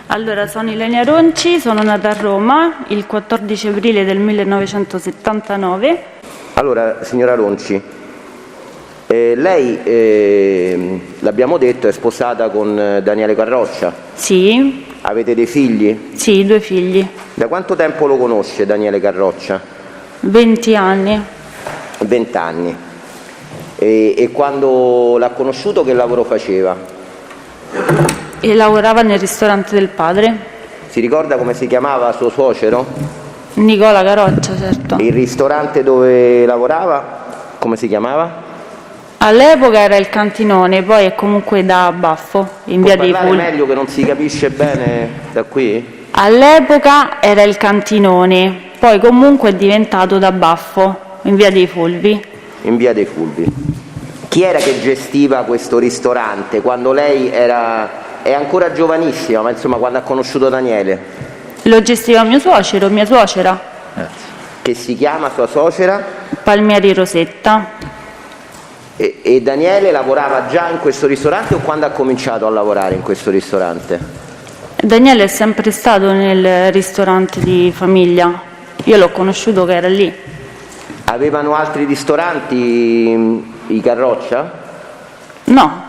Allora, sono Ilenia Ronci, sono nata a Roma il 14 aprile del 1979. Allora, signora Ronci, lei, l'abbiamo detto, è sposata con Daniele Carroccia. Sì. Avete dei figli? Sì, 2 figli. Da quanto tempo lo conosce Daniele Carroccia? 20 anni. 20 anni. E quando l'ha conosciuto che lavoro faceva? E lavorava nel ristorante del padre. Si ricorda come si chiamava suo suocero? Nicola Carroccia, certo. Il ristorante dove lavorava, come si chiamava? All'epoca era il Cantinone, poi è comunque da Baffo, in via dei Parlare Fulvi. meglio che non si capisce bene da qui? All'epoca era il Cantinone, poi comunque è diventato da Baffo, in via dei Fulvi. In via dei Fulvi. Chi era che gestiva questo ristorante quando lei è ancora giovanissima, ma insomma quando ha conosciuto Daniele? Lo gestiva mio suocero, mia suocera. Che si chiama sua suocera? Palmieri Rosetta. E Daniele lavorava già in questo ristorante o quando ha cominciato a lavorare in questo ristorante? Daniele è sempre stato nel ristorante di famiglia. Io l'ho conosciuto che era lì. Avevano altri ristoranti i Carroccia? No.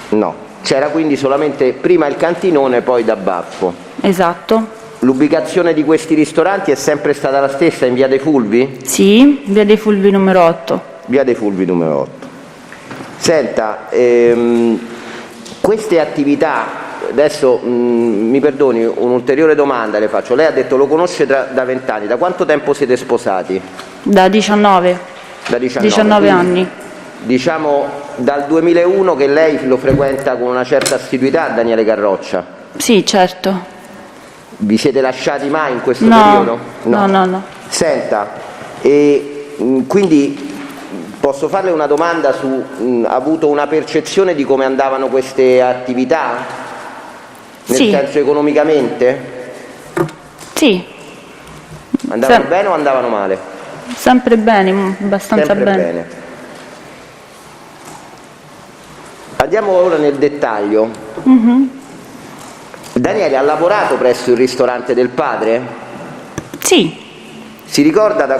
No. C'era quindi solamente prima il Cantinone, poi da Baffo. Esatto. L'ubicazione di questi ristoranti è sempre stata la stessa, in via dei Fulvi? Sì, via dei Fulvi numero 8. Via dei Fulvi numero 8. Senta, queste attività, adesso mi perdoni, un'ulteriore domanda le faccio. Lei ha detto lo conosce da 20 anni, da quanto tempo siete sposati? Da 19. Da 19 anni. Diciamo dal 2001 che lei lo frequenta con una certa assiduità, Daniele Carroccia? Sì, certo. Vi siete lasciati mai in questo No. periodo? No. Senta, quindi posso farle una domanda su, ha avuto una percezione di come andavano queste attività? Nel Sì. senso economicamente? Sì. Andavano bene o andavano male? Sempre bene, abbastanza Sempre bene. Andiamo ora nel dettaglio. Daniele ha lavorato presso il ristorante del padre? Sì. Si ricorda da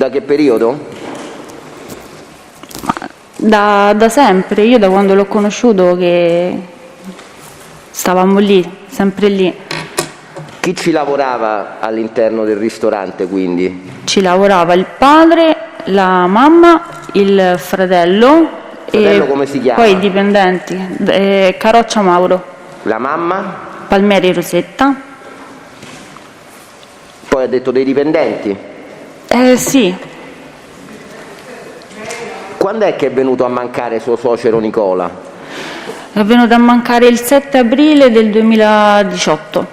che periodo? Da sempre, io da quando l'ho conosciuto che stavamo lì, sempre lì. Chi ci lavorava all'interno del ristorante quindi? Ci lavorava il padre, la mamma, il fratello. Fratello come si chiama? Poi i dipendenti, Carroccia Mauro. La mamma? Palmieri Rosetta. Poi ha detto dei dipendenti? Sì. Quando è che è venuto a mancare suo suocero Nicola? È venuto a mancare il 7 aprile del 2018.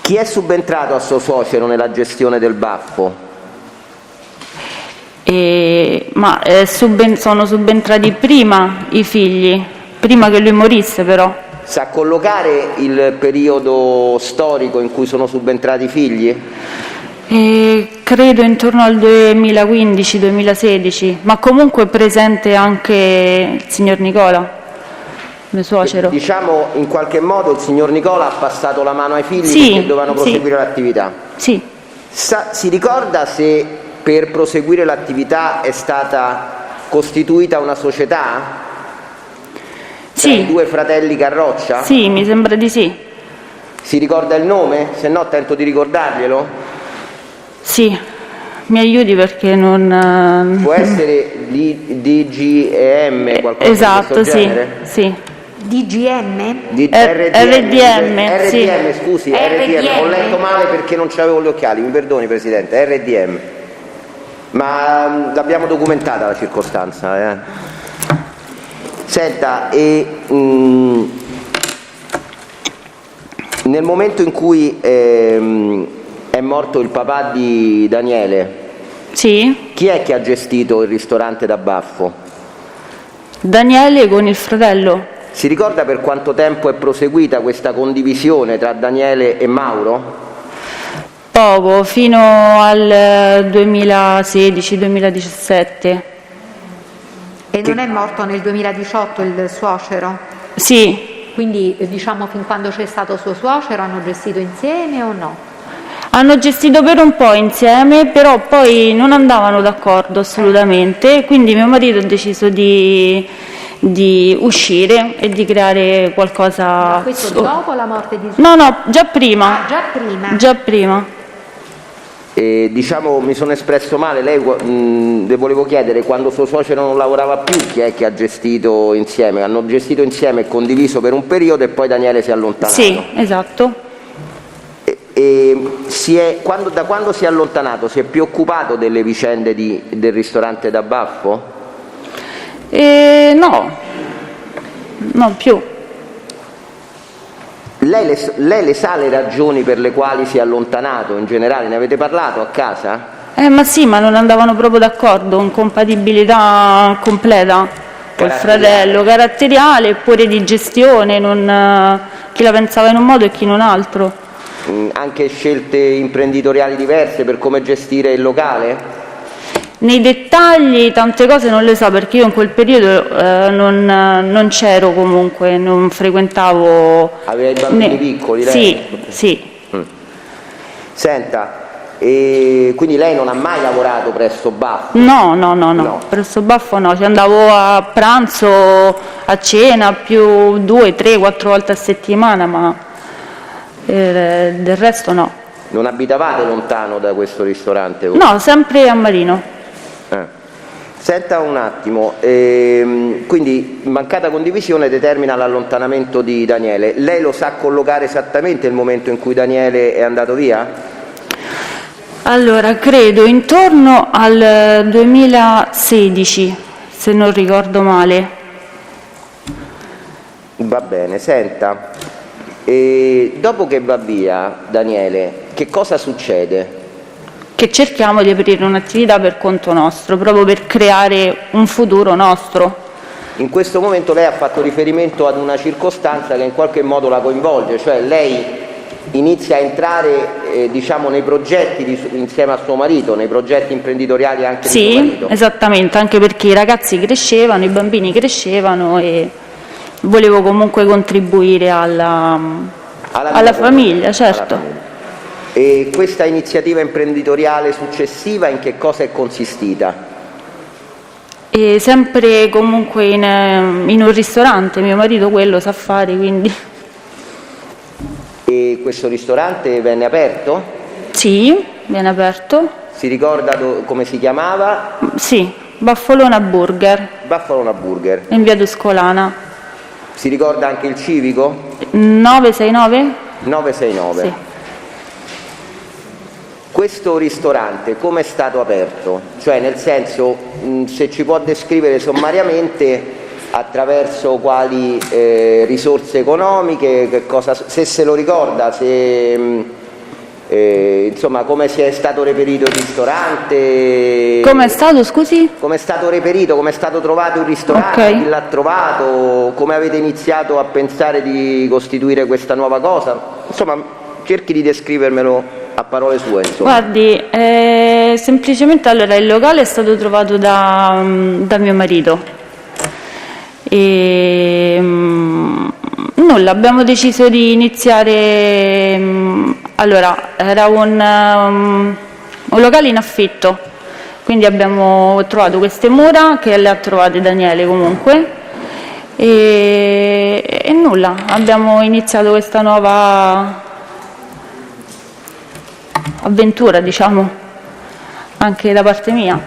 Chi è subentrato a suo suocero nella gestione del Baffo? Sono subentrati prima i figli, prima che lui morisse però. Sa collocare il periodo storico in cui sono subentrati i figli? Credo intorno al 2015-2016, ma comunque è presente anche il signor Nicola, mio suocero. Diciamo in qualche modo il signor Nicola ha passato la mano ai figli perché dovevano proseguire l'attività? Sì. Si ricorda se per proseguire l'attività è stata costituita una società? Tra i 2 fratelli Carroccia? Sì, mi sembra di sì. Si ricorda il nome? Se no tento di ricordarglielo. Sì, mi aiuti perché non... Può essere DGEM, qualcosa esatto, di questo genere? Sì. DGM? RDM, sì. RDM, scusi, RDM. Ho letto male perché non c'avevo gli occhiali, mi perdoni Presidente, RDM. Ma l'abbiamo documentata la circostanza, Senta, nel momento in cui è morto il papà di Daniele, Sì. chi è che ha gestito il ristorante da Baffo? Daniele con il fratello. Si ricorda per quanto tempo è proseguita questa condivisione tra Daniele e Mauro? Poco, fino al 2016-2017. E non è morto nel 2018 il suocero? Sì. quindi diciamo fin quando c'è stato suo suocero hanno gestito insieme o no? Hanno gestito per un po' insieme, però poi non andavano d'accordo assolutamente, quindi mio marito ha deciso di uscire e di creare qualcosa. Ma questo dopo la morte di suo No, no, già prima. Ah, già prima? Già prima. Diciamo, mi sono espresso male, lei le volevo chiedere, quando suo suocero non lavorava più, chi è che ha gestito insieme? Hanno gestito insieme e condiviso per un periodo e poi Daniele si è allontanato. Sì, esatto. Da quando si è allontanato si è più occupato delle vicende del ristorante da Baffo? No, non più. Lei le sa le ragioni per le quali si è allontanato in generale? Ne avete parlato a casa? Ma sì, ma non andavano proprio d'accordo, incompatibilità completa col fratello, caratteriale e pure di gestione, chi la pensava in un modo e chi in un altro. Anche scelte imprenditoriali diverse per come gestire il locale? Nei dettagli tante cose non le so, perché io in quel periodo non c'ero comunque, non frequentavo. Aveva i bambini piccoli, lei? Sì, sì. Senta, quindi lei non ha mai lavorato presso Baffo? No, presso Baffo no, ci andavo a pranzo, a cena, più 2, 3, 4 volte a settimana, ma del resto no. Non abitavate lontano da questo ristorante? No, sempre a Marino. Senta un attimo, quindi mancata condivisione determina l'allontanamento di Daniele. Lei lo sa collocare esattamente il momento in cui Daniele è andato via? Allora, credo intorno al 2016, se non ricordo male. Va bene, senta, dopo che va via Daniele, che cosa succede? Che cerchiamo di aprire un'attività per conto nostro, proprio per creare un futuro nostro. In questo momento lei ha fatto riferimento ad una circostanza che in qualche modo la coinvolge, cioè lei inizia a entrare diciamo nei progetti insieme a suo marito, nei progetti imprenditoriali anche di suo marito. Sì, esattamente, anche perché i ragazzi crescevano, i bambini crescevano e volevo comunque contribuire alla famiglia, certo. Alla famiglia. E questa iniziativa imprenditoriale successiva in che cosa è consistita? E sempre comunque in un ristorante, mio marito quello sa fare, quindi. E questo ristorante venne aperto? Sì, viene aperto. Si ricorda come si chiamava? Sì, Baffolona Burger. Baffolona Burger. In via Tuscolana. Si ricorda anche il civico? 969? 969. Sì. Questo ristorante come è stato aperto? Cioè, nel senso, se ci può descrivere sommariamente attraverso quali risorse economiche, che cosa, se se lo ricorda, insomma, come si è stato reperito il ristorante? Come è stato, scusi? Come è stato reperito, come è stato trovato il ristorante, Okay. Chi l'ha trovato, come avete iniziato a pensare di costituire questa nuova cosa? Insomma, cerchi di descrivermelo a parole sue, insomma. Guardi, semplicemente allora il locale è stato trovato da mio marito e nulla, abbiamo deciso di iniziare, allora era un locale in affitto, quindi abbiamo trovato queste mura che le ha trovate Daniele comunque e nulla, abbiamo iniziato questa nuova avventura, diciamo, anche da parte mia.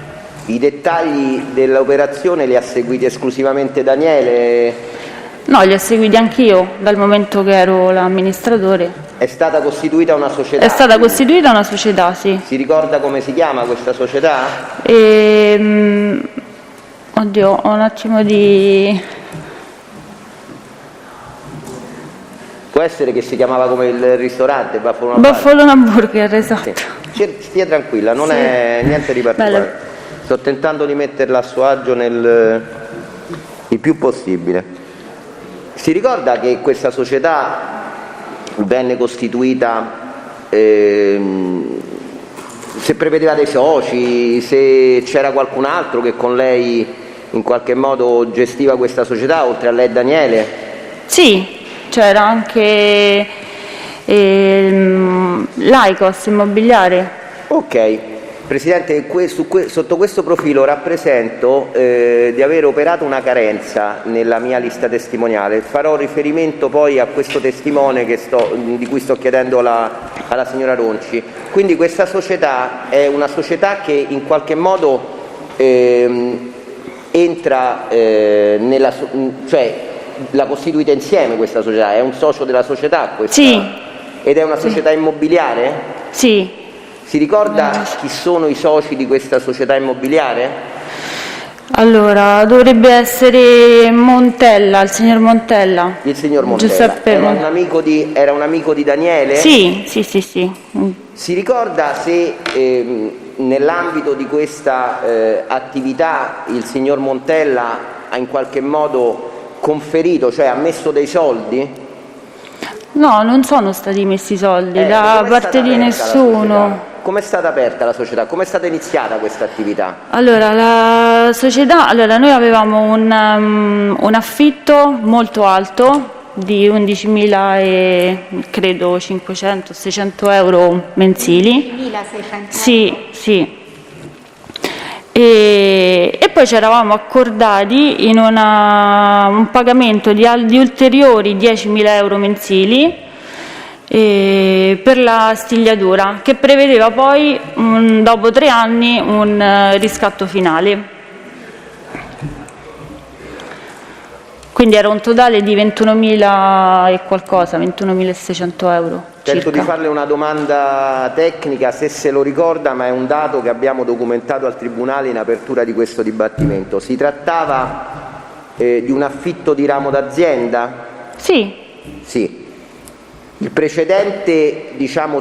I dettagli dell'operazione li ha seguiti esclusivamente Daniele? No, li ho seguiti anch'io dal momento che ero l'amministratore. È stata costituita una società? È stata costituita una società, sì. Si ricorda come si chiama questa società? Oddio, ho un attimo di. Può essere che si chiamava come il ristorante Baffolona Baffolona Burger, esatto. Sì. Stia tranquilla, non è niente di particolare. Bello. Sto tentando di metterla a suo agio il più possibile. Si ricorda che questa società venne costituita, se prevedeva dei soci, se c'era qualcun altro che con lei in qualche modo gestiva questa società, oltre a lei e Daniele? Sì, c'era anche l'Aicos Immobiliare. Ok, Presidente, sotto questo profilo rappresento di aver operato una carenza nella mia lista testimoniale. Farò riferimento poi a questo testimone di cui sto chiedendo alla signora Ronci. Quindi questa società è una società che in qualche modo entra cioè la costituite insieme questa società, è un socio della società questa? Sì. Ed è una società immobiliare? Sì. Si ricorda chi sono i soci di questa società immobiliare? Allora, dovrebbe essere Montella, il signor Montella. Il signor Montella. Giuseppe Era un amico di Daniele? Sì. Si ricorda se nell'ambito di questa attività il signor Montella ha in qualche modo conferito, cioè ha messo dei soldi? No, non sono stati messi soldi da parte di nessuno. Come è stata aperta la società? Come è stata iniziata questa attività? Allora, la società, noi avevamo un affitto molto alto di 11.000 e credo 500-600 euro mensili. 1.600 Sì. E poi ci eravamo accordati in un pagamento di ulteriori 10.000 euro mensili per la stigliatura, che prevedeva poi dopo 3 anni un riscatto finale. Quindi era un totale di 21.000 e qualcosa, 21.600 euro. Tento di farle una domanda tecnica, se lo ricorda, ma è un dato che abbiamo documentato al Tribunale in apertura di questo dibattimento. Si trattava di un affitto di ramo d'azienda? Sì. Sì. Il precedente,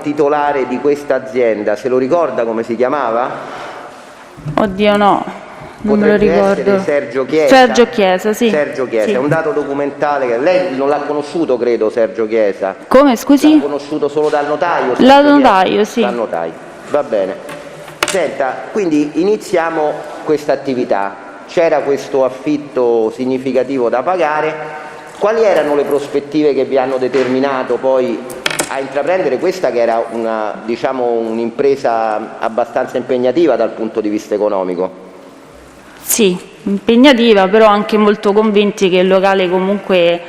titolare di questa azienda, se lo ricorda come si chiamava? Oddio no. Non me lo Potrebbe ricordo. essere Sergio Chiesa. Sergio Chiesa, sì. Sergio Chiesa, sì. È un dato documentale che lei non l'ha conosciuto, credo, Sergio Chiesa. Come, scusi? L'ha conosciuto solo dal notaio? Dal notaio, sì. Dal notaio, va bene. Senta, quindi iniziamo questa attività. C'era questo affitto significativo da pagare. Quali erano le prospettive che vi hanno determinato poi a intraprendere questa che era un'impresa abbastanza impegnativa dal punto di vista economico? Sì, impegnativa, però anche molto convinti che il locale comunque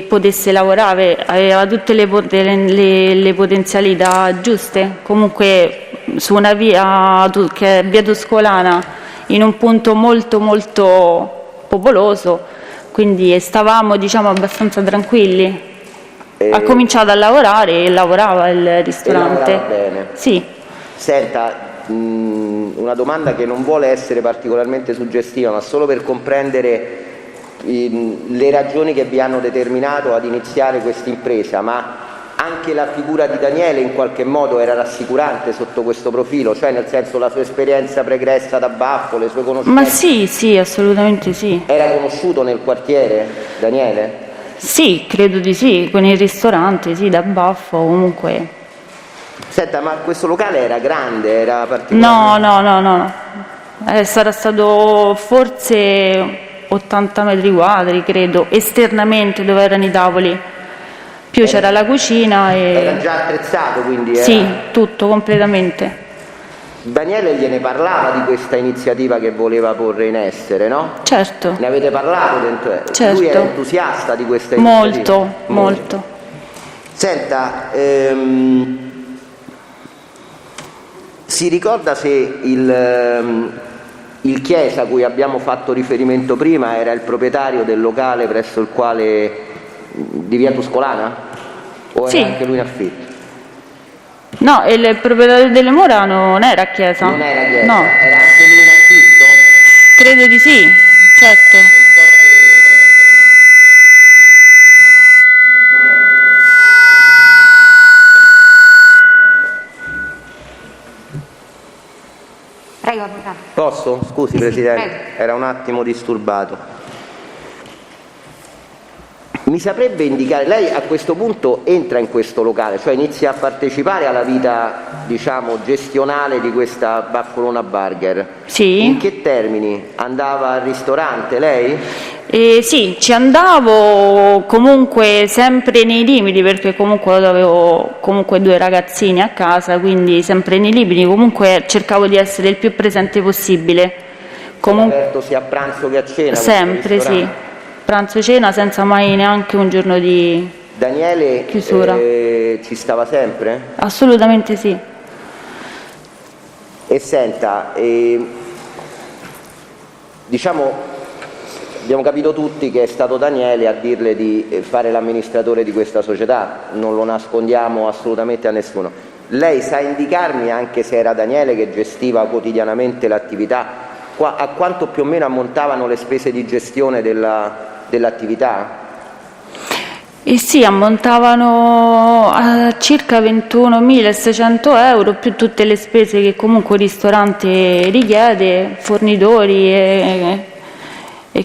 potesse lavorare, aveva tutte le potenzialità giuste. Comunque su una via che è via Tuscolana, in un punto molto popoloso, quindi stavamo abbastanza tranquilli. Ha cominciato a lavorare e lavorava il ristorante. E lavorava bene. Sì. Senta, una domanda che non vuole essere particolarmente suggestiva, ma solo per comprendere le ragioni che vi hanno determinato ad iniziare questa impresa, ma anche la figura di Daniele in qualche modo era rassicurante sotto questo profilo, cioè nel senso la sua esperienza pregressa da baffo, le sue conoscenze? Ma sì, assolutamente sì. Era conosciuto nel quartiere, Daniele? Sì, credo di sì, con il ristorante, sì, da baffo comunque. Senta, ma questo locale era grande, era particolare? No. Sarà stato forse 80 metri quadri, credo, esternamente dove erano i tavoli. Più c'era la cucina e... Era già attrezzato, quindi? Sì, tutto, completamente. Daniele gliene parlava di questa iniziativa che voleva porre in essere, no? Certo. Ne avete parlato dentro? Certo. Lui era entusiasta di questa iniziativa? Molto. Senta, si ricorda se il Chiesa a cui abbiamo fatto riferimento prima era il proprietario del locale presso il quale di via Tuscolana? O sì. Era anche lui in affitto? No, il proprietario delle mura non era Chiesa. Non era Chiesa? No. Era anche lui in affitto? Credo di sì, certo. Prego, avvocato. Posso? Scusi, Sì, Presidente, prego. era un attimo disturbato. Mi saprebbe indicare, lei a questo punto entra in questo locale, cioè inizia a partecipare alla vita, gestionale di questa Baffolona Burger. Sì. In che termini? Andava al ristorante lei? Sì, ci andavo comunque sempre nei limiti, perché comunque avevo comunque 2 ragazzini a casa, quindi sempre nei limiti, comunque cercavo di essere il più presente possibile. Aperto sia a pranzo che a cena? Sempre, sì. Pranzo e cena senza mai neanche un giorno di Daniele chiusura. ci stava sempre? Assolutamente sì. E senta, diciamo, abbiamo capito tutti che è stato Daniele a dirle di fare l'amministratore di questa società, non lo nascondiamo assolutamente a nessuno. Lei sa indicarmi, anche se era Daniele che gestiva quotidianamente l'attività, a quanto più o meno ammontavano le spese di gestione dell'attività? Sì, ammontavano a circa 21.600 euro, più tutte le spese che comunque il ristorante richiede, fornitori e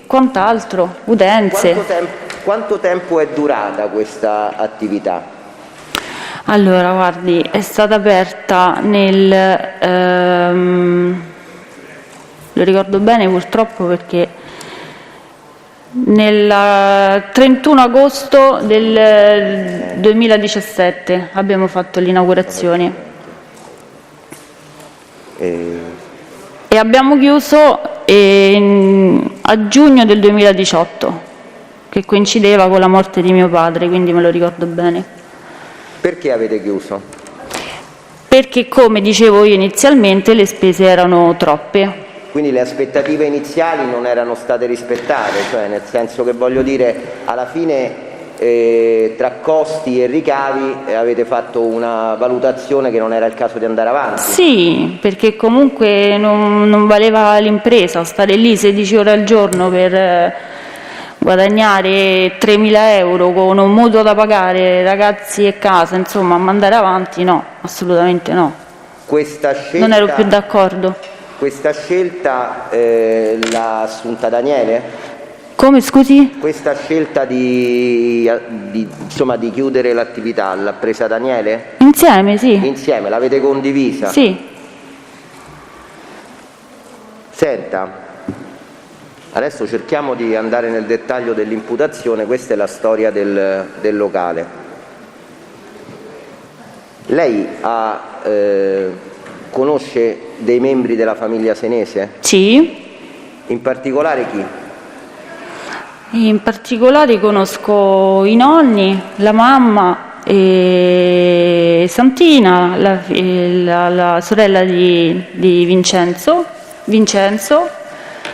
quant'altro, utenze. Quanto tempo è durata questa attività? Allora, guardi, è stata aperta lo ricordo bene purtroppo perché nel 31 agosto del 2017 abbiamo fatto l'inaugurazione e abbiamo chiuso a giugno del 2018, che coincideva con la morte di mio padre, quindi me lo ricordo bene. Perché avete chiuso? Perché, come dicevo io inizialmente, le spese erano troppe. Quindi le aspettative iniziali non erano state rispettate, cioè nel senso che, voglio dire, alla fine tra costi e ricavi avete fatto una valutazione che non era il caso di andare avanti. Sì, perché comunque non valeva l'impresa, stare lì 16 ore al giorno per guadagnare 3.000 euro con un mutuo da pagare, ragazzi e casa, insomma, mandare avanti no, assolutamente no. Non ero più d'accordo. Questa scelta l'ha assunta Daniele? Come, scusi? Questa scelta di chiudere l'attività l'ha presa Daniele? Insieme, sì. Insieme, l'avete condivisa? Sì. Senta, adesso cerchiamo di andare nel dettaglio dell'imputazione. Questa è la storia del locale. Lei conosce dei membri della famiglia Senese? Sì. In particolare chi? In particolare conosco i nonni, la mamma e Santina, la sorella di Vincenzo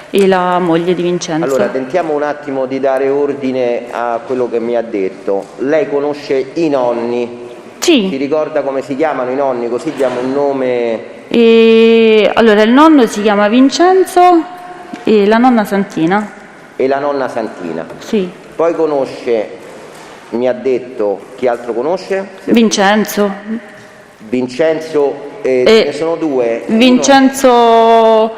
e la moglie di Vincenzo. Allora, tentiamo un attimo di dare ordine a quello che mi ha detto. Lei conosce i nonni? Sì. Si ricorda come si chiamano i nonni? Così diamo un nome. Allora, il nonno si chiama Vincenzo e la nonna Santina. E la nonna Santina? Sì. Poi conosce, mi ha detto, chi altro conosce? Vincenzo. Vincenzo, ce ne sono due. Vincenzo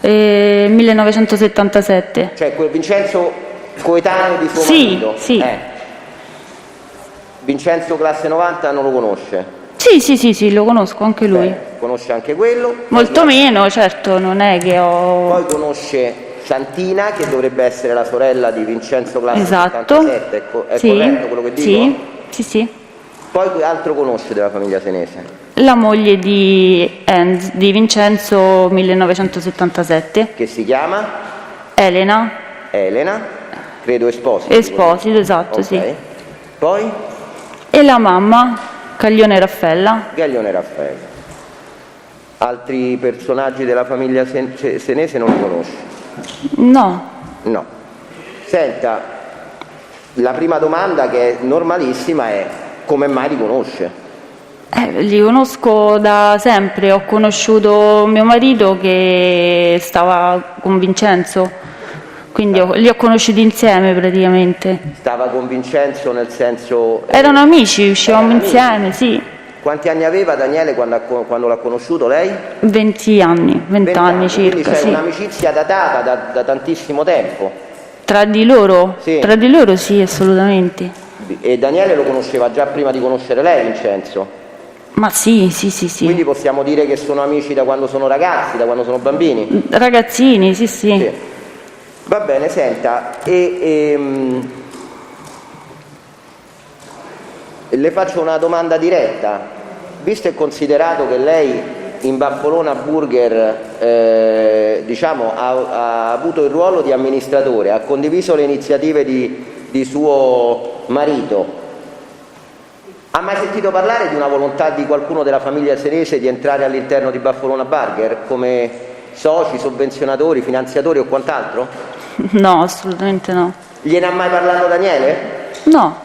1977. Cioè quel Vincenzo coetaneo di suo marito? Sì. Vincenzo classe 90 non lo conosce? Sì, lo conosco anche lui. Beh, conosce anche quello? Molto meno, certo, non è che ho... Poi conosce Santina, che dovrebbe essere la sorella di Vincenzo classe 77, è corretto quello che dico? Sì. Poi che altro conosce della famiglia Senese? La moglie di Vincenzo 1977. Che si chiama? Elena, credo Esposito. Esposito, esatto, Okay. sì. Poi? E la mamma, Gaglione Raffaella. Altri personaggi della famiglia Senese non li conosce? No. Senta, la prima domanda, che è normalissima, è: come mai li conosce? Li conosco da sempre, ho conosciuto mio marito che stava con Vincenzo, quindi li ho conosciuti insieme praticamente. Stava con Vincenzo nel senso... Erano amici, uscivamo insieme, sì. Quanti anni aveva Daniele quando l'ha conosciuto lei? 20 anni circa, quindi c'è sì. un'amicizia datata da tantissimo tempo. Tra di loro? Sì. Tra di loro sì, assolutamente. E Daniele lo conosceva già prima di conoscere lei, Vincenzo? Ma sì. Quindi possiamo dire che sono amici da quando sono ragazzi, da quando sono bambini? Ragazzini, sì. Va bene, senta, le faccio una domanda diretta. Visto e considerato che lei in Baffolona Burger diciamo, ha avuto il ruolo di amministratore, ha condiviso le iniziative di suo marito, ha mai sentito parlare di una volontà di qualcuno della famiglia senese di entrare all'interno di Baffolona Burger come soci, sovvenzionatori, finanziatori o quant'altro? No, assolutamente no. Gliene ha mai parlato Daniele? No.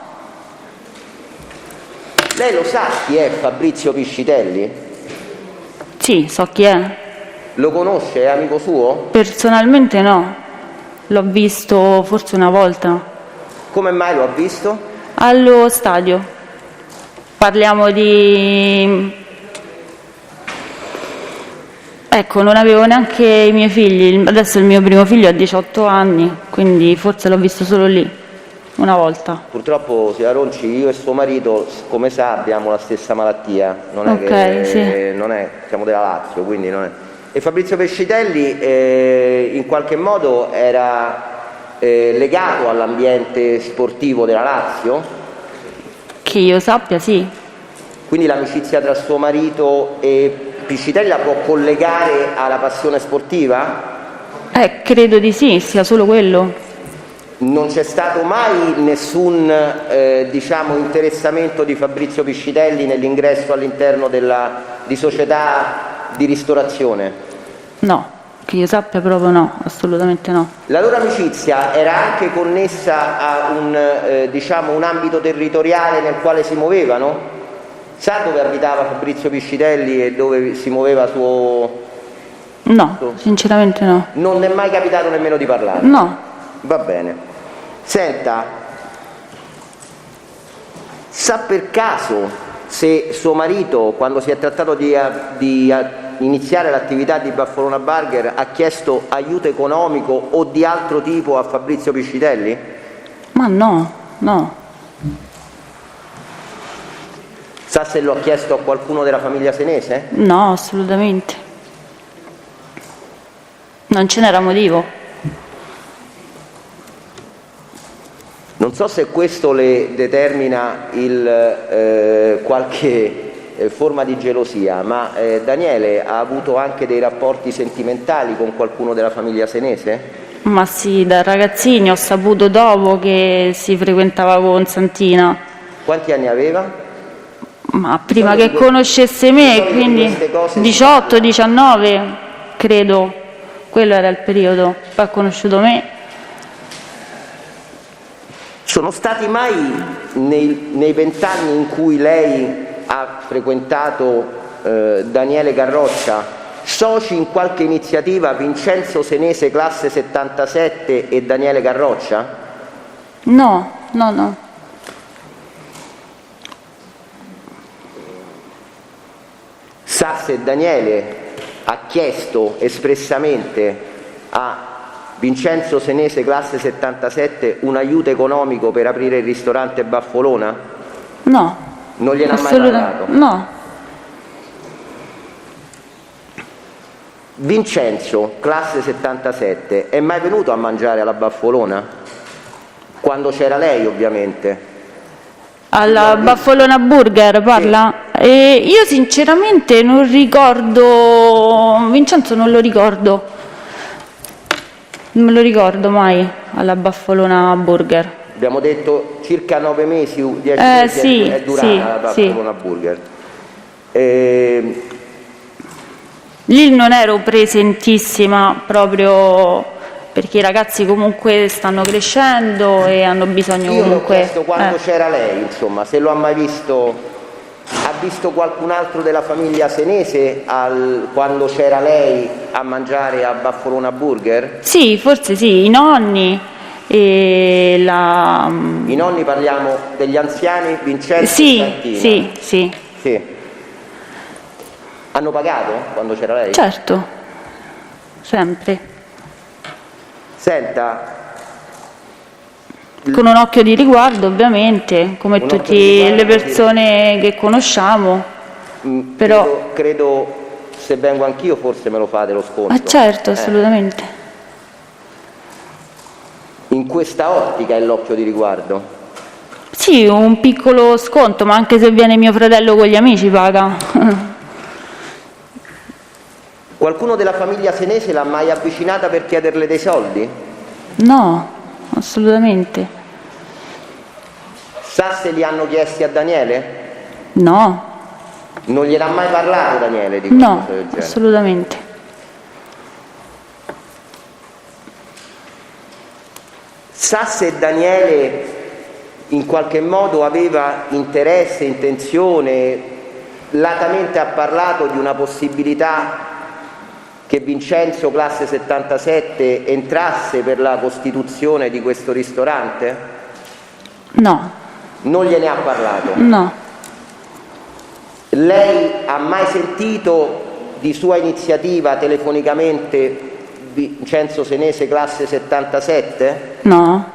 Lei lo sa chi è Fabrizio Piscitelli? Sì, so chi è. Lo conosce? È amico suo? Personalmente no. L'ho visto forse una volta. Come mai lo ha visto? Allo stadio. Parliamo di... Ecco, non avevo neanche i miei figli. Adesso il mio primo figlio ha 18 anni, quindi forse l'ho visto solo lì. Una volta. Purtroppo, signora Ronci, io e suo marito, come sa, abbiamo la stessa malattia. Non è Ok, sì. siamo della Lazio, quindi non è. E Fabrizio Piscitelli in qualche modo era legato all'ambiente sportivo della Lazio? Che io sappia, sì. Quindi l'amicizia tra suo marito e Piscitelli la può collegare alla passione sportiva? Credo di sì, sia solo quello. Non c'è stato mai nessun diciamo, interessamento di Fabrizio Piscitelli nell'ingresso all'interno di società di ristorazione? No, che io sappia proprio no, assolutamente no. La loro amicizia era anche connessa a diciamo, un ambito territoriale nel quale si muovevano? Sa dove abitava Fabrizio Piscitelli e dove si muoveva suo... No, sinceramente no. Non è mai capitato nemmeno di parlare? No. Va bene. Senta, sa per caso se suo marito, quando si è trattato di iniziare l'attività di Baffolona Burger, ha chiesto aiuto economico o di altro tipo a Fabrizio Piscitelli? Ma no, no. Sa se lo ha chiesto a qualcuno della famiglia senese? No, assolutamente. Non ce n'era motivo. Non so se questo le determina qualche forma di gelosia, ma Daniele ha avuto anche dei rapporti sentimentali con qualcuno della famiglia senese? Ma sì, da ragazzini ho saputo dopo che si frequentava con Santina. Quanti anni aveva? Ma prima che conoscesse me, quindi 18, 19, credo. Quello era il periodo. Poi ha conosciuto me. Sono stati mai nei 20 anni in cui lei ha frequentato Daniele Garroccia soci in qualche iniziativa Vincenzo Senese classe 77 e Daniele Garroccia? No, no, no. Sa se Daniele ha chiesto espressamente a Vincenzo Senese classe 77 un aiuto economico per aprire il ristorante Baffolona? No. Non gliene ha mai parlato? No. Vincenzo, classe 77, è mai venuto a mangiare alla Baffolona? Quando c'era lei, ovviamente. Alla Baffolona Burger parla? Io sinceramente non ricordo, Vincenzo non lo ricordo. Non me lo ricordo mai alla Baffolona Burger. Abbiamo detto circa 9 mesi, 10 mesi sì, è durata sì, la Baffolona Burger. Lì non ero presentissima proprio perché i ragazzi comunque stanno crescendo e hanno bisogno Io comunque... le ho chiesto quando c'era lei, insomma, se lo ha mai visto... Ha visto qualcun altro della famiglia senese quando c'era lei a mangiare a Baffolona Burger? Sì, forse sì, i nonni e la... I nonni parliamo degli anziani Vincenzo e Santina? Sì. Sì. Hanno pagato quando c'era lei? Certo, sempre. Senta... Con un occhio di riguardo, ovviamente, come tutte le persone che conosciamo. Però... Credo, se vengo anch'io, forse me lo fate lo sconto. Ma certo, assolutamente. questa ottica è l'occhio di riguardo? Sì, un piccolo sconto, ma anche se viene mio fratello con gli amici paga. Qualcuno della famiglia senese l'ha mai avvicinata per chiederle dei soldi? No, assolutamente. Sa se li hanno chiesti a Daniele? No, Non gliel'ha mai parlato Daniele di qualcosa no, del genere? assolutamente. Sa se Daniele in qualche modo aveva interesse, intenzione, latamente ha parlato di una possibilità che Vincenzo, classe 77, entrasse per la costituzione di questo ristorante? No, Non gliene ha parlato? no, Lei ha mai sentito di sua iniziativa telefonicamente Vincenzo Senese, classe 77? no,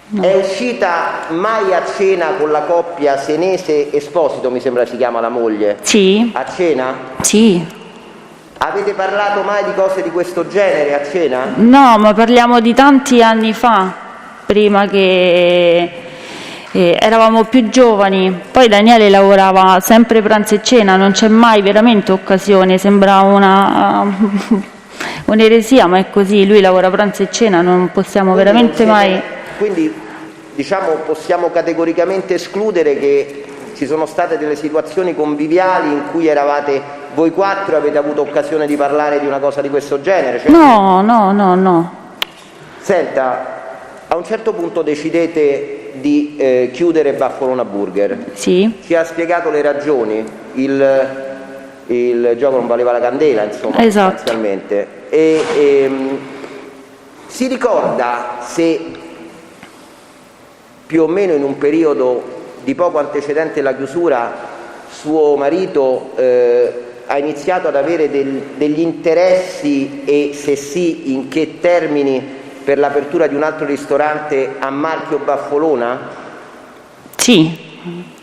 no. È uscita mai a cena con la coppia Senese Esposito, mi sembra si chiama la moglie? Sì, A cena? sì. Avete parlato mai di cose di questo genere a cena? No, ma parliamo di tanti anni fa, prima che eravamo più giovani. Poi Daniele lavorava sempre pranzo e cena, non c'è mai veramente occasione, sembra un'eresia, ma è così, lui lavora pranzo e cena, non possiamo veramente mai... Quindi diciamo possiamo categoricamente escludere che ci sono state delle situazioni conviviali in cui eravate voi quattro e avete avuto occasione di parlare di una cosa di questo genere? Cioè, No, no, no, no. Senta, a un certo punto decidete di chiudere Baffolona Burger. Sì, Ci ha spiegato le ragioni, il gioco non valeva la candela, insomma, Esatto. sostanzialmente. Si ricorda se più o meno in un periodo di poco antecedente alla chiusura suo marito ha iniziato ad avere degli interessi e se sì in che termini per l'apertura di un altro ristorante a marchio Baffolona? sì,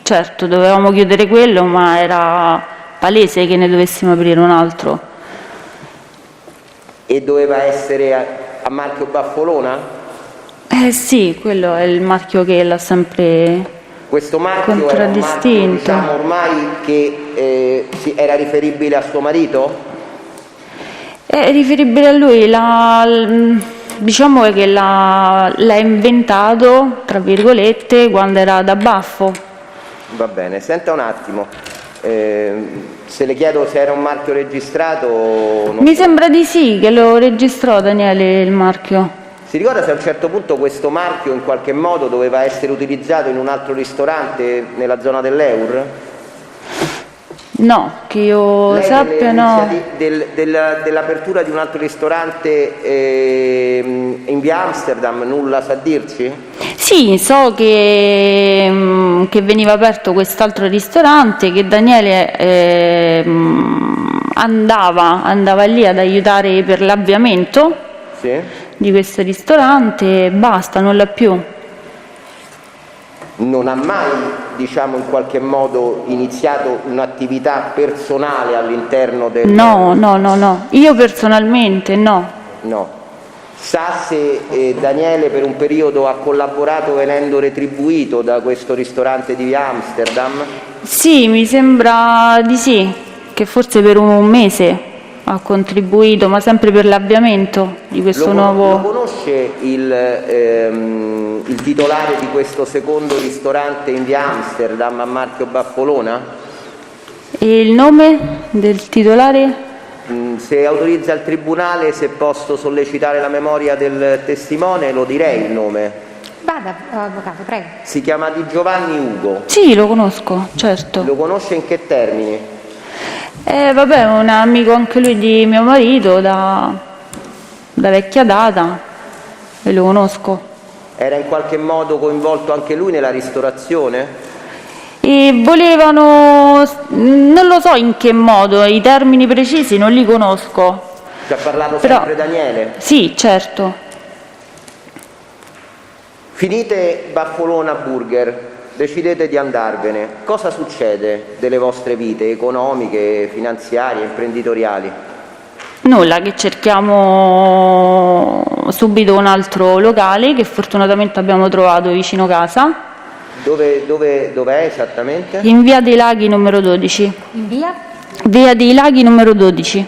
certo, dovevamo chiudere quello, ma era palese che ne dovessimo aprire un altro. E doveva essere a marchio Baffolona? Sì, quello è il marchio che l'ha sempre... Questo marchio era un marchio, Contraddistinto. diciamo, ormai che era riferibile a suo marito? È riferibile a lui, diciamo che l'ha inventato, tra virgolette, quando era da baffo. Va bene, senta un attimo, se le chiedo se era un marchio registrato... non Mi so. sembra di sì, che lo registrò Daniele il marchio. Si ricorda se a un certo punto questo marchio in qualche modo doveva essere utilizzato in un altro ristorante nella zona dell'Eur? No, che io Lei sappia no. dell'apertura di un altro ristorante in via Amsterdam nulla sa dirci? Sì, so che veniva aperto quest'altro ristorante, che Daniele andava lì ad aiutare per l'avviamento Sì? di questo ristorante e basta, nulla più. Non ha mai, diciamo, in qualche modo iniziato un'attività personale all'interno del... No, no, no, no, io personalmente no. No. Sa se Daniele per un periodo ha collaborato venendo retribuito da questo ristorante di via Amsterdam? Sì, mi sembra di sì, che forse per un mese ha contribuito, ma sempre per l'avviamento di questo Lo nuovo... conosce il titolare di questo secondo ristorante in via Amsterdam a marchio Baffolona? E il nome del titolare? Se autorizza il tribunale, se posso sollecitare la memoria del testimone, lo direi il nome. Vada, avvocato, prego. Si chiama Di Giovanni Ugo. Sì, lo conosco, certo. Lo conosce in che termini? Vabbè, è un amico anche lui di mio marito da vecchia data e lo conosco. Era in qualche modo coinvolto anche lui nella ristorazione? E volevano, non lo so in che modo, i termini precisi non li conosco. Ci ha parlato Però- sempre Daniele? Sì, certo. Finite Baffolona Burger, decidete di andarvene. Cosa succede delle vostre vite economiche, finanziarie, imprenditoriali? Nulla, che cerchiamo subito un altro locale che fortunatamente abbiamo trovato vicino casa, Dov'è esattamente? in via dei Laghi numero 12. In via? Via dei Laghi numero 12,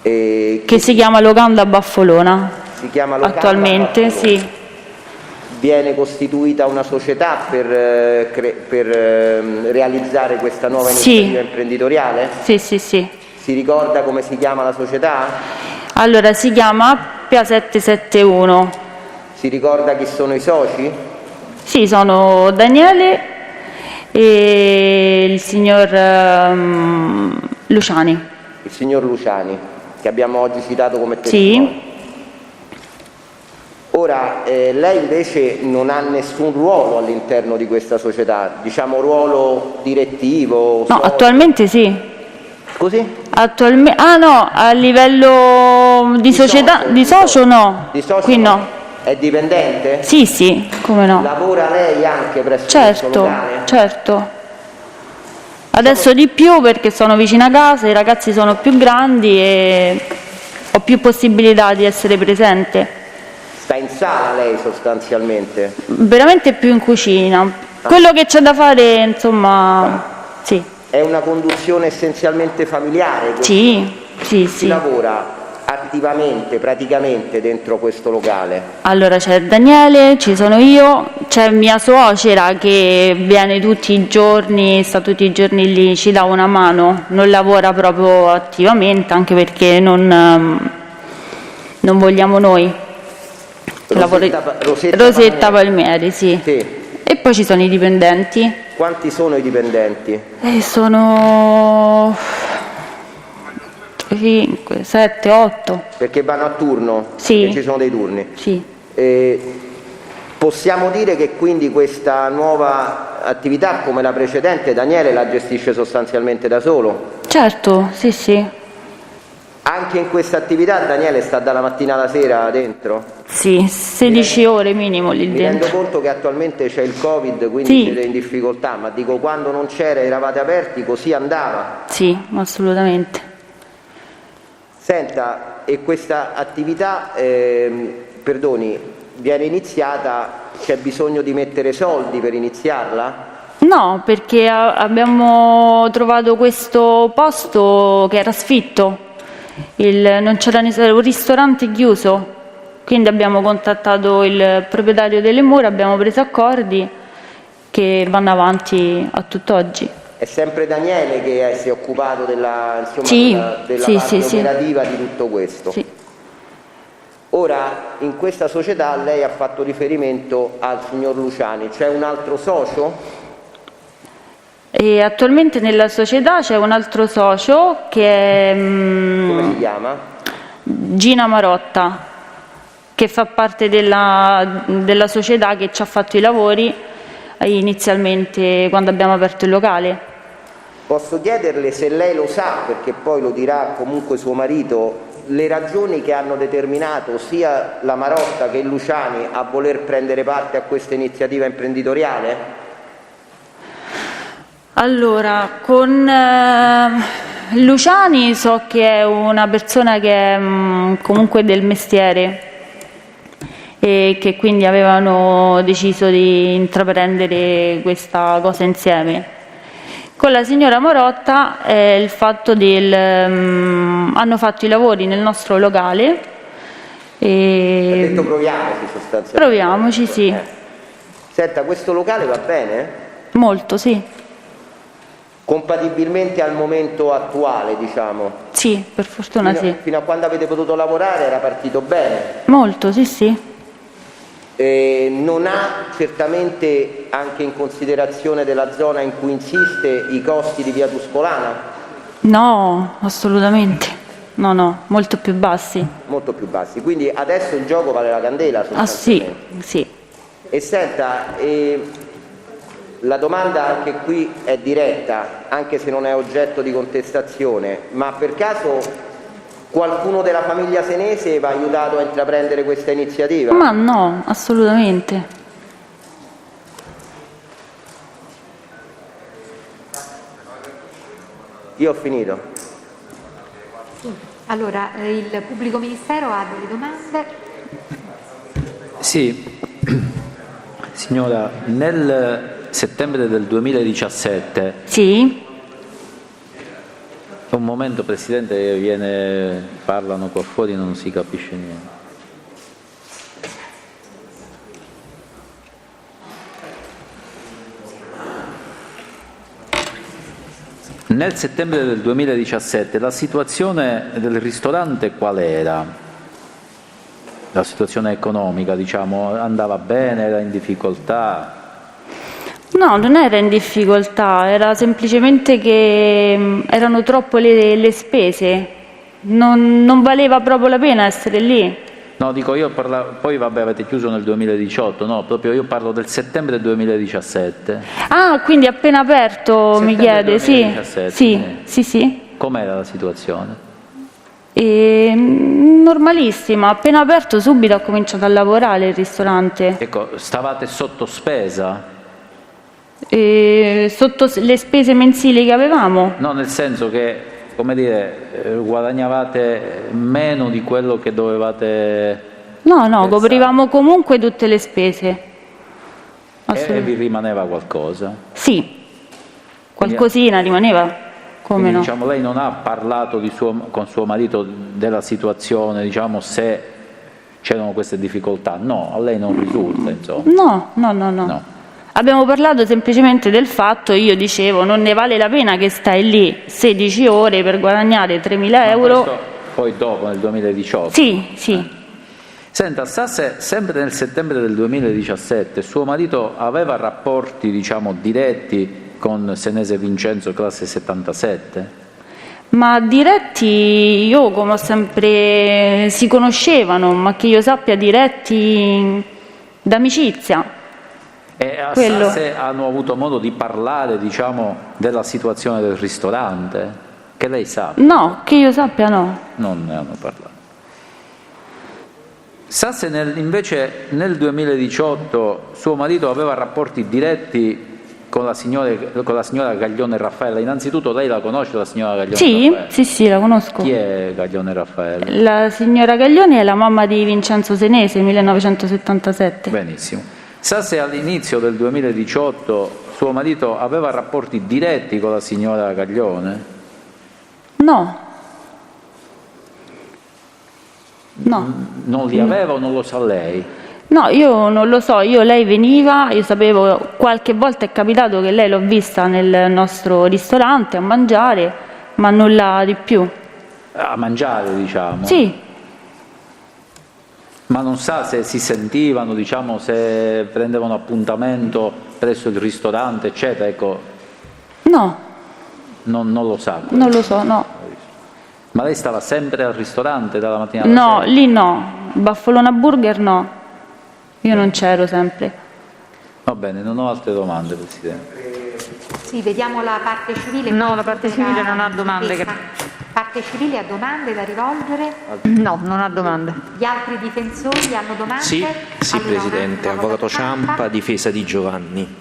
che si chiama Locanda Baffolona. Si chiama Locanda Attualmente, Baffolona. sì. Viene costituita una società per realizzare questa nuova Sì. iniziativa imprenditoriale? Sì, sì, sì. Si ricorda come si chiama la società? Allora, si chiama Appia 771. Si ricorda chi sono i soci? Sì, sono Daniele e il signor Luciani. Il signor Luciani, che abbiamo oggi citato come Sì. testimone. Ora, lei invece non ha nessun ruolo all'interno di questa società, diciamo ruolo direttivo? No, socio? attualmente sì. Scusi? No, a livello di società, di socio no. Di socio Qui no. no. È dipendente? Sì, sì, come no. Lavora lei anche presso questo Certo, locale? certo. Adesso di più perché sono vicina a casa, i ragazzi sono più grandi e ho più possibilità di essere presente. Sta in sala lei sostanzialmente? Veramente più in cucina. Quello che c'è da fare, insomma, sì. È una conduzione essenzialmente familiare? Sì, sì, Si sì. lavora attivamente, praticamente dentro questo locale? Allora c'è Daniele, ci sono io, c'è mia suocera che viene tutti i giorni, sta tutti i giorni lì, ci dà una mano, non lavora proprio attivamente anche perché non vogliamo noi. Rosetta Palmieri, sì. Sì. E poi ci sono i dipendenti. Quanti sono i dipendenti? Sono 5, 7, 8. Perché vanno a turno? Sì. E ci sono dei turni? Sì. Possiamo dire che quindi questa nuova attività, come la precedente, Daniele la gestisce sostanzialmente da solo? Certo, sì, sì. Anche in questa attività Daniele sta dalla mattina alla sera dentro? Sì, 16 ore minimo lì Mi rendo dentro. conto che attualmente c'è il Covid, quindi Sì. siete in difficoltà, ma dico quando non c'era eravate aperti, così andava? Sì, assolutamente. Senta, e questa attività, perdoni, viene iniziata, c'è bisogno di mettere soldi per iniziarla? No, perché abbiamo trovato questo posto che era sfitto, non c'era un ristorante chiuso, quindi abbiamo contattato il proprietario delle mura, abbiamo preso accordi che vanno avanti a tutt'oggi. È sempre Daniele che si è occupato della, insomma, Sì, della sì, parte sì, sì. operativa di tutto questo? Sì. Ora, in questa società lei ha fatto riferimento al signor Luciani, c'è un altro socio? E attualmente nella società c'è un altro socio che è Come si chiama? Gina Marotta, che fa parte della società che ci ha fatto i lavori inizialmente quando abbiamo aperto il locale. Posso chiederle se lei lo sa, perché poi lo dirà comunque suo marito, le ragioni che hanno determinato sia la Marotta che il Luciani a voler prendere parte a questa iniziativa imprenditoriale? Allora, con Luciani so che è una persona che è comunque del mestiere e che quindi avevano deciso di intraprendere questa cosa insieme. Con la signora Marotta è il fatto hanno fatto i lavori nel nostro locale Ha detto proviamoci sostanzialmente. proviamoci, sì, Senta, questo locale va bene? molto, sì, Compatibilmente al momento attuale, diciamo? sì, per fortuna sì, Fino a quando avete potuto lavorare era partito bene? molto, sì, sì. Non ha certamente, anche in considerazione della zona in cui insiste, i costi di via Tuscolana? No, assolutamente, no, molto più bassi. Molto più bassi, quindi adesso il gioco vale la candela Ah sì, sostanzialmente. sì. E senta, la domanda anche qui è diretta, anche se non è oggetto di contestazione, ma per caso qualcuno della famiglia senese va aiutato a intraprendere questa iniziativa? Ma no, assolutamente. Io ho finito. Allora, il pubblico ministero ha delle domande. Sì, signora, nel settembre del 2017, Sì? un momento Presidente che parlano qua fuori, non si capisce niente. Nel settembre del 2017 la situazione del ristorante qual era? La situazione economica, diciamo, andava bene, era in difficoltà? No, non era in difficoltà, era semplicemente che erano troppo le spese, non valeva proprio la pena essere lì. No, dico io, poi vabbè avete chiuso nel 2018, no, proprio io parlo del settembre 2017. Ah, quindi appena aperto mi Settembre chiede, sì, 2017, sì. Com'era la situazione? Normalissima, appena aperto subito ho cominciato a lavorare il ristorante. Ecco, stavate sotto spesa? Sotto le spese mensili che avevamo? No, nel senso che, come dire, guadagnavate meno di quello che dovevate... No, pensare. coprivamo comunque tutte le spese. E vi rimaneva qualcosa? Sì, qualcosina rimaneva, come Quindi, no? diciamo, lei non ha parlato con suo marito della situazione, diciamo, se c'erano queste difficoltà? No, a lei non risulta, insomma. No. Abbiamo parlato semplicemente del fatto, io dicevo, non ne vale la pena che stai lì 16 ore per guadagnare 3.000 euro. Questo poi dopo, nel 2018? Sì. Senta, sa se sempre nel settembre del 2017 suo marito aveva rapporti, diciamo, diretti con Senese Vincenzo, classe 77? Ma diretti, io come ho sempre, si conoscevano, ma che io sappia diretti d'amicizia. E Quello. se hanno avuto modo di parlare, diciamo, della situazione del ristorante? Che lei sa? No, che io sappia no. Non ne hanno parlato. Sa se invece nel 2018 suo marito aveva rapporti diretti con la signora Gaglione Raffaella? Innanzitutto lei la conosce la signora Gaglione Raffaella? Sì, la conosco. Chi è Gaglione Raffaella? La signora Gaglione è la mamma di Vincenzo Senese, 1977. Benissimo. Sa se all'inizio del 2018 suo marito aveva rapporti diretti con la signora Gaglione? No. Non li aveva o non lo sa lei? No, io non lo so, lei veniva, io sapevo, qualche volta è capitato che lei l'ho vista nel nostro ristorante a mangiare, ma nulla di più. A mangiare, diciamo? Sì. Ma non sa se si sentivano, diciamo, se prendevano appuntamento presso il ristorante, eccetera, ecco. No. Non lo sa? Non lo so, no. Ma lei stava sempre al ristorante dalla mattina alla sera? No, lì no. Baffolona Burger no. Io non c'ero sempre. Va bene, non ho altre domande, Presidente. Sì, vediamo la parte civile. No, la parte civile non ha domande. Parte civile ha domande da rivolgere? No, non ha domande. Gli altri difensori hanno domande? Sì, Allora, Presidente, una Avvocato cosa Ciampa, difesa di Giovanni.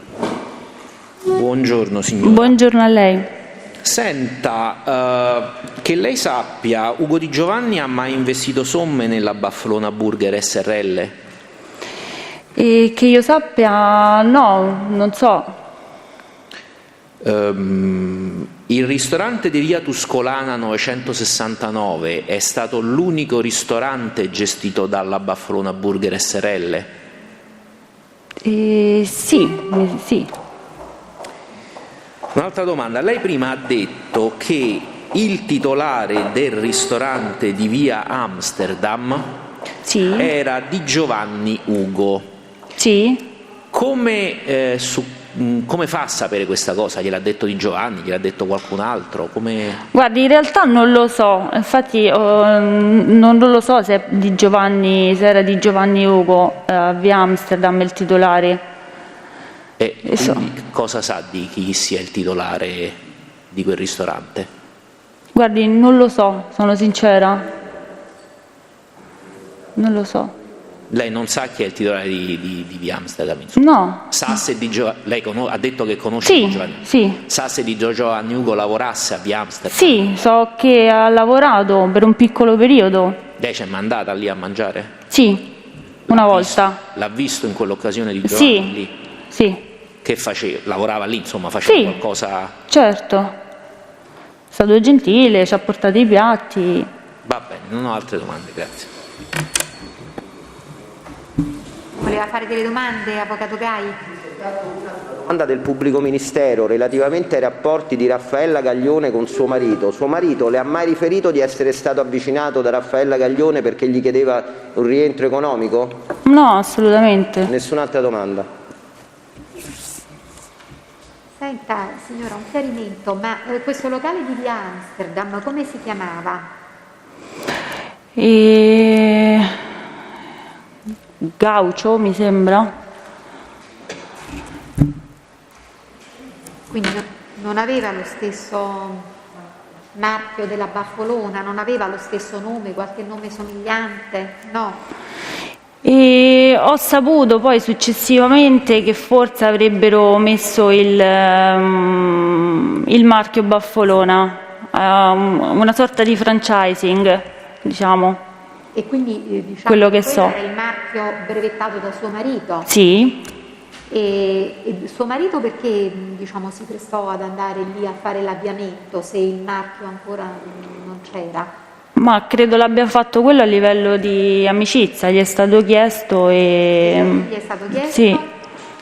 Buongiorno signora. Buongiorno a lei. Senta, che lei sappia, Ugo Di Giovanni ha mai investito somme nella Baffolona Burger SRL? E che io sappia, no, non so. Il ristorante di via Tuscolana 969 è stato l'unico ristorante gestito dalla Baffolona Burger SRL? Sì. Un'altra domanda, lei prima ha detto che il titolare del ristorante di via Amsterdam era Di Giovanni Ugo. Sì. Come fa a sapere questa cosa? Gliel'ha detto Di Giovanni? Gliel'ha detto qualcun altro? Guardi, in realtà non lo so, infatti non lo so se era Di Giovanni Ugo via Amsterdam il titolare. Quindi cosa sa di chi sia il titolare di quel ristorante? Guardi, non lo so, sono sincera. Non lo so. Lei non sa chi è il titolare di Via Amsterdam? Insomma. No. Sa se lei ha detto che conosce Di Giovanni? Sì. Sa se Di Giovanni Ugo lavorasse a Via Amsterdam? Sì, so che ha lavorato per un piccolo periodo. Lei c'è mandata lì a mangiare? Sì, una volta. L'ha visto in quell'occasione Di Giovanni lì? Sì. Che faceva? Lavorava lì, insomma, faceva qualcosa? Certo. È stato gentile, ci ha portato i piatti. Va bene, non ho altre domande, grazie. Voleva fare delle domande, Avvocato Gai? Domanda del pubblico ministero relativamente ai rapporti di Raffaella Gaglione con suo marito. Suo marito le ha mai riferito di essere stato avvicinato da Raffaella Gaglione perché gli chiedeva un rientro economico? No, assolutamente. Nessun'altra domanda. Senta, signora, un chiarimento, ma questo locale di Via Amsterdam come si chiamava? Gaucho, mi sembra. Quindi non aveva lo stesso marchio della Baffolona, non aveva lo stesso nome, qualche nome somigliante? No. E ho saputo poi successivamente che forse avrebbero messo il marchio Baffolona, una sorta di franchising, diciamo. E quindi diciamo quello che so. Era il marchio brevettato da suo marito? Sì. E suo marito perché diciamo, si prestò ad andare lì a fare l'avviamento se il marchio ancora non c'era? Ma credo l'abbia fatto quello a livello di amicizia, gli è stato chiesto e... Chi gli è stato chiesto? Sì.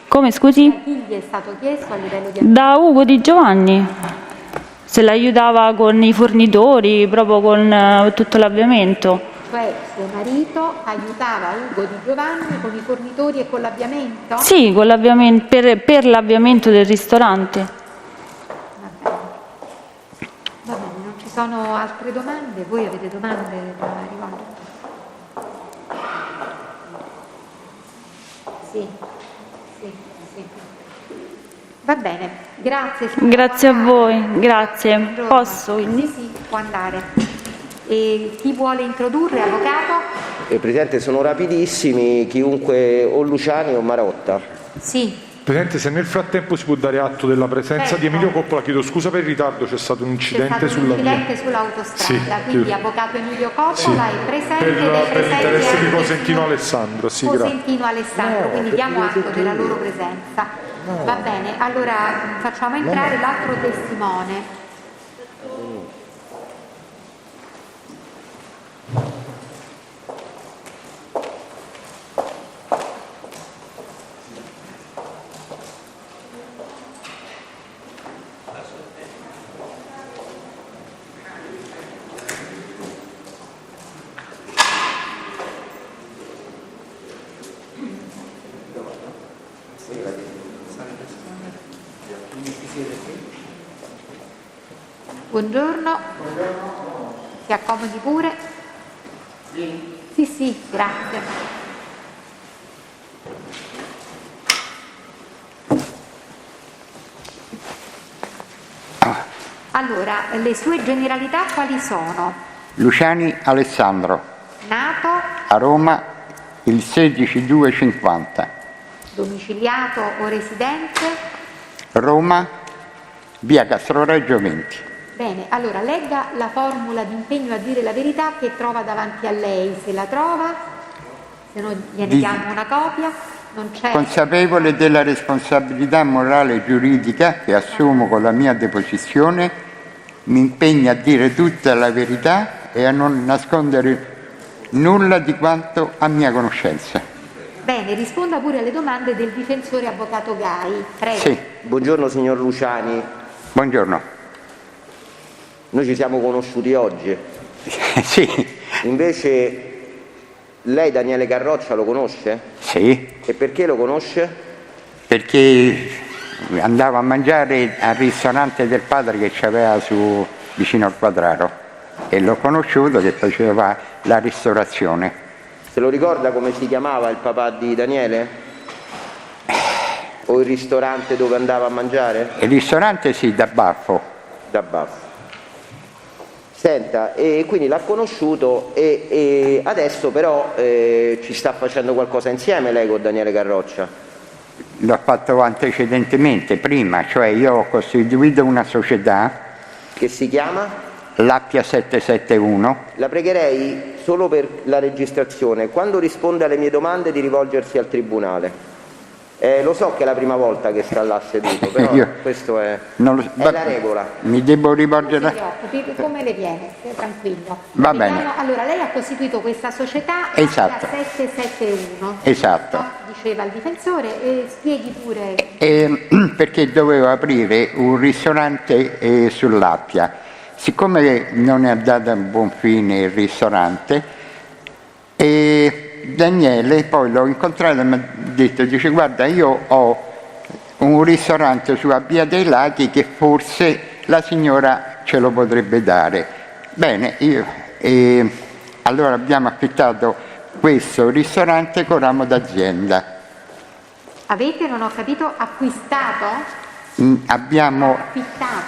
Come, scusi? Da chi gli è stato chiesto a livello di amicizia? Da Ugo Di Giovanni. Se l'aiutava con i fornitori, proprio con tutto l'avviamento. Cioè suo marito aiutava Ugo Di Giovanni con i fornitori e con l'avviamento? Sì, con l'avviamento, per l'avviamento del ristorante. Va bene, non ci sono altre domande? Voi avete domande da riguardo? Sì. Va bene, grazie. Grazie a voi, grazie. Buongiorno. Posso quindi? Sì, può andare. E chi vuole introdurre, avvocato? Presidente, sono rapidissimi, chiunque, o Luciani o Marotta. Sì. Presidente, se nel frattempo si può dare atto della presenza di Emilio Coppola, chiedo scusa per il ritardo, c'è stato un incidente sull'autostrada, sì, quindi avvocato Emilio Coppola è presente per l'interesse di Cosentino Alessandro. Sì, Cosentino Alessandro, quindi diamo atto della loro presenza. Va bene, allora facciamo entrare l'altro testimone. Buongiorno. Si accomodi pure. Sì, grazie. Allora, le sue generalità quali sono? Luciani Alessandro. Nato? A Roma il 16/2/50. Domiciliato o residente? Roma, via Castroreggio 20. Bene, allora legga la formula di impegno a dire la verità che trova davanti a lei, se la trova, se no gliene diamo una copia. Non c'è. Consapevole della responsabilità morale e giuridica che assumo con la mia deposizione, mi impegno a dire tutta la verità e a non nascondere nulla di quanto a mia conoscenza. Bene, risponda pure alle domande del difensore avvocato Gai. Prego. Sì. Buongiorno signor Luciani. Buongiorno. Noi ci siamo conosciuti oggi. Sì. Invece lei Daniele Carroccia lo conosce? Sì. E perché lo conosce? Perché andavo a mangiare al ristorante del padre che c'aveva vicino al Quadraro e l'ho conosciuto che faceva la ristorazione. Se lo ricorda come si chiamava il papà di Daniele? O il ristorante dove andava a mangiare? Il ristorante sì, da Baffo. Da Baffo. Senta, e quindi l'ha conosciuto e adesso però ci sta facendo qualcosa insieme lei con Daniele Garroccia? L'ho fatto antecedentemente, prima, cioè io ho costituito una società che si chiama? L'Appia 771. La pregherei solo per la registrazione, quando risponde alle mie domande, di rivolgersi al tribunale. Lo so che è la prima volta che sta là seduto, però questo è la regola. Mi devo rivolgere? Non si preoccupi, come le viene, tranquillo. Va bene. Allora, lei ha costituito questa società Esatto. 771. Esatto. Diceva il difensore, e spieghi pure. Perché dovevo aprire un ristorante sull'Appia. Siccome non è andato a buon fine il ristorante, Daniele poi l'ho incontrato e mi ha detto, dice guarda, io ho un ristorante sulla Via dei Laghi che forse la signora ce lo potrebbe dare. Bene, allora abbiamo affittato questo ristorante con ramo d'azienda. Avete, non ho capito, acquistato? Abbiamo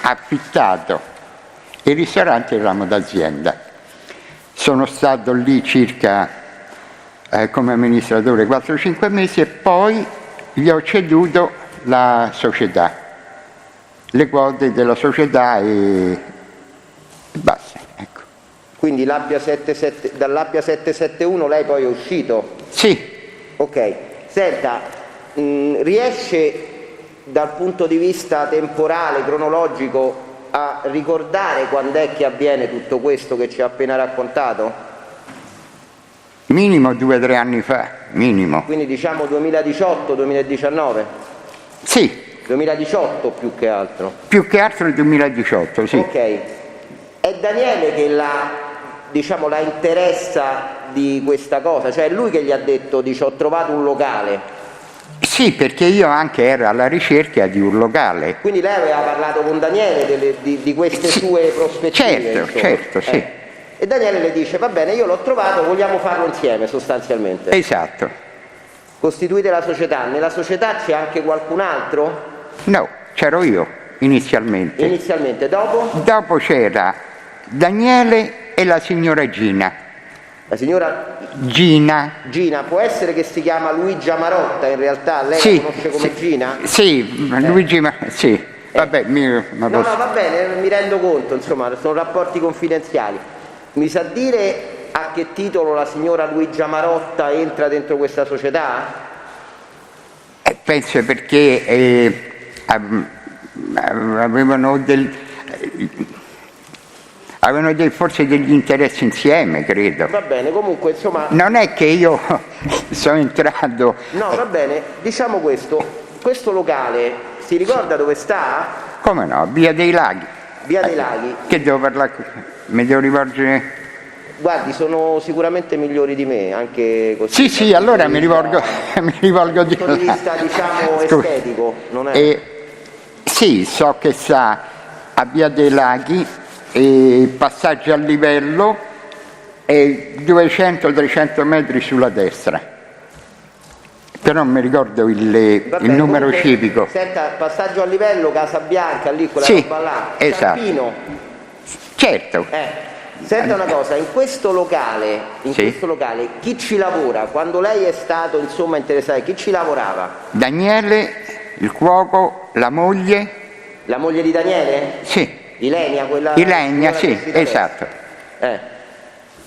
affittato il ristorante e il ramo d'azienda. Sono stato lì circa come amministratore 4-5 mesi e poi gli ho ceduto la società, le quote della società e basta. Ecco. Quindi dall'Appia 771 lei poi è uscito? Sì. Ok. Senta, riesce dal punto di vista temporale, cronologico, a ricordare quando è che avviene tutto questo che ci ha appena raccontato? Minimo 2-3 anni fa, minimo. Quindi diciamo 2018-2019? Sì. 2018 più che altro? Più che altro il 2018, sì. Ok. È Daniele che la interessa di questa cosa? Cioè è lui che gli ha detto, dice, ho trovato un locale? Sì, perché io anche ero alla ricerca di un locale. Quindi lei aveva parlato con Daniele di queste sue prospettive? Certo, sì. E Daniele le dice, va bene, io l'ho trovato, vogliamo farlo insieme sostanzialmente. Esatto. Costituite la società. Nella società c'è anche qualcun altro? No, c'ero io inizialmente. Inizialmente, dopo? Dopo c'era Daniele e la signora Gina. La signora Gina. Gina, può essere che si chiama Luigia Marotta, in realtà lei la conosce come Gina? Sì, Luigi sì. Vabbè, no, va bene, mi rendo conto, insomma, sono rapporti confidenziali. Mi sa dire a che titolo la signora Luigia Marotta entra dentro questa società? Penso perché avevano forse degli interessi insieme, credo. Va bene, comunque, insomma... Non è che io sono entrato... No, va bene, diciamo questo locale, si ricorda dove sta? Come no, Via dei Laghi. Via dei Laghi. Che devo parlare? Mi devo rivolgere... Guardi, sono sicuramente migliori di me, anche così. Sì, allora mi rivolgo di là. Dal punto di vista, diciamo, estetico, non è? Sì, so che sta a Via dei Laghi, passaggio a livello e 200-300 metri sulla destra. Però non mi ricordo il numero comunque, civico. Senta, passaggio a livello, Casa Bianca, lì quella roba là. Esatto. Ciampino. Certo. Senta una cosa, in questo locale, chi ci lavora? Quando lei è stato, insomma, interessato, chi ci lavorava? Daniele, il cuoco, la moglie. La moglie di Daniele? Sì. Ilenia, quella... Ilenia, sì, esatto.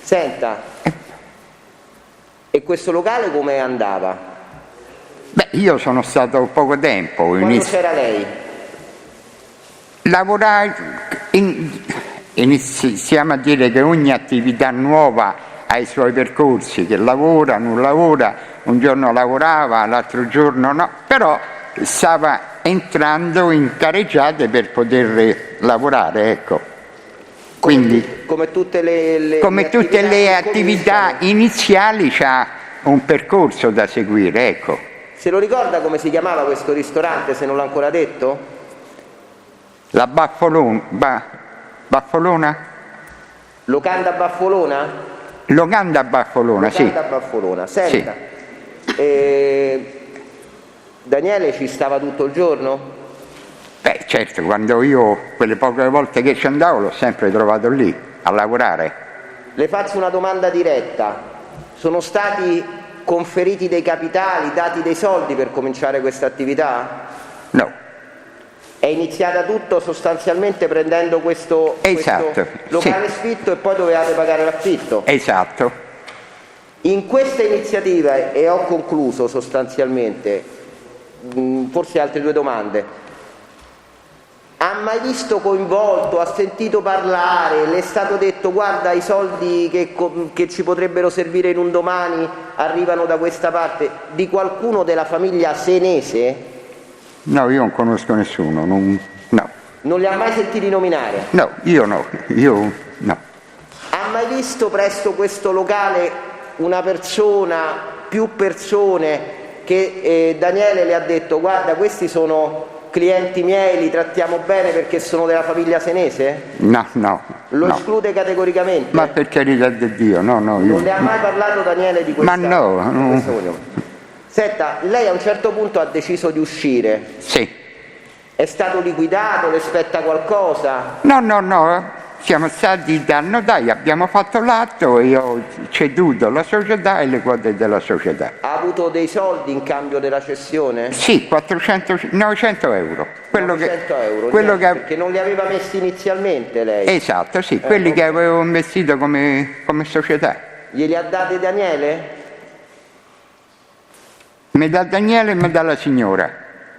Senta, e questo locale come andava? Beh, io sono stato poco tempo. Quando c'era lei? Lavorai, iniziamo a dire che ogni attività nuova ha i suoi percorsi, che lavora, non lavora, un giorno lavorava, l'altro giorno no, però stava entrando in careggiate per poter lavorare, ecco. Quindi, come tutte le attività iniziali c'ha un percorso da seguire, ecco. Se lo ricorda come si chiamava questo ristorante, se non l'ha ancora detto? La Baffolona? Locanda Baffolona? Locanda Baffolona, sì. Locanda Baffolona. Senta, Daniele ci stava tutto il giorno? Beh, certo, quando io, quelle poche volte che ci andavo, l'ho sempre trovato lì. a lavorare. Le faccio una domanda diretta. Sono stati conferiti dei capitali, dati dei soldi per cominciare questa attività? No. È iniziata tutto sostanzialmente prendendo questo locale sfitto e poi dovevate pagare l'affitto? Esatto. In questa iniziativa, e ho concluso sostanzialmente, forse altre due domande, ha mai visto coinvolto, ha sentito parlare, le è stato detto guarda i soldi che ci potrebbero servire in un domani arrivano da questa parte, di qualcuno della famiglia senese? No, io non conosco nessuno, no. Non li ha mai sentiti nominare? No, io no. Ha mai visto presso questo locale una persona, più persone, che Daniele le ha detto guarda questi sono clienti miei, li trattiamo bene perché sono della famiglia senese? No. Lo esclude categoricamente? Ma per carità di Dio, no. Non le ha mai parlato Daniele di questa? Ma no. Senta, lei a un certo punto ha deciso di uscire. Sì. È stato liquidato, le spetta qualcosa? No. Siamo stati abbiamo fatto l'atto e ho ceduto la società e le quote della società. Ha avuto dei soldi in cambio della cessione? Sì, 900 euro. 900 euro, perché non li aveva messi inizialmente lei? Esatto, sì, quelli che avevo investito come società. Glieli ha dati Daniele? Mi dà Daniele e mi dà la signora.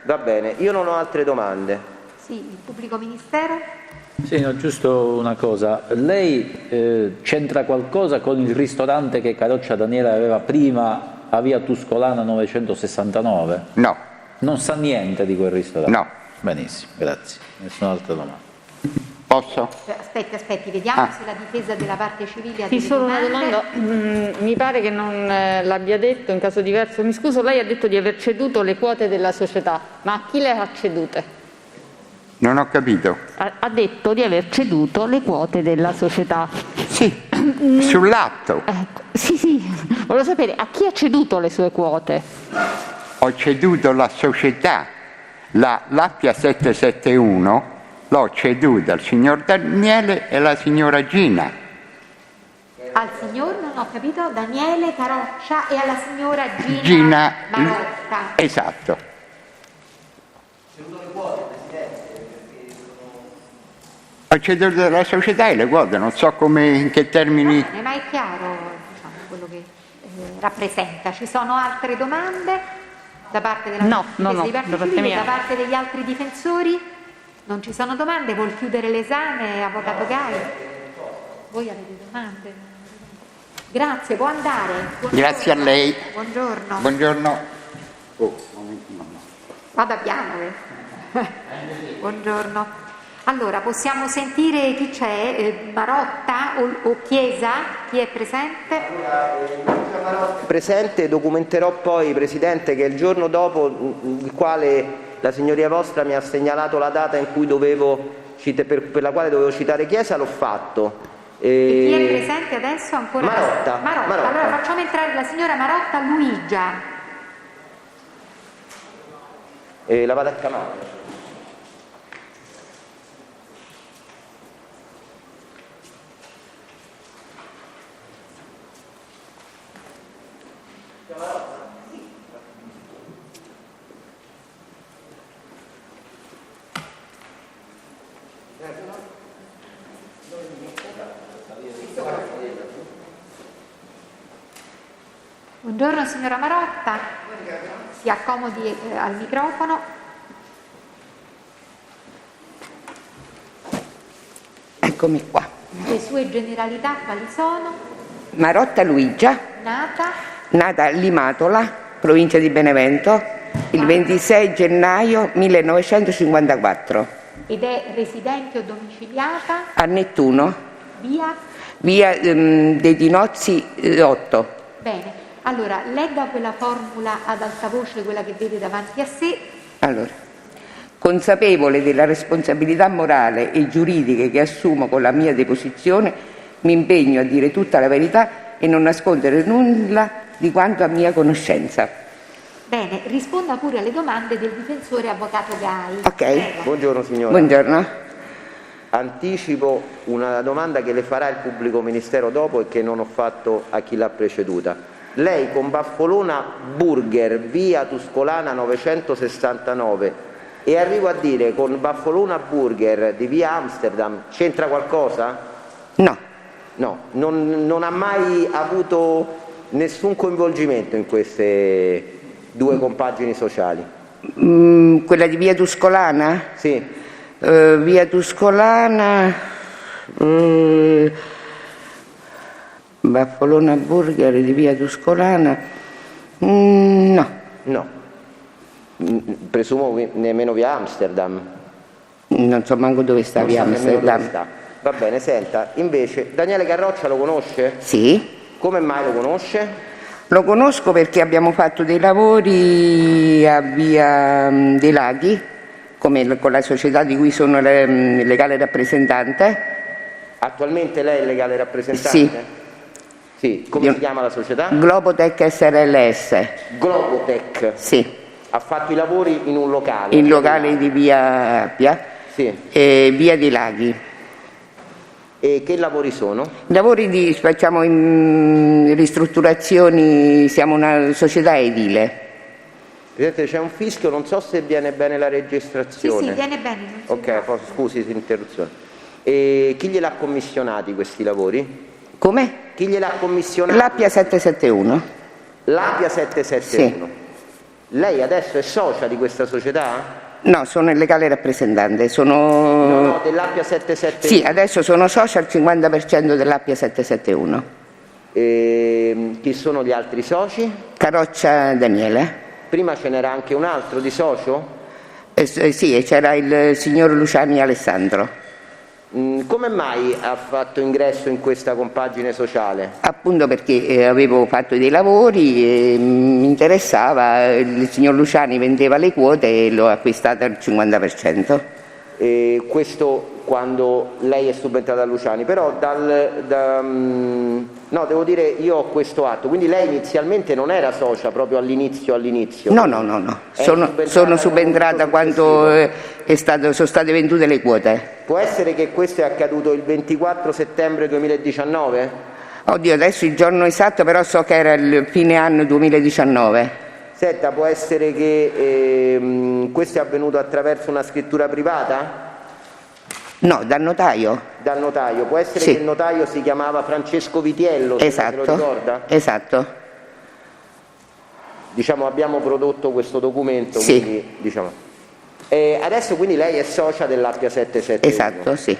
Va bene, io non ho altre domande. Sì, il pubblico ministero? Sì, no, giusto una cosa. Lei c'entra qualcosa con il ristorante che Caroccia Daniele aveva prima a via Tuscolana 969? No. Non sa niente di quel ristorante? No. Benissimo, grazie. Nessun'altra domanda. Posso? Aspetti, vediamo se la difesa della parte civile ha Sì, delle solo una domande. domanda. Mi pare che non l'abbia detto, in caso diverso. Mi scuso, lei ha detto di aver ceduto le quote della società, ma a chi le ha cedute? Non ho capito. Ha detto di aver ceduto le quote della società. Sì, sull'atto. Ecco, sì, volevo sapere a chi ha ceduto le sue quote. Ho ceduto la società, l'Appia 771, l'ho ceduta al signor Daniele e alla signora Gina. Al signor, non ho capito, Daniele Caroccia e alla signora Gina Marotta. Esatto. Ho ceduto la società e le quote, non so in che termini. Ma è chiaro quello che rappresenta. Ci sono altre domande da parte della difesa di parte civile, da parte degli altri difensori? Non ci sono domande? Vuol chiudere l'esame, avvocato Gai? Voi avete domande? Grazie, può andare. Buongiorno. Grazie a lei. Buongiorno. Vada piano. Buongiorno. Allora, possiamo sentire chi c'è? Marotta o Chiesa? Chi è presente? Presente, documenterò poi, Presidente, che il giorno dopo il quale la signoria vostra mi ha segnalato la data in cui per la quale dovevo citare Chiesa, l'ho fatto. E chi è presente adesso ancora? Marotta. Allora facciamo entrare la signora Marotta Luigia. La vado a chiamare. Buongiorno signora Marotta, si accomodi al microfono. Eccomi qua. Le sue generalità quali sono? Marotta Luigia, nata a Limatola, provincia di Benevento, il 26 gennaio 1954. Ed è residente o domiciliata? A Nettuno, Via dei Dinozzi 8. Bene, allora legga quella formula ad alta voce, quella che vede davanti a sé. Allora, consapevole della responsabilità morale e giuridica che assumo con la mia deposizione, mi impegno a dire tutta la verità e non nascondere nulla di quanto a mia conoscenza. Bene, risponda pure alle domande del difensore avvocato Gai. Ok. Buongiorno signora. Buongiorno. anticipo una domanda che le farà il pubblico ministero dopo e che non ho fatto a chi l'ha preceduta. Lei con Baffolona Burger, via Tuscolana 969, e arrivo a dire con Baffolona Burger di via Amsterdam, c'entra qualcosa? No. No, non ha mai avuto nessun coinvolgimento in queste due compagini sociali? Quella di via Tuscolana? Sì. Via Tuscolana, Baffolona Burger di via Tuscolana, no. No. Presumo nemmeno via Amsterdam. Non so manco dove sta via Amsterdam. Va bene, senta, invece Daniele Carroccia lo conosce? Sì. Come mai lo conosce? Lo conosco perché abbiamo fatto dei lavori a via dei Laghi, come con la società di cui sono legale rappresentante. Attualmente lei è legale rappresentante? Sì. Sì. Come si chiama la società? Globotech SRLS. Globotech? Sì. Ha fatto i lavori in un locale? In locale di via Appia, sì. E via dei Laghi. E che lavori sono? Lavori facciamo in ristrutturazioni, siamo una società edile. Presidente, c'è un fischio, non so se viene bene la registrazione. Sì, viene bene. Ok, scusi l'interruzione. E chi gliel'ha commissionati questi lavori? Come? Chi gliel'ha commissionati? L'Appia 771. L'Appia 771. Sì. Lei adesso è socia di questa società? No, sono il legale rappresentante, sono... No, dell'Appia 771. Sì, adesso sono socia al 50% dell'Appia 771. Chi sono gli altri soci? Carroccia Daniele. Prima ce n'era anche un altro di socio? Sì, c'era il signor Luciani Alessandro. Come mai ha fatto ingresso in questa compagine sociale? Appunto perché avevo fatto dei lavori e mi interessava, il signor Luciani vendeva le quote e l'ho acquistata al 50%. E questo quando lei è subentrata a Luciani, però no, devo dire, io ho questo atto, quindi lei inizialmente non era socia proprio all'inizio? No. Sono subentrata quando sono state vendute le quote. Può essere che questo è accaduto il 24 settembre 2019? Oddio, adesso il giorno esatto, però so che era il fine anno 2019. Senta, può essere che questo è avvenuto attraverso una scrittura privata? No, dal notaio. Dal notaio, può essere sì. Che il notaio si chiamava Francesco Vitiello, se esatto. lo ricorda? Esatto. Diciamo, abbiamo prodotto questo documento, sì. Quindi, diciamo. Adesso quindi lei è socia dell'Appia 771. Esatto, sì.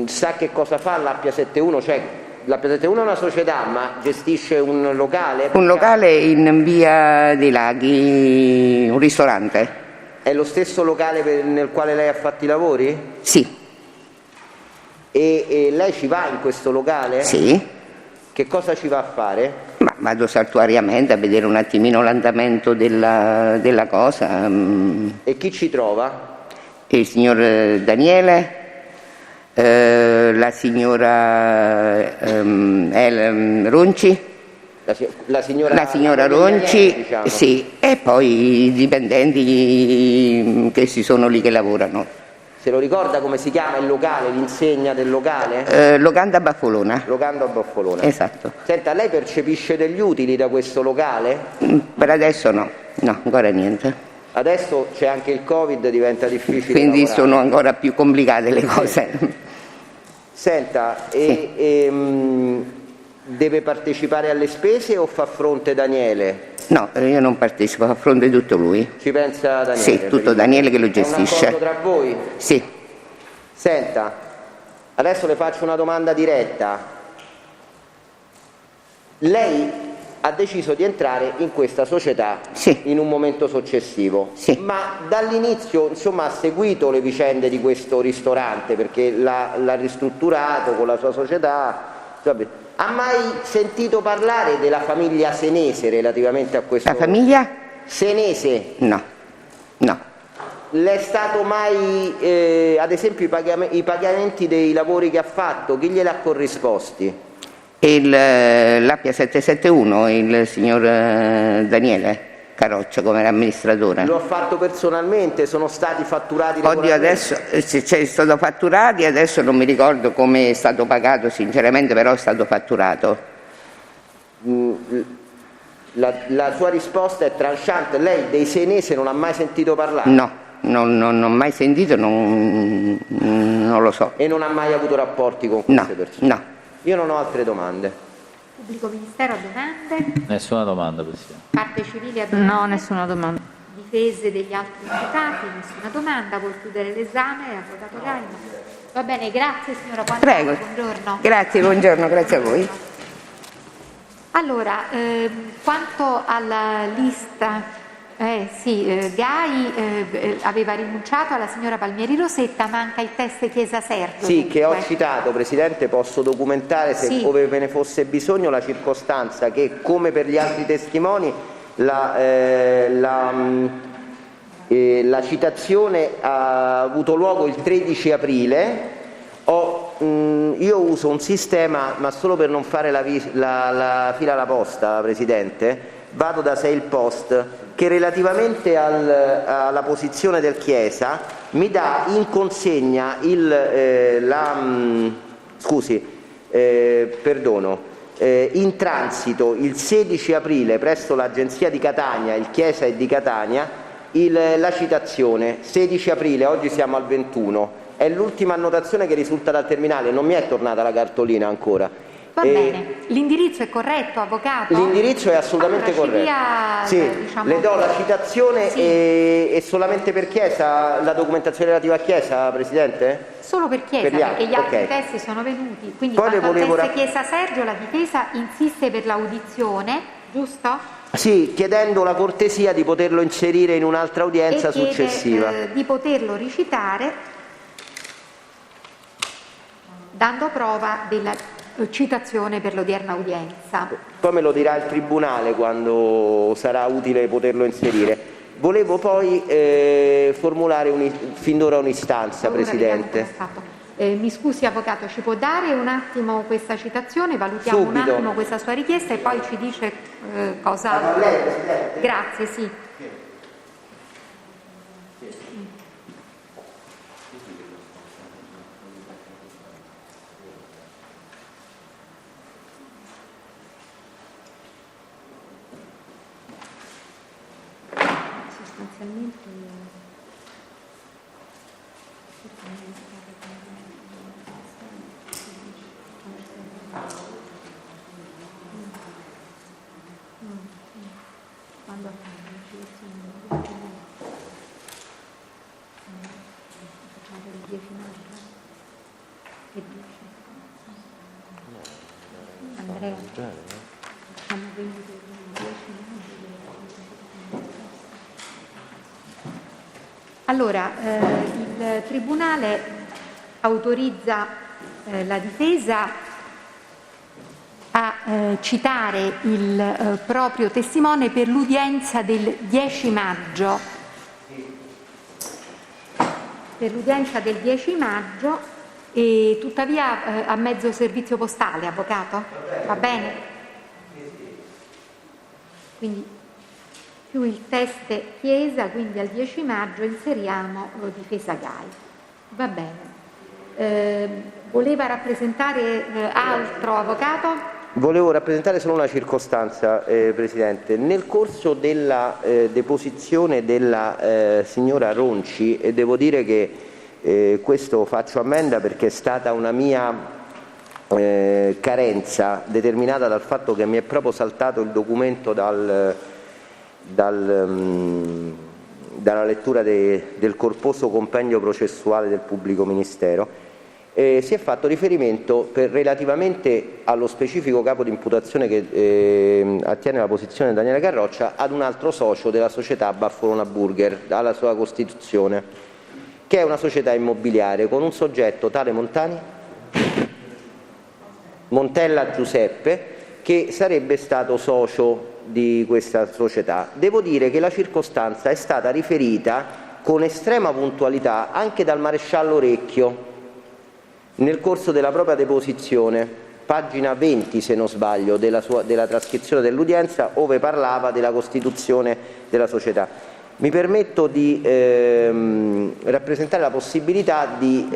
Sa che cosa fa l'Appia 71? Cioè, l'Appia 71 è una società, ma gestisce un locale? Un locale in via dei Laghi, un ristorante. È lo stesso locale nel quale lei ha fatto i lavori? Sì. E lei ci va in questo locale? Sì. Che cosa ci va a fare? Ma vado saltuariamente a vedere un attimino l'andamento della cosa. E chi ci trova? Il signor Daniele, la signora Ronci. La signora Ronci, diciamo. Sì, e poi i dipendenti che si sono lì che lavorano. Se lo ricorda come si chiama il locale, l'insegna del locale? Locanda Baffolona. Locanda Baffolona. Esatto. Senta, lei percepisce degli utili da questo locale? Per adesso no, ancora niente. Adesso c'è anche il Covid, diventa difficile quindi lavorare. Sono ancora più complicate le cose. Senta, sì. Deve partecipare alle spese o fa fronte Daniele? No, io non partecipo, fa fronte tutto lui. Ci pensa Daniele? Sì, tutto Daniele che lo gestisce. È un accordo tra voi? Sì. Senta, adesso le faccio una domanda diretta. Lei ha deciso di entrare in questa società sì. in un momento successivo, sì. Ma dall'inizio insomma ha seguito le vicende di questo ristorante perché l'ha ristrutturato con la sua società. Ha mai sentito parlare della famiglia Senese relativamente a questo? La famiglia? Senese? No. Le è stato mai, ad esempio, i pagamenti dei lavori che ha fatto, chi gliel'ha corrisposti? L'Appia 771, il signor Daniele Carroccia come amministratore? Lo ha fatto personalmente, sono stati fatturati. Oddio, adesso c'è stato fatturati, adesso non mi ricordo come è stato pagato sinceramente, però è stato fatturato. La sua risposta è tranchante. Lei dei Senese non ha mai sentito parlare? No, non ho mai sentito, non lo so. E non ha mai avuto rapporti con queste persone? No. Io non ho altre domande. Pubblico Ministero, domande? Nessuna domanda, Presidente. Parte civile, domande? No, nessuna domanda. Difese degli altri imputati? Nessuna domanda. Vuol chiudere l'esame? Avvocato Gaima? Va bene, grazie signora Quadrato. Prego. Buongiorno. Grazie, buongiorno, grazie a voi. Allora, quanto alla lista, Gai aveva rinunciato, alla signora Palmieri Rosetta manca il test Chiesa Sergio. Sì, dunque. che ho citato, Presidente, posso documentare, se Sì. ove ve ne fosse bisogno, la circostanza che, come per gli altri testimoni, la citazione ha avuto luogo il 13 aprile. Io uso un sistema, ma solo per non fare la fila alla posta, Presidente, vado da Sei il Post, che relativamente alla posizione del Chiesa mi dà in consegna in transito il 16 aprile presso l'agenzia di Catania, il Chiesa è di Catania, la citazione 16 aprile, oggi siamo al 21. È l'ultima annotazione che risulta dal terminale, non mi è tornata la cartolina ancora. Va bene, l'indirizzo è corretto, avvocato? L'indirizzo è assolutamente corretto. Le do la citazione e solamente per Chiesa, la documentazione relativa a Chiesa, Presidente? Solo per Chiesa, perché gli altri test sono venuti. Quindi Poi quanto al test Chiesa Sergio, la difesa insiste per l'audizione, giusto? Sì, chiedendo la cortesia di poterlo inserire in un'altra udienza successiva. Di poterlo ricitare dando prova della citazione per l'odierna udienza. Poi me lo dirà il Tribunale quando sarà utile poterlo inserire. Volevo poi formulare fin d'ora un'istanza, Presidente. Mi scusi Avvocato, ci può dare un attimo questa citazione? Valutiamo Subito. un attimo questa sua richiesta e poi ci dice cosa... Grazie, sì. Andrea, facciamo quindi per il 10 Allora, il Tribunale autorizza la difesa a citare il proprio testimone per l'udienza del 10 maggio. Per l'udienza del 10 maggio e tuttavia a mezzo servizio postale, Avvocato? Va bene? Quindi più il test Chiesa, quindi al 10 maggio inseriamo difesa Gai. Va bene. Voleva rappresentare altro, Avvocato? Volevo rappresentare solo una circostanza, Presidente. Nel corso della deposizione della signora Ronci, e devo dire che questo faccio ammenda perché è stata una mia carenza determinata dal fatto che mi è proprio saltato il documento dalla lettura del corposo compendio processuale del Pubblico Ministero. Si è fatto riferimento relativamente allo specifico capo di imputazione che attiene la posizione di Daniele Carroccia ad un altro socio della società Baffolona Burger, alla sua costituzione, che è una società immobiliare con un soggetto tale Montella Giuseppe, che sarebbe stato socio di questa società. Devo dire che la circostanza è stata riferita con estrema puntualità anche dal maresciallo Recchio nel corso della propria deposizione, pagina 20 se non sbaglio della trascrizione dell'udienza, ove parlava della costituzione della società. Mi permetto di rappresentare la possibilità di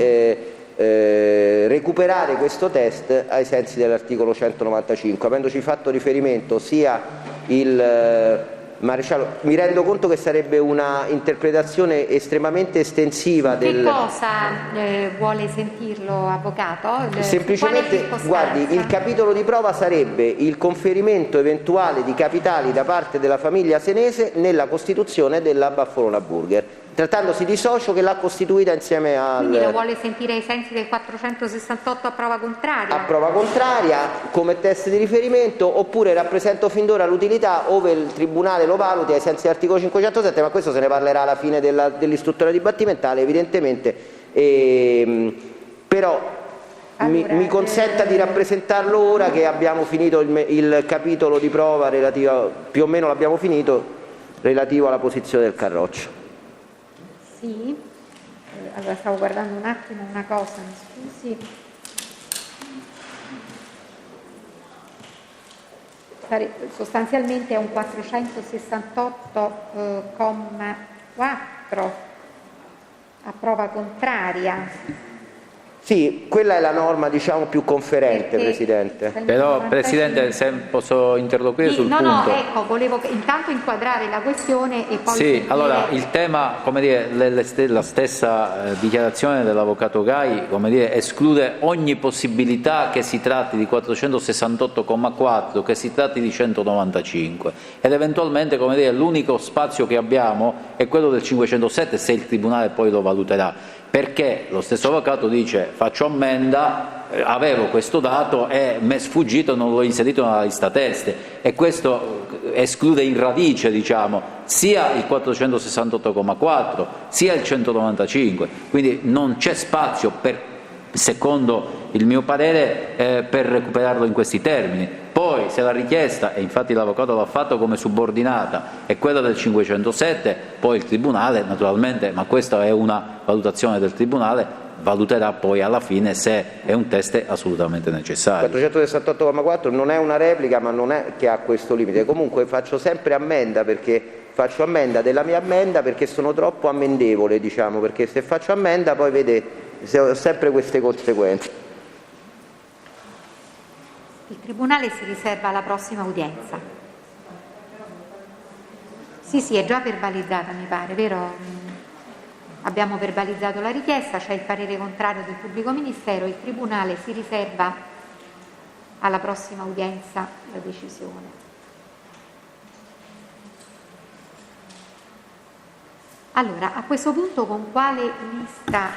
recuperare questo test ai sensi dell'articolo 195, avendoci fatto riferimento sia il maresciallo. Mi rendo conto che sarebbe una interpretazione estremamente estensiva Che cosa vuole sentirlo, avvocato? Semplicemente, guardi, il capitolo di prova sarebbe il conferimento eventuale di capitali da parte della famiglia senese nella costituzione della Baffolona Burger, trattandosi di socio che l'ha costituita insieme al... Quindi lo vuole sentire ai sensi del 468 a prova contraria? A prova contraria, come test di riferimento, oppure rappresento fin d'ora l'utilità ove il Tribunale lo valuti ai sensi dell'articolo 507, ma questo se ne parlerà alla fine dell'istruttoria dibattimentale, evidentemente. Però allora, mi consenta di rappresentarlo ora che abbiamo finito il capitolo di prova relativo, più o meno l'abbiamo finito, relativo alla posizione del Carroccio. Sì, allora stavo guardando un attimo una cosa, mi scusi. Sostanzialmente è un 468,4 a prova contraria. Sì, quella è la norma, diciamo, più conferente, Presidente. Però, Presidente, se posso interloquire sul punto. No, ecco, volevo intanto inquadrare la questione e poi... Sì, sentire... allora, il tema, come dire, la stessa dichiarazione dell'Avvocato Gai, come dire, esclude ogni possibilità che si tratti di 468,4, che si tratti di 195. Ed eventualmente, come dire, l'unico spazio che abbiamo è quello del 507, se il Tribunale poi lo valuterà. Perché lo stesso avvocato dice faccio ammenda, avevo questo dato e mi è sfuggito, non l'ho inserito nella lista teste, e questo esclude in radice, diciamo, sia il 468,4 sia il 195, quindi non c'è spazio, secondo il mio parere, per recuperarlo in questi termini. Poi se la richiesta, e infatti l'avvocato l'ha fatto come subordinata, è quella del 507, poi il Tribunale naturalmente, ma questa è una valutazione del Tribunale, valuterà poi alla fine se è un test assolutamente necessario. 468,4 non è una replica, ma non è che ha questo limite. Comunque faccio sempre ammenda, perché faccio ammenda della mia ammenda perché sono troppo ammendevole, diciamo, perché se faccio ammenda poi vede ho sempre queste conseguenze. Il Tribunale si riserva alla prossima udienza. Sì, è già verbalizzata, mi pare, vero? Abbiamo verbalizzato la richiesta, c'è il parere contrario del Pubblico Ministero, il Tribunale si riserva alla prossima udienza la decisione. Allora, a questo punto con quale lista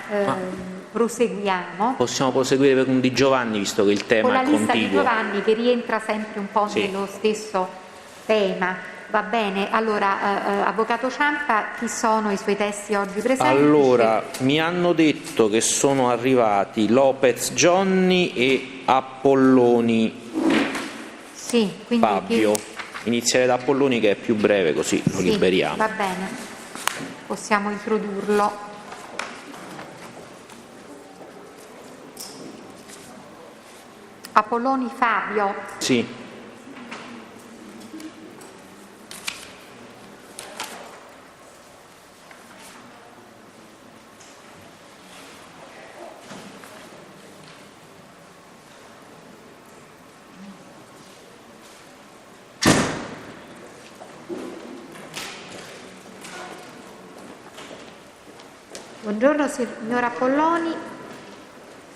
proseguiamo? Possiamo proseguire con Di Giovanni, visto che il tema è continuo. Con la lista di Giovanni, che rientra sempre un po' nello stesso tema. Va bene, allora, Avvocato Ciampa, chi sono i suoi testi oggi presenti? Allora, mi hanno detto che sono arrivati Lopez Johnny e Appolloni Fabio. Inizierei da Appolloni, che è più breve, così lo liberiamo. Va bene, possiamo introdurlo. Appolloni Fabio. Sì. Buongiorno signor Appolloni,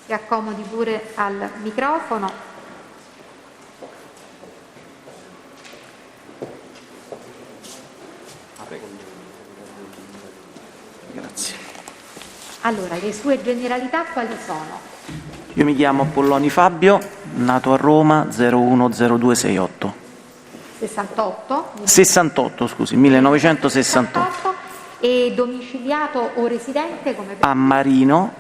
si accomodi pure al microfono. Grazie. Allora, le sue generalità quali sono? Io mi chiamo Appolloni Fabio, nato a Roma 010268. 68, scusi, 1968. E domiciliato o residente come a Marino,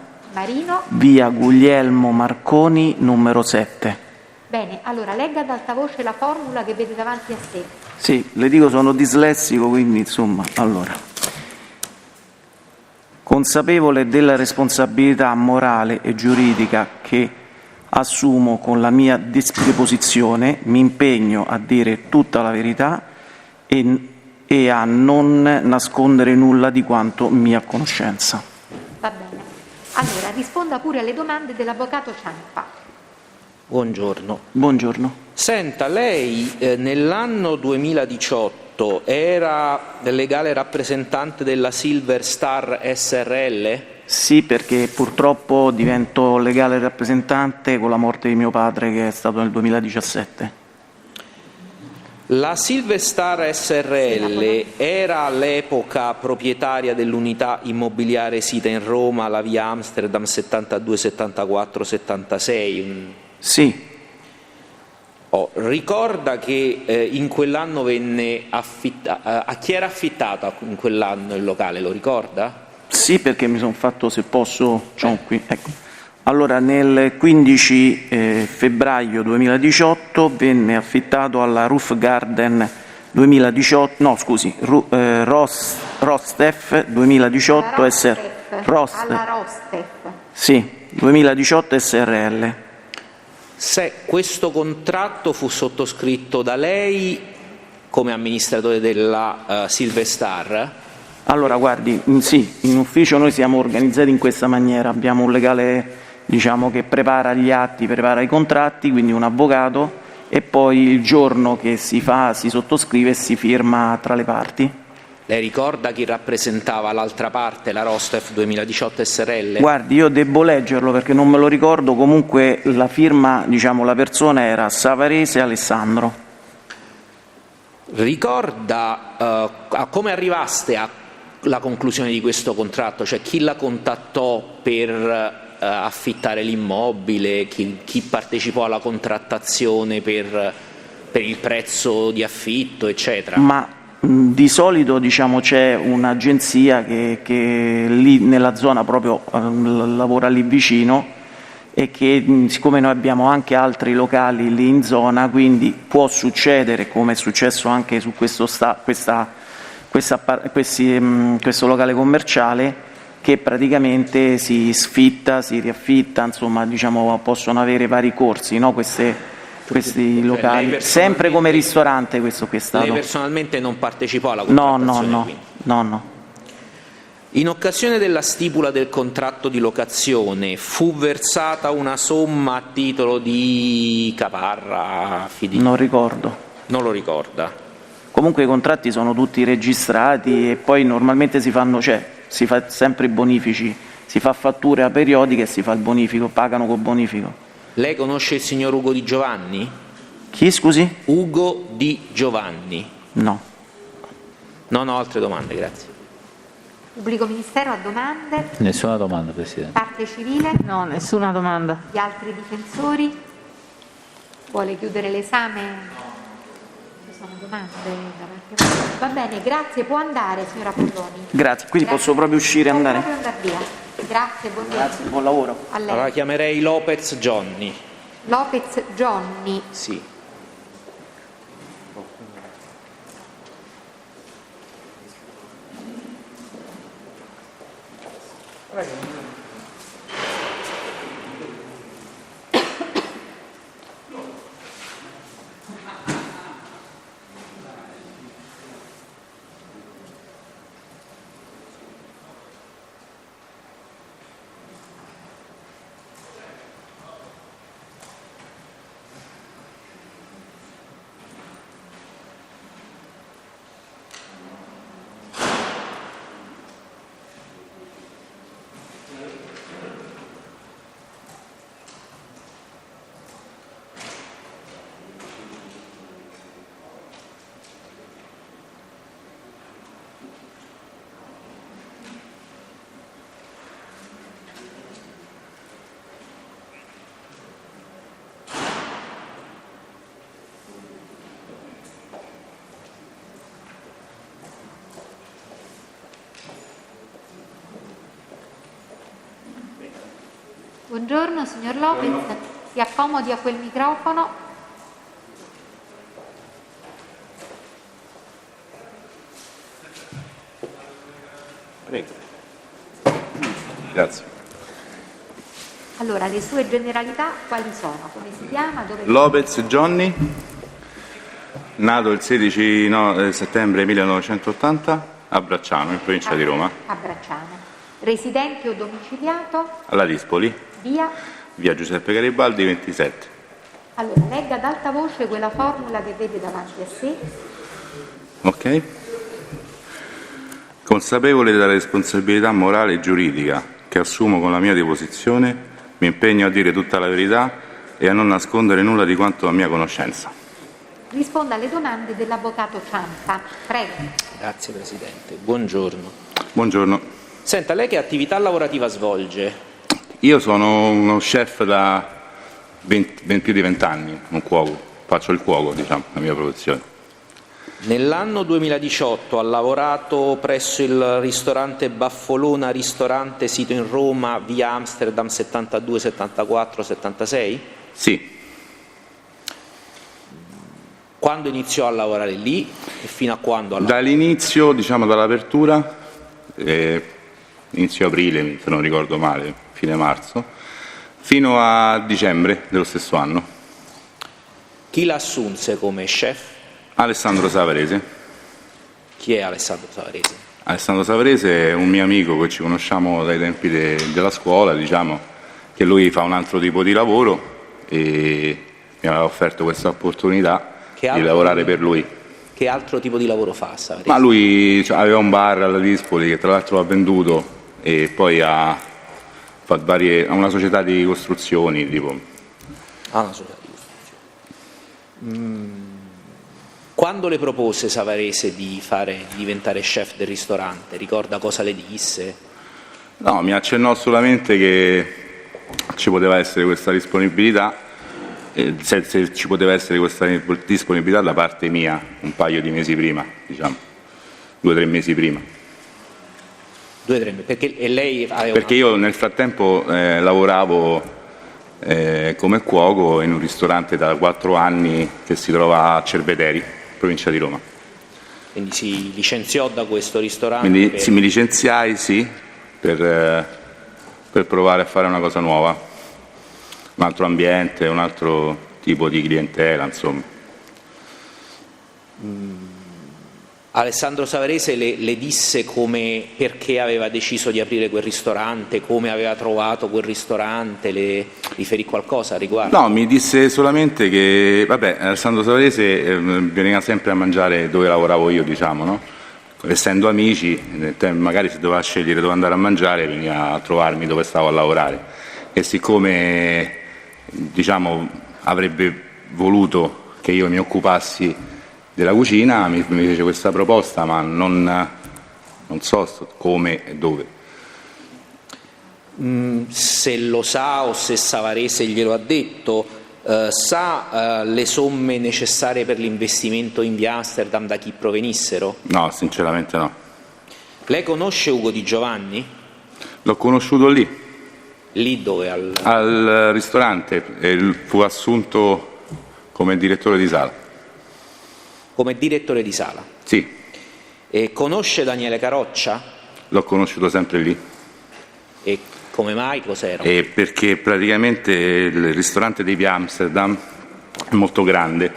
via Guglielmo Marconi numero 7. Bene, allora legga ad alta voce la formula che vede davanti a sé. Sì, le dico, sono dislessico, quindi insomma, allora. Consapevole della responsabilità morale e giuridica che assumo con la mia deposizione, mi impegno a dire tutta la verità e a non nascondere nulla di quanto mia conoscenza. Va bene. Allora, risponda pure alle domande dell'avvocato Ciampa. Buongiorno. Buongiorno. Senta, lei nell'anno 2018 era legale rappresentante della Silver Star SRL? Sì, perché purtroppo divento legale rappresentante con la morte di mio padre, che è stato nel 2017. La Silver Star SRL era all'epoca proprietaria dell'unità immobiliare sita in Roma, la via Amsterdam 72, 74, 76? Sì. Ricorda che in quell'anno venne affittata, a chi era affittata in quell'anno il locale, lo ricorda? Sì, perché mi sono fatto, se posso, qui, ecco. Allora, nel 15 febbraio 2018 venne affittato alla Roof Garden 2018, no scusi, Rostef 2018 SR. Alla Rostef. Sì, 2018 SRL. Se questo contratto fu sottoscritto da lei come amministratore della Silver Star? Allora, guardi, sì, in ufficio noi siamo organizzati in questa maniera, abbiamo un legale, diciamo, che prepara gli atti, prepara i contratti, quindi un avvocato, e poi il giorno che si sottoscrive e si firma tra le parti. Lei ricorda chi rappresentava l'altra parte, la Rostef 2018 SRL? Guardi, io devo leggerlo perché non me lo ricordo, comunque la firma, diciamo, la persona era Savarese Alessandro. Ricorda come arrivaste alla conclusione di questo contratto? Cioè chi la contattò per affittare l'immobile, chi partecipò alla contrattazione per il prezzo di affitto, eccetera? Ma di solito, diciamo, c'è un'agenzia che lì nella zona proprio lavora lì vicino e che, siccome noi abbiamo anche altri locali lì in zona, quindi può succedere, come è successo anche su questo locale commerciale, che praticamente si sfitta, si riaffitta, insomma, diciamo, possono avere vari corsi, no? Questi locali, sempre come ristorante questo che è stato. Lei personalmente non partecipò alla contrattazione? No. In occasione della stipula del contratto di locazione fu versata una somma a titolo di caparra? Non ricordo. Non lo ricorda? Comunque i contratti sono tutti registrati e poi normalmente si fa sempre i bonifici, si fa fattura periodica e si fa il bonifico, pagano col bonifico. Lei conosce il signor Ugo Di Giovanni? Chi, scusi? Ugo Di Giovanni. No. Non ho altre domande, grazie. Pubblico Ministero ha domande? Nessuna domanda, Presidente. Parte civile? No, nessuna domanda. Gli altri difensori? Vuole chiudere l'esame? Ci sono domande da parte? Va bene, grazie, può andare signora Polloni. Grazie, quindi Grazie. posso proprio uscire e andare? Può proprio andare via. Grazie, buongiorno. Grazie, buon lavoro. A lei. Allora chiamerei Lopez Johnny. Lopez Johnny. Sì. Buongiorno signor Lopez, si accomodi a quel microfono. Prego. Grazie. Allora, le sue generalità quali sono? Come si chiama? Dove Lopez Johnny, nato il 16 settembre 1980 a Bracciano, in provincia di Roma. A Bracciano. Residente o domiciliato? Alla Dispoli, Via Giuseppe Garibaldi 27. Allora, legga ad alta voce quella formula che vede davanti a sé. Ok. Consapevole della responsabilità morale e giuridica che assumo con la mia deposizione, mi impegno a dire tutta la verità e a non nascondere nulla di quanto a mia conoscenza. Risponda alle domande dell'avvocato Ciampa. Prego. Grazie Presidente. Buongiorno. Buongiorno. Senta, lei che attività lavorativa svolge? Io sono uno chef da più di 20 anni, un cuoco. Faccio il cuoco, diciamo, la mia professione. Nell'anno 2018 ha lavorato presso il ristorante Baffolona, ristorante sito in Roma, via Amsterdam 72, 74, 76? Sì. Quando iniziò a lavorare lì e fino a quando? Dall'inizio, diciamo dall'apertura, inizio aprile, se non ricordo male, fine marzo, fino a dicembre dello stesso anno. Chi la assunse come chef? Alessandro Savarese. Chi è Alessandro Savarese? Alessandro Savarese è un mio amico che ci conosciamo dai tempi della scuola, diciamo, che lui fa un altro tipo di lavoro e mi aveva offerto questa opportunità di lavorare per lui. Che altro tipo di lavoro fa Savarese? Ma lui aveva un bar alla Dispoli che tra l'altro ha venduto e poi ha una società di costruzioni, tipo. Una società di costruzioni. Quando le propose Savarese di diventare chef del ristorante, ricorda cosa le disse? No, mi accennò solamente che ci poteva essere questa disponibilità, se ci poteva essere questa disponibilità da parte mia un paio di mesi prima, diciamo, 2 o 3 mesi prima. 2 o 3 mesi, perché io nel frattempo lavoravo come cuoco in un ristorante da 4 anni che si trova a Cerveteri, provincia di Roma. Quindi si licenziò da questo ristorante? Quindi mi licenziai, sì, per provare a fare una cosa nuova, un altro ambiente, un altro tipo di clientela, insomma. Alessandro Savarese le disse perché aveva deciso di aprire quel ristorante, come aveva trovato quel ristorante, le riferì qualcosa a riguardo? No, mi disse solamente che, Alessandro Savarese veniva sempre a mangiare dove lavoravo io, diciamo, no? Essendo amici, magari se doveva scegliere dove andare a mangiare, veniva a trovarmi dove stavo a lavorare. E siccome, diciamo, avrebbe voluto che io mi occupassi della cucina, mi fece questa proposta, ma non so come e dove. Se lo sa o se Savarese glielo ha detto, sa le somme necessarie per l'investimento in via Amsterdam da chi provenissero? No, sinceramente no. Lei conosce Ugo Di Giovanni? L'ho conosciuto lì. Lì dove? Al ristorante, fu assunto come direttore di sala. Come direttore di sala? Sì. E conosce Daniele Caroccia? L'ho conosciuto sempre lì. E come mai? Cos'era? Perché praticamente il ristorante di via Amsterdam è molto grande,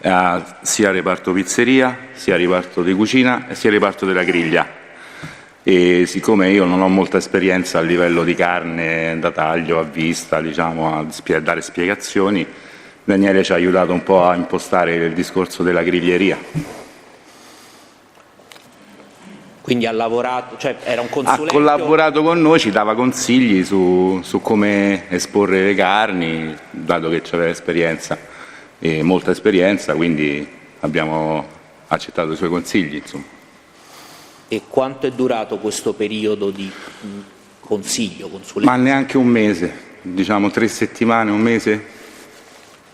ha sia reparto pizzeria, sia reparto di cucina e sia reparto della griglia. E siccome io non ho molta esperienza a livello di carne da taglio, a vista, diciamo, a dare spiegazioni, Daniele ci ha aiutato un po' a impostare il discorso della griglieria. Quindi ha lavorato, cioè era un consulente? Ha collaborato con noi, ci dava consigli su come esporre le carni, dato che aveva esperienza, molta esperienza, quindi abbiamo accettato i suoi consigli, insomma. E quanto è durato questo periodo di consiglio, consulenza? Ma neanche un mese, diciamo 3 settimane, un mese.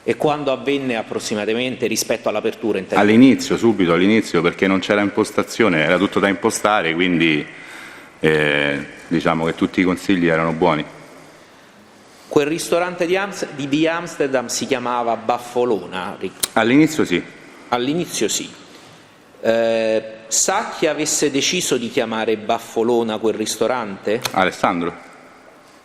E quando avvenne approssimatamente rispetto all'apertura? All'inizio, subito all'inizio, perché non c'era impostazione, era tutto da impostare, quindi diciamo che tutti i consigli erano buoni. Quel ristorante di via Amsterdam si chiamava Baffolona? All'inizio sì. All'inizio sì. Sa chi avesse deciso di chiamare Baffolona quel ristorante? Alessandro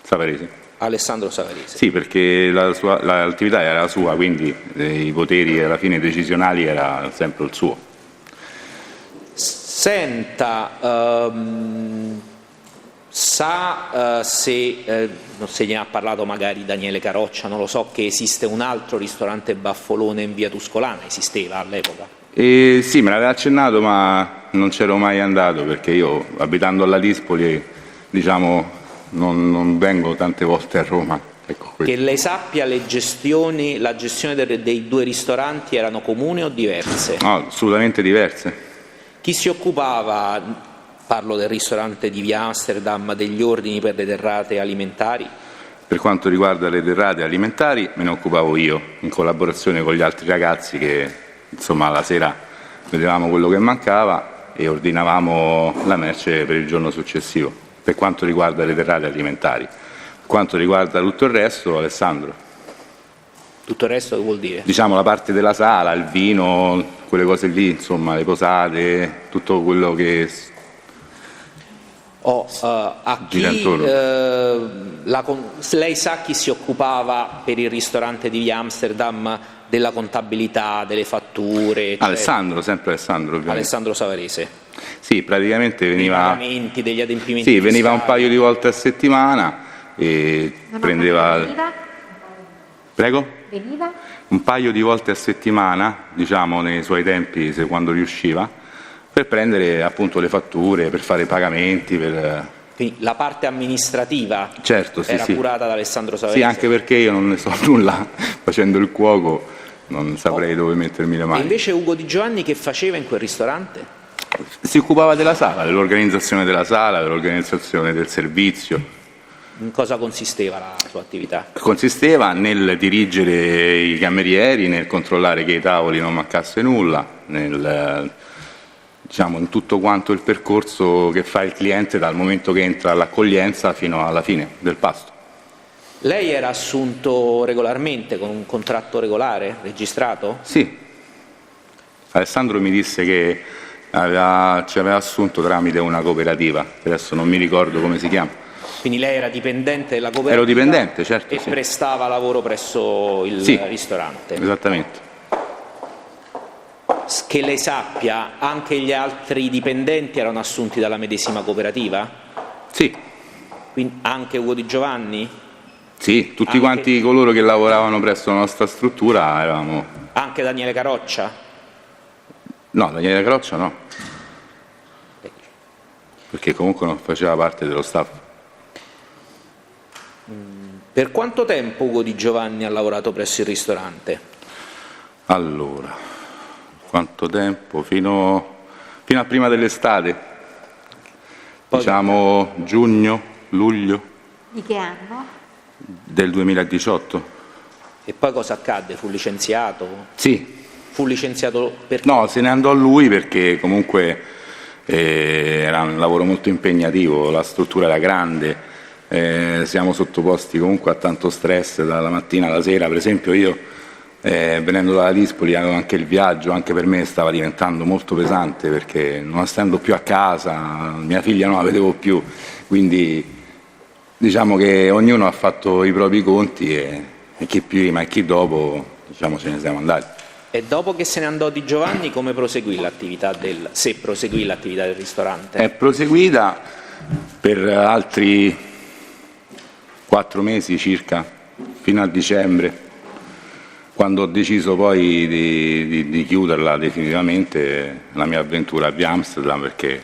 Savarese. Alessandro Savarese. Sì, perché l'attività era la sua, quindi i poteri alla fine decisionali era sempre il suo. Senta, sa se ne ha parlato magari Daniele Caroccia, non lo so, che esiste un altro ristorante Baffolone in via Tuscolana, esisteva all'epoca? Sì, me l'aveva accennato, ma non c'ero mai andato perché io, abitando alla Dispoli, diciamo, non vengo tante volte a Roma. Ecco, che lei sappia, la gestione dei due ristoranti erano comuni o diverse? No, assolutamente diverse. Chi si occupava, parlo del ristorante di via Amsterdam, degli ordini per le derrate alimentari? Per quanto riguarda le derrate alimentari me ne occupavo io, in collaborazione con gli altri ragazzi che, insomma, la sera vedevamo quello che mancava e ordinavamo la merce per il giorno successivo. Per quanto riguarda le derrate alimentari. Per quanto riguarda tutto il resto, Alessandro. Tutto il resto che vuol dire? Diciamo la parte della sala, il vino, quelle cose lì, insomma, le posate, tutto quello che gira intorno. Lei sa chi si occupava per il ristorante di via Amsterdam della contabilità, delle fatture? Alessandro, sempre Alessandro, ovviamente. Alessandro Savarese. Sì, praticamente veniva, degli adempimenti sì, veniva un fiscali. paio di volte a settimana e prendeva... Prego? Veniva? Un paio di volte a settimana, diciamo nei suoi tempi, quando riusciva, per prendere appunto le fatture, per fare i pagamenti, Quindi la parte amministrativa certo, sì, era sì. curata da Alessandro Savarese? Sì, anche perché io non ne so nulla, facendo il cuoco non saprei dove mettermi le mani. E invece Ugo Di Giovanni che faceva in quel ristorante? Si occupava della sala, dell'organizzazione della sala, dell'organizzazione del servizio. In cosa consisteva la sua attività? Consisteva nel dirigere i camerieri, nel controllare che ai tavoli non mancasse nulla, diciamo, in tutto quanto il percorso che fa il cliente dal momento che entra all'accoglienza fino alla fine del pasto. Lei era assunto regolarmente, con un contratto regolare, registrato? Sì. Alessandro mi disse che ci aveva assunto tramite una cooperativa, adesso non mi ricordo come si chiama. Quindi lei era dipendente della cooperativa? Ero dipendente, certo. E sì. prestava lavoro presso il Sì, ristorante? Esattamente. Che lei sappia, anche gli altri dipendenti erano assunti dalla medesima cooperativa? Sì. Quindi anche Ugo Di Giovanni? Sì, tutti quanti coloro che lavoravano presso la nostra struttura eravamo... Anche Daniele Caroccia? No, Daniele Caroccia no. Perché comunque non faceva parte dello staff. Per quanto tempo Ugo Di Giovanni ha lavorato presso il ristorante? Allora, quanto tempo? Fino a prima dell'estate, diciamo giugno, luglio Di che anno? del 2018. E poi cosa accadde? Fu licenziato? Sì. Fu licenziato perché? No, se ne andò lui perché comunque era un lavoro molto impegnativo, la struttura era grande. Siamo sottoposti comunque a tanto stress dalla mattina alla sera. Per esempio io venendo dalla Dispoli avevo anche il viaggio, anche per me stava diventando molto pesante perché non essendo più a casa, mia figlia non la vedevo più, quindi diciamo che ognuno ha fatto i propri conti e chi prima e chi dopo, diciamo, ce ne siamo andati. E dopo che se ne andò Di Giovanni, come proseguì l'attività se proseguì l'attività del ristorante? È proseguita per altri 4 mesi circa, fino a dicembre, quando ho deciso poi di chiuderla definitivamente, la mia avventura a via Amsterdam, perché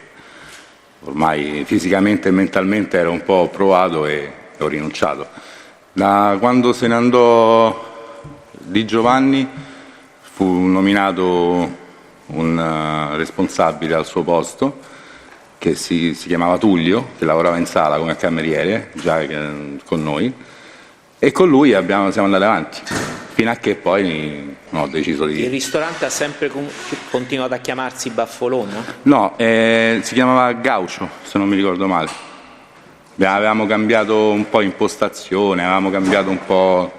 ormai fisicamente e mentalmente ero un po' provato e ho rinunciato. Da quando se ne andò Di Giovanni fu nominato un responsabile al suo posto, che si chiamava Tullio, che lavorava in sala come cameriere, già con noi, e con lui siamo andati avanti, fino a che poi ho deciso di... Il ristorante ha sempre continuato a chiamarsi Baffolone? No, si chiamava Gaucho, se non mi ricordo male. Avevamo cambiato un po' impostazione, avevamo cambiato un po'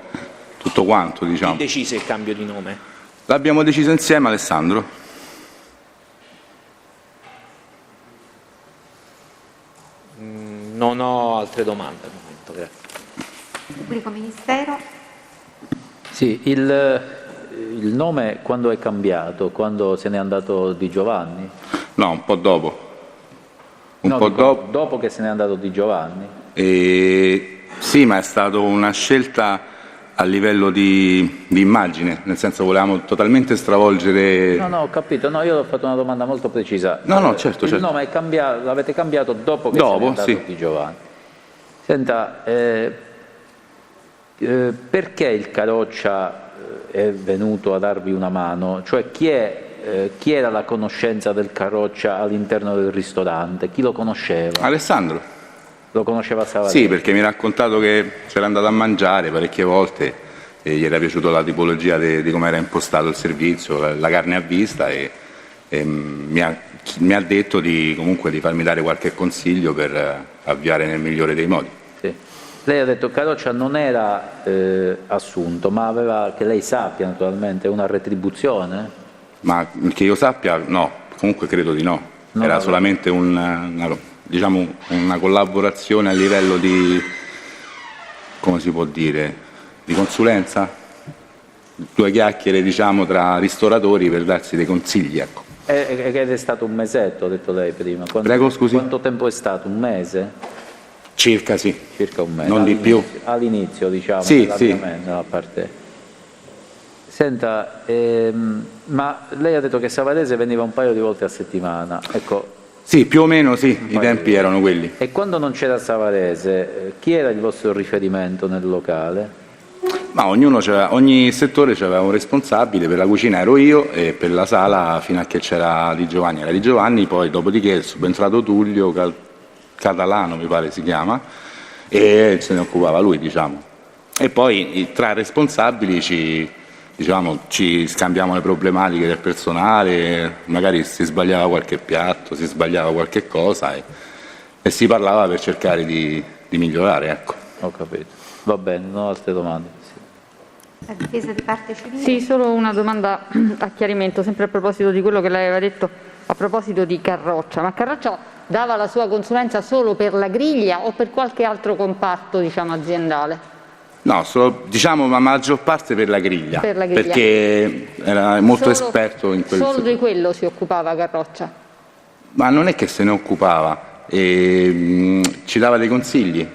tutto quanto, diciamo. Chi decise il cambio di nome? L'abbiamo deciso insieme, Alessandro. Non ho altre domande al momento, grazie. Pubblico Ministero. Sì, il nome quando è cambiato? Quando se n'è andato Di Giovanni? No, un po' dopo. Dopo che se n'è andato Di Giovanni? Sì, ma è stata una scelta a livello di immagine, nel senso volevamo totalmente stravolgere... No, ho capito, no, io ho fatto una domanda molto precisa. No, certo. Il nome è cambiato, l'avete cambiato dopo che se n'è andato sì. Di Giovanni. Senta, perché il Carroccia è venuto a darvi una mano? Cioè chi era la conoscenza del Carroccia all'interno del ristorante? Chi lo conosceva? Alessandro. Lo conosceva Savarese? Sì, perché mi ha raccontato che c'era andato a mangiare parecchie volte e gli era piaciuta la tipologia di come era impostato il servizio, la carne a vista e mi ha detto comunque di farmi dare qualche consiglio per avviare nel migliore dei modi. Sì. Lei ha detto che Carroccia non era assunto, ma aveva, che lei sappia naturalmente, una retribuzione? Ma che io sappia no, comunque credo di no. Era solamente una collaborazione a livello di, come si può dire, di consulenza, 2 chiacchiere tra ristoratori per darsi dei consigli, ecco. Ed è stato un mesetto, ha detto lei prima. Prego, scusi? Quanto tempo è stato? Un mese? Circa, sì. Circa un mese. Non di più. All'inizio, diciamo, sì. nella parte. Senta, ma lei ha detto che Savarese veniva un paio di volte a settimana, ecco. Sì, più o meno sì, i tempi erano quelli. E quando non c'era Savarese, chi era il vostro riferimento nel locale? Ma ogni settore aveva un responsabile, per la cucina ero io e per la sala fino a che c'era Di Giovanni era Di Giovanni, poi dopodiché è subentrato Tullio Catalano mi pare si chiama e se ne occupava lui, diciamo. E poi tra responsabili ci scambiamo le problematiche del personale, magari si sbagliava qualche piatto, si sbagliava qualche cosa e si parlava per cercare di migliorare, ecco. Ho capito. Va bene, non ho altre domande. La difesa di parte civile? Sì, solo una domanda a chiarimento, sempre a proposito di quello che lei aveva detto a proposito di Carroccia. Ma Carroccia dava la sua consulenza solo per la griglia o per qualche altro comparto, aziendale? No, ma maggior parte per la griglia, perché era molto esperto in quel Solo di quello si occupava Carroccia? Ma non è che se ne occupava, ci dava dei consigli,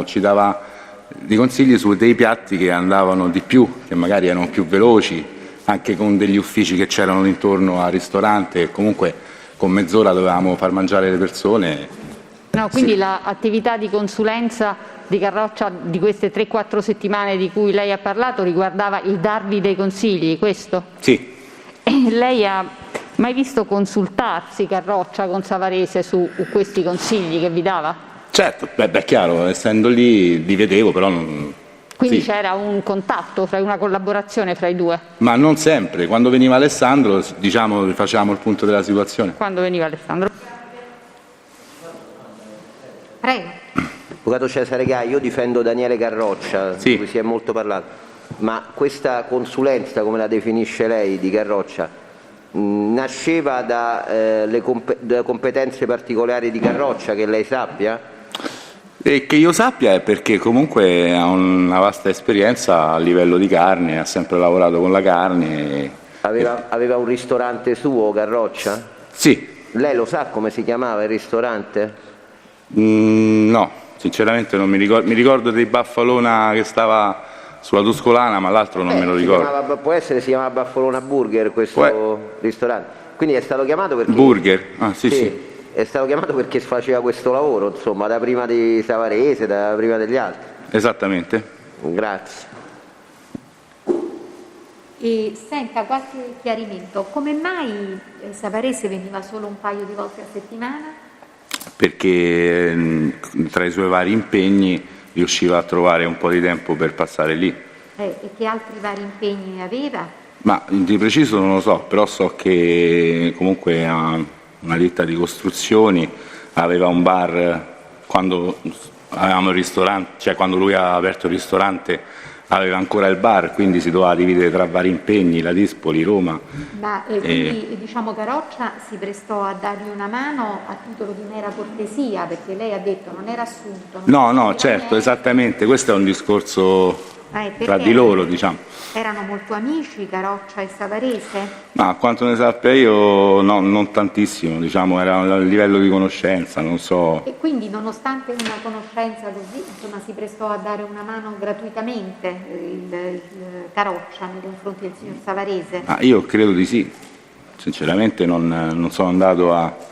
ci dava dei consigli su dei piatti che andavano di più, che magari erano più veloci, anche con degli uffici che c'erano intorno al ristorante e comunque con mezz'ora dovevamo far mangiare le persone. No, quindi l'attività di consulenza di Carroccia di queste 3-4 settimane di cui lei ha parlato riguardava il darvi dei consigli, questo? Sì. E lei ha mai visto consultarsi Carroccia con Savarese su questi consigli che vi dava? Certo, è chiaro, essendo lì li vedevo, però non... Quindi sì. c'era un contatto, una collaborazione fra i due? Ma non sempre, quando veniva Alessandro facevamo il punto della situazione. Quando veniva Alessandro? Prego. Avvocato Cesare Gai, io difendo Daniele Carroccia, sì. Di cui si è molto parlato, ma questa consulenza, come la definisce lei, di Carroccia, nasceva dalle competenze particolari di Carroccia, che lei sappia? E che io sappia è perché comunque ha una vasta esperienza a livello di carne, ha sempre lavorato con la carne. Aveva un ristorante suo, Carroccia? Sì. Lei lo sa come si chiamava il ristorante? No. Sinceramente non mi ricordo, mi ricordo dei Baffalona che stava sulla Tuscolana, ma l'altro non me lo ricordo. Può essere si chiama Baffalona Burger questo ristorante. Quindi è stato chiamato perché... Burger? Ah, sì. È stato chiamato perché faceva questo lavoro, insomma, da prima di Savarese, da prima degli altri. Esattamente. Grazie. E senta, qualche chiarimento. Come mai Savarese veniva solo un paio di volte a settimana? Perché tra i suoi vari impegni riusciva a trovare un po' di tempo per passare lì. E che altri vari impegni aveva? Ma di preciso non lo so, però so che comunque ha una ditta di costruzioni, aveva un bar quando avevamo il ristorante, cioè quando lui ha aperto il ristorante aveva ancora il bar, quindi si doveva dividere tra vari impegni, la Dispoli, Roma. Ma quindi diciamo Caroccia si prestò a dargli una mano a titolo di mera cortesia, perché lei ha detto non era assunto. No, certo, esattamente, questo è un discorso tra di loro, diciamo. Erano molto amici Caroccia e Savarese? Ma a quanto ne sappia io no, non tantissimo, diciamo, era a livello di conoscenza, non so. E quindi nonostante una conoscenza così, insomma, si prestò a dare una mano gratuitamente il Caroccia nei confronti del signor Savarese? Ah, io credo di sì, sinceramente non sono andato a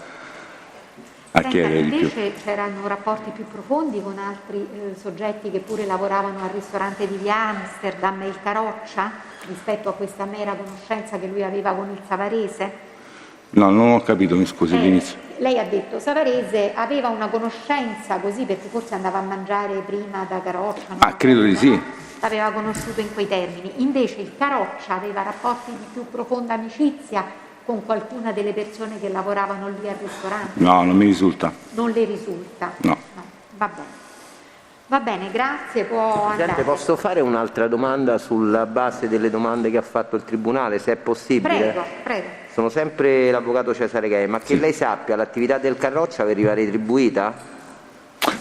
chiedere di più. Invece c'erano rapporti più profondi con altri soggetti che pure lavoravano al ristorante di via Amsterdam e il Caroccia rispetto a questa mera conoscenza che lui aveva con il Savarese? No, non ho capito, mi scusi l'inizio. Lei ha detto Savarese aveva una conoscenza così perché forse andava a mangiare prima da Caroccia. Credo di sì. L'aveva conosciuto in quei termini. Invece il Caroccia aveva rapporti di più profonda amicizia con qualcuna delle persone che lavoravano lì al ristorante? No, non mi risulta. Non le risulta? No. Va bene. Va bene, grazie, può Presidente, andare. posso fare un'altra domanda sulla base delle domande che ha fatto il Tribunale, se è possibile? Prego. Sono sempre l'avvocato Cesare Gai, ma che lei sappia, l'attività del Carroccia veniva retribuita?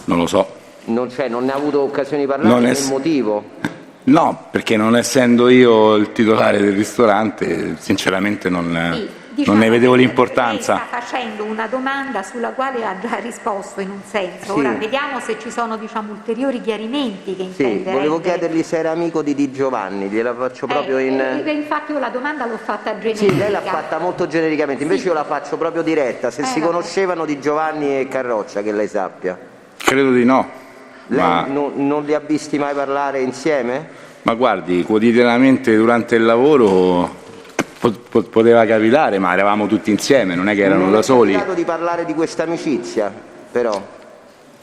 Non lo so. Non ne ha avuto occasione di parlare, per il motivo? No, perché non essendo io il titolare del ristorante, sinceramente non ne vedevo l'importanza. Lei sta facendo una domanda sulla quale ha già risposto in un senso. Ora vediamo se ci sono ulteriori chiarimenti che intende. Sì, volevo chiedergli se era amico di Di Giovanni, gliela faccio proprio in... Infatti io la domanda l'ho fatta generica. Sì, lei l'ha fatta molto genericamente, invece io la faccio proprio diretta. Se si conoscevano Di Giovanni e Carroccia, che lei sappia. Credo di no. Lei non li ha visti mai parlare insieme? Ma guardi, quotidianamente durante il lavoro poteva capitare, ma eravamo tutti insieme, non è che erano da soli. Non è capitato di parlare di questa amicizia, però?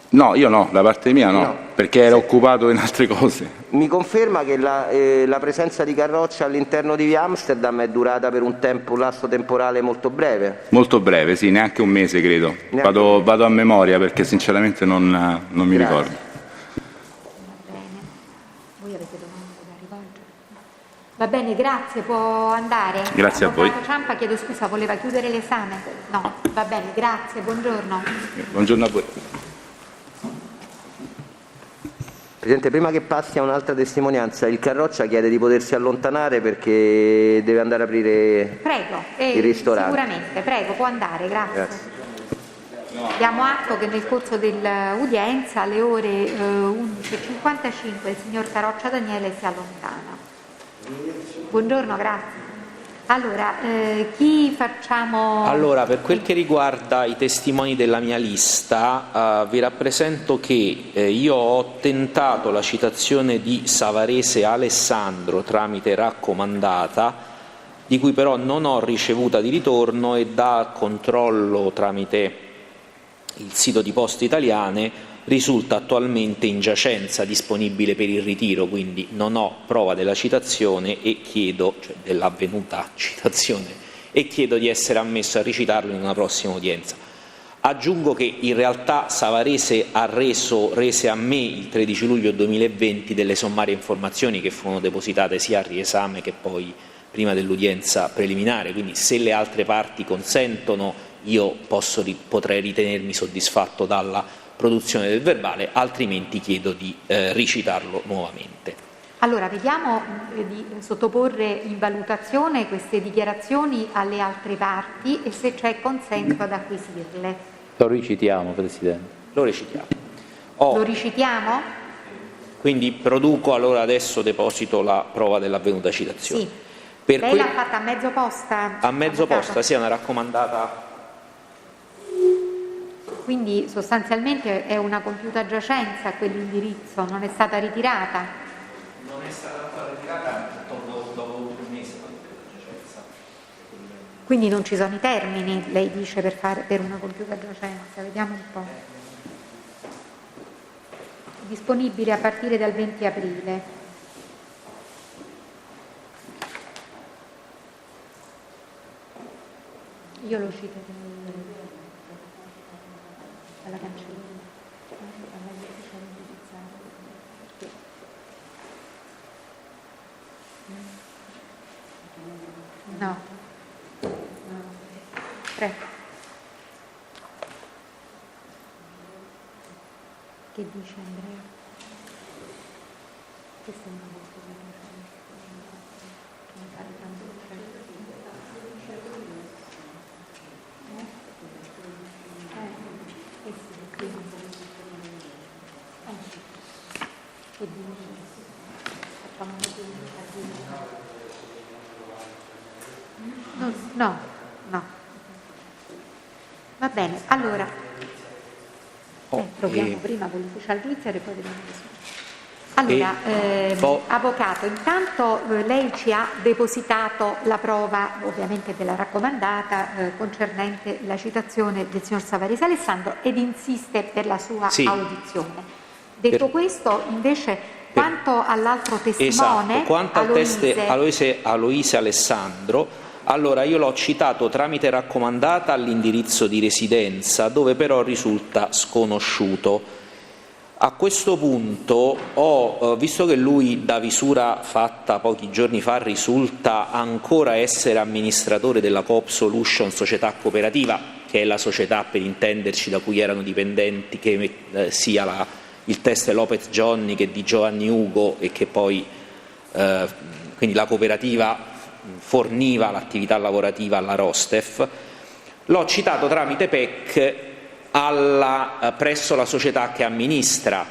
No, io no, da parte mia no, perché ero occupato in altre cose. Mi conferma che la presenza di Carroccia all'interno di via Amsterdam è durata per un lasso temporale molto breve? Molto breve, sì, neanche un mese credo. Vado a memoria perché sinceramente non mi ricordo. Va bene, grazie, può andare. Grazie a voi. Ciampa, chiedo scusa, voleva chiudere l'esame? No, va bene, grazie, buongiorno. Buongiorno a voi. Presidente, prima che passi a un'altra testimonianza, il Carroccia chiede di potersi allontanare perché deve andare a aprire il ristorante. Sicuramente, prego, può andare, grazie. Diamo atto che nel corso dell'udienza alle ore 11:55 il signor Carroccia Daniele si allontana. Buongiorno, grazie. Allora, chi facciamo? Allora, per quel che riguarda i testimoni della mia lista, vi rappresento che io ho tentato la citazione di Savarese Alessandro tramite raccomandata, di cui però non ho ricevuta di ritorno e da controllo tramite il sito di Poste Italiane risulta attualmente in giacenza disponibile per il ritiro, quindi non ho prova della citazione e chiedo, cioè dell'avvenuta citazione, e chiedo di essere ammesso a ricitarlo in una prossima udienza. Aggiungo che in realtà Savarese rese a me il 13 luglio 2020 delle sommarie informazioni che furono depositate sia a riesame che poi prima dell'udienza preliminare, quindi se le altre parti consentono io potrei ritenermi soddisfatto dalla produzione del verbale, altrimenti chiedo di ricitarlo nuovamente. Allora, vediamo di sottoporre in valutazione queste dichiarazioni alle altre parti e se c'è consenso ad acquisirle. Lo recitiamo, Presidente. Lo recitiamo. Lo recitiamo? Quindi produco, allora adesso deposito la prova dell'avvenuta citazione. Sì. Lei l'ha fatta a mezzo posta? A mezzo posta, sì, è una raccomandata. Quindi sostanzialmente è una compiuta giacenza quell'indirizzo, non è stata ritirata? Non è stata ritirata dopo un mese la giacenza. Quindi non ci sono i termini, lei dice, per una compiuta giacenza. Vediamo un po'. Disponibile a partire dal 20 aprile. Io lo citerei alla cancelleria, No. Prego. Che dice Andrea? Questo è una cosa che non fare tanto che dice? No. Va bene, allora proviamo prima con l'ufficiale giudiziario e poi vediamo che succede. Allora, avvocato, intanto lei ci ha depositato la prova ovviamente della raccomandata concernente la citazione del signor Savarese Alessandro ed insiste per la sua audizione. Detto questo, invece, quanto all'altro testimone, esatto, quanto al test Aloise Alessandro, allora io l'ho citato tramite raccomandata all'indirizzo di residenza, dove però risulta sconosciuto. A questo punto visto che lui da visura fatta pochi giorni fa risulta ancora essere amministratore della Coop Solution società cooperativa, che è la società, per intenderci, da cui erano dipendenti che sia il test Lopez Johnny che di Giovanni Ugo e che poi quindi la cooperativa forniva l'attività lavorativa alla Rostef, l'ho citato tramite PEC presso la società che amministra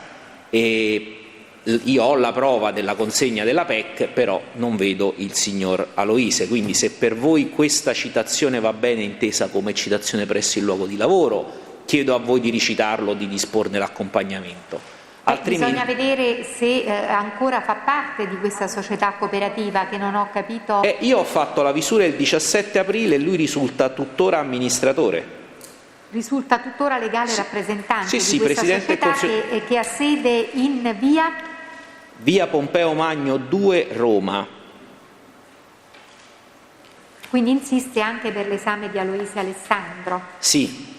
e io ho la prova della consegna della PEC, però non vedo il signor Aloise, quindi se per voi questa citazione va bene intesa come citazione presso il luogo di lavoro, chiedo a voi di ricitarlo o di disporne l'accompagnamento. Bisogna vedere se ancora fa parte di questa società cooperativa, che non ho capito. Io ho fatto la visura il 17 aprile e lui risulta tuttora amministratore. Risulta tuttora legale rappresentante sì, di questa Presidente società che ha sede in via Pompeo Magno 2, Roma. Quindi insiste anche per l'esame di Aloise Alessandro? Sì.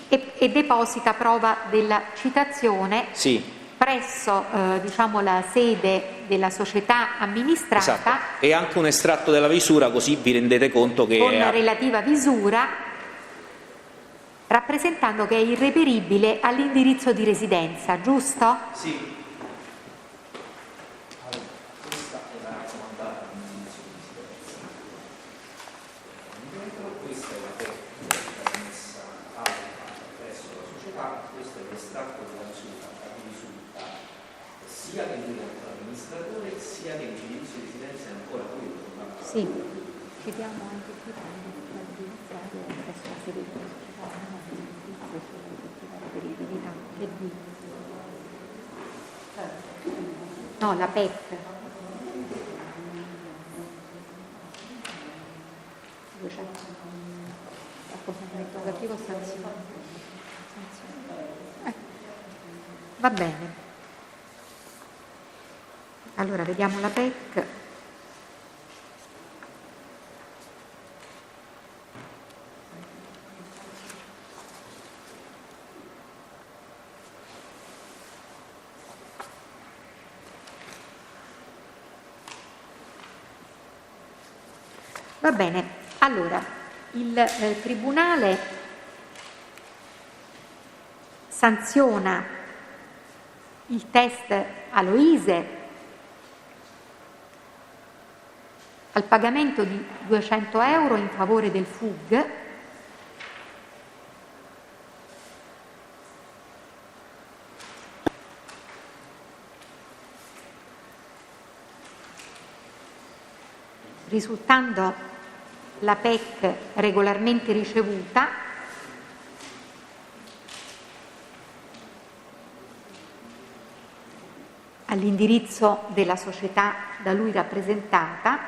E deposita prova della citazione? Sì. Presso la sede della società amministrata, esatto. E anche un estratto della visura, così vi rendete conto che con la relativa visura, rappresentando che è irreperibile all'indirizzo di residenza, giusto? Sì. Sì, chiediamo anche qui la giudiziaria presso la sede della società reperibilità. Che dice? No, la PEC. Accostamento negativo, sanzione. Va bene. Allora vediamo la PEC. Va bene, allora il Tribunale sanziona il test Aloise al pagamento di 200 euro in favore del FUG risultando la PEC regolarmente ricevuta all'indirizzo della società da lui rappresentata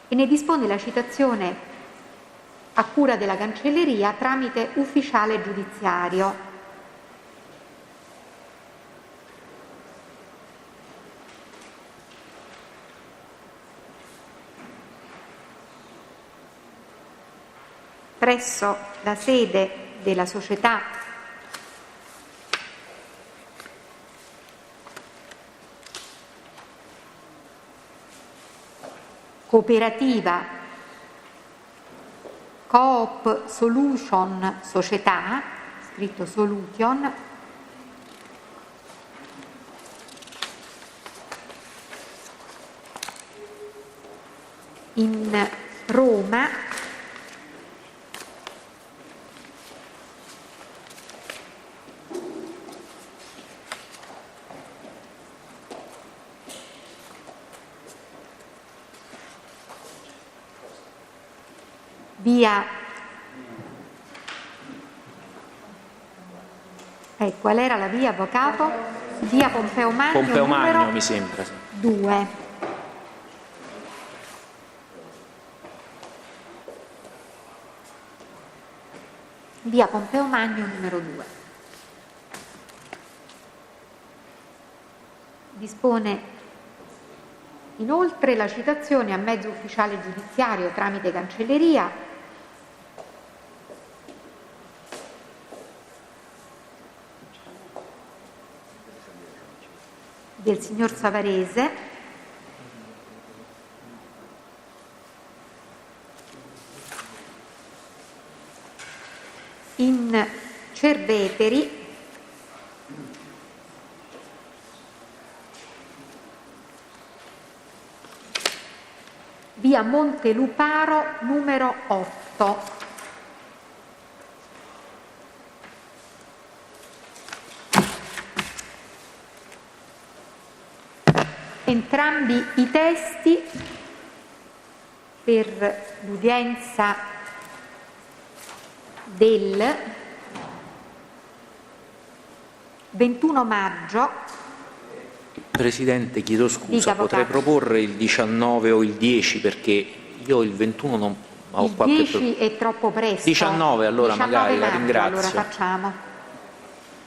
e ne dispone la citazione a cura della cancelleria tramite ufficiale giudiziario. Presso la sede della società cooperativa Coop Solution Società, scritto Solution, in Roma, via, qual era la via, avvocato? Via Pompeo Magno, numero mi sembra. 2. Via Pompeo Magno, numero 2. Dispone inoltre la citazione a mezzo ufficiale giudiziario tramite cancelleria del signor Savarese in Cerveteri, via Monteluparo numero 8. Entrambi i testi per l'udienza del 21 maggio. Presidente, chiedo scusa, potrei proporre il 19 o il 10 perché io il 21 non ho il qualche 10 è troppo presto. 19 allora 19 magari, maggio, la ringrazio. Allora facciamo.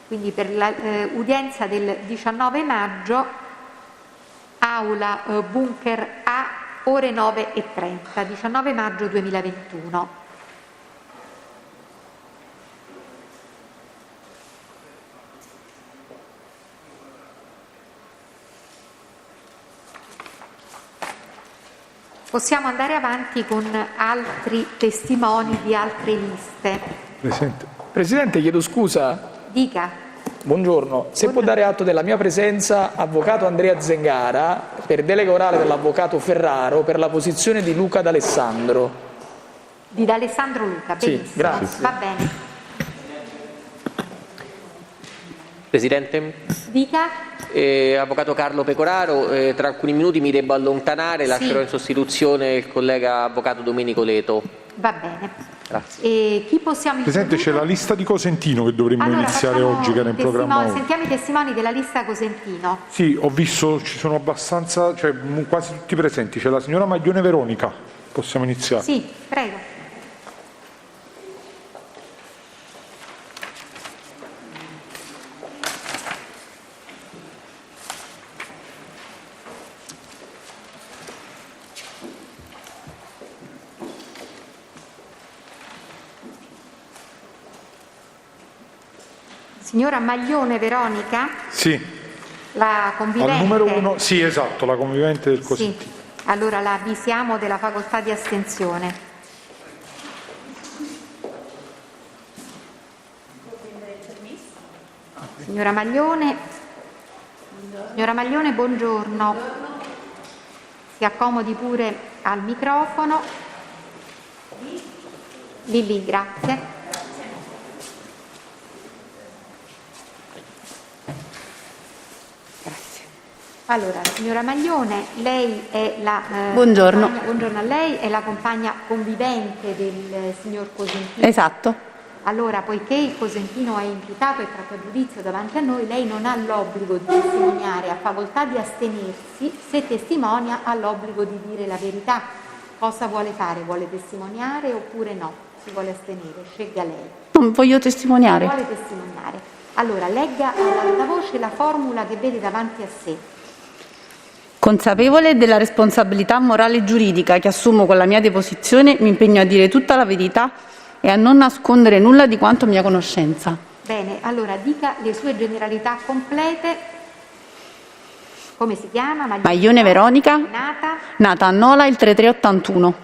Quindi per l'udienza del 19 maggio, aula Bunker A, ore 9:30, 19 maggio 2021. Possiamo andare avanti con altri testimoni di altre liste. Presidente, chiedo scusa. Dica. Buongiorno. Se può dare atto della mia presenza, avvocato Andrea Zengara, per delega orale dell'avvocato Ferraro per la posizione di Luca D'Alessandro. Di D'Alessandro Luca, benissimo. Sì, grazie. Va bene. Presidente? Dica. Avvocato Carlo Pecoraro, tra alcuni minuti mi devo allontanare, lascerò in sostituzione il collega avvocato Domenico Leto. Va bene. Grazie. E chi possiamo Presidente, c'è la lista di Cosentino che dovremmo iniziare oggi, che era in programma oggi. Sentiamo i testimoni della lista Cosentino. Sì, ho visto, ci sono abbastanza, cioè quasi tutti presenti. C'è la signora Maglione Veronica. Possiamo iniziare? Sì, prego. Signora Maglione Veronica? Sì. La convivente? Al numero 1, sì, esatto, la convivente del Cosentino. Sì. Allora la avvisiamo della facoltà di astensione. Signora Maglione, buongiorno. Si accomodi pure al microfono. Lì, grazie. Allora, signora Maglione, lei è la buongiorno. Buongiorno a lei, è la compagna convivente del signor Cosentino. Esatto. Allora, poiché il Cosentino è imputato e tratto a giudizio davanti a noi, lei non ha l'obbligo di testimoniare, ha facoltà di astenersi, se testimonia ha l'obbligo di dire la verità. Cosa vuole fare? Vuole testimoniare oppure no? Si vuole astenere? Scelga lei. Non voglio testimoniare. Vuole testimoniare. Allora, legga ad alta voce la formula che vede davanti a sé. Consapevole della responsabilità morale e giuridica che assumo con la mia deposizione, mi impegno a dire tutta la verità e a non nascondere nulla di quanto mia conoscenza. Bene, allora dica le sue generalità complete. Come si chiama? Maglione Veronica, nata a Nola il 3381,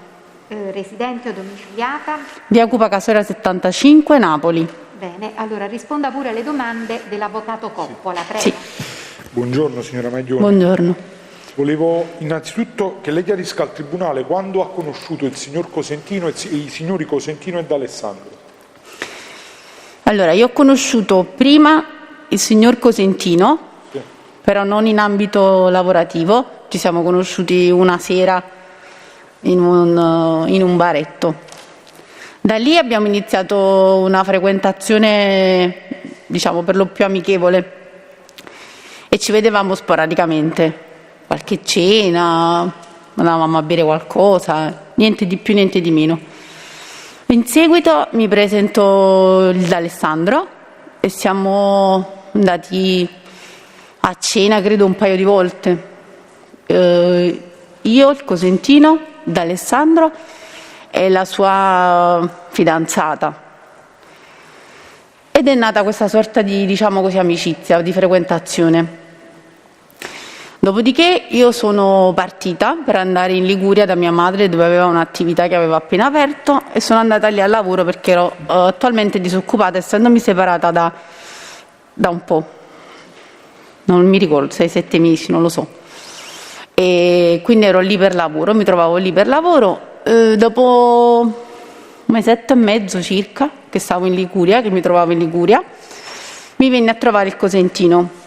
residente o domiciliata? via Cupa Casora 75, Napoli. Bene, allora risponda pure alle domande dell'avvocato Coppola, prego. Sì. Buongiorno signora Maglione. Buongiorno. Volevo innanzitutto che lei chiarisca al Tribunale quando ha conosciuto il signor Cosentino e i signori Cosentino e D'Alessandro. Allora, io ho conosciuto prima il signor Cosentino, però non in ambito lavorativo, ci siamo conosciuti una sera in un baretto. Da lì abbiamo iniziato una frequentazione, diciamo, per lo più amichevole e ci vedevamo sporadicamente, qualche cena, andavamo a bere qualcosa, niente di più, niente di meno. In seguito mi presento il D'Alessandro e siamo andati a cena credo un paio di volte, io, il Cosentino, D'Alessandro e la sua fidanzata, ed è nata questa sorta di, diciamo così, amicizia, di frequentazione. Dopodiché io sono partita per andare in Liguria da mia madre, dove aveva un'attività che aveva appena aperto, e sono andata lì al lavoro perché ero attualmente disoccupata, essendomi separata da un po', non mi ricordo, 6-7 mesi, non lo so, e quindi ero lì per lavoro, mi trovavo lì per lavoro. Dopo un mesetto e mezzo circa che stavo in Liguria, che mi trovavo in Liguria, mi venne a trovare il Cosentino.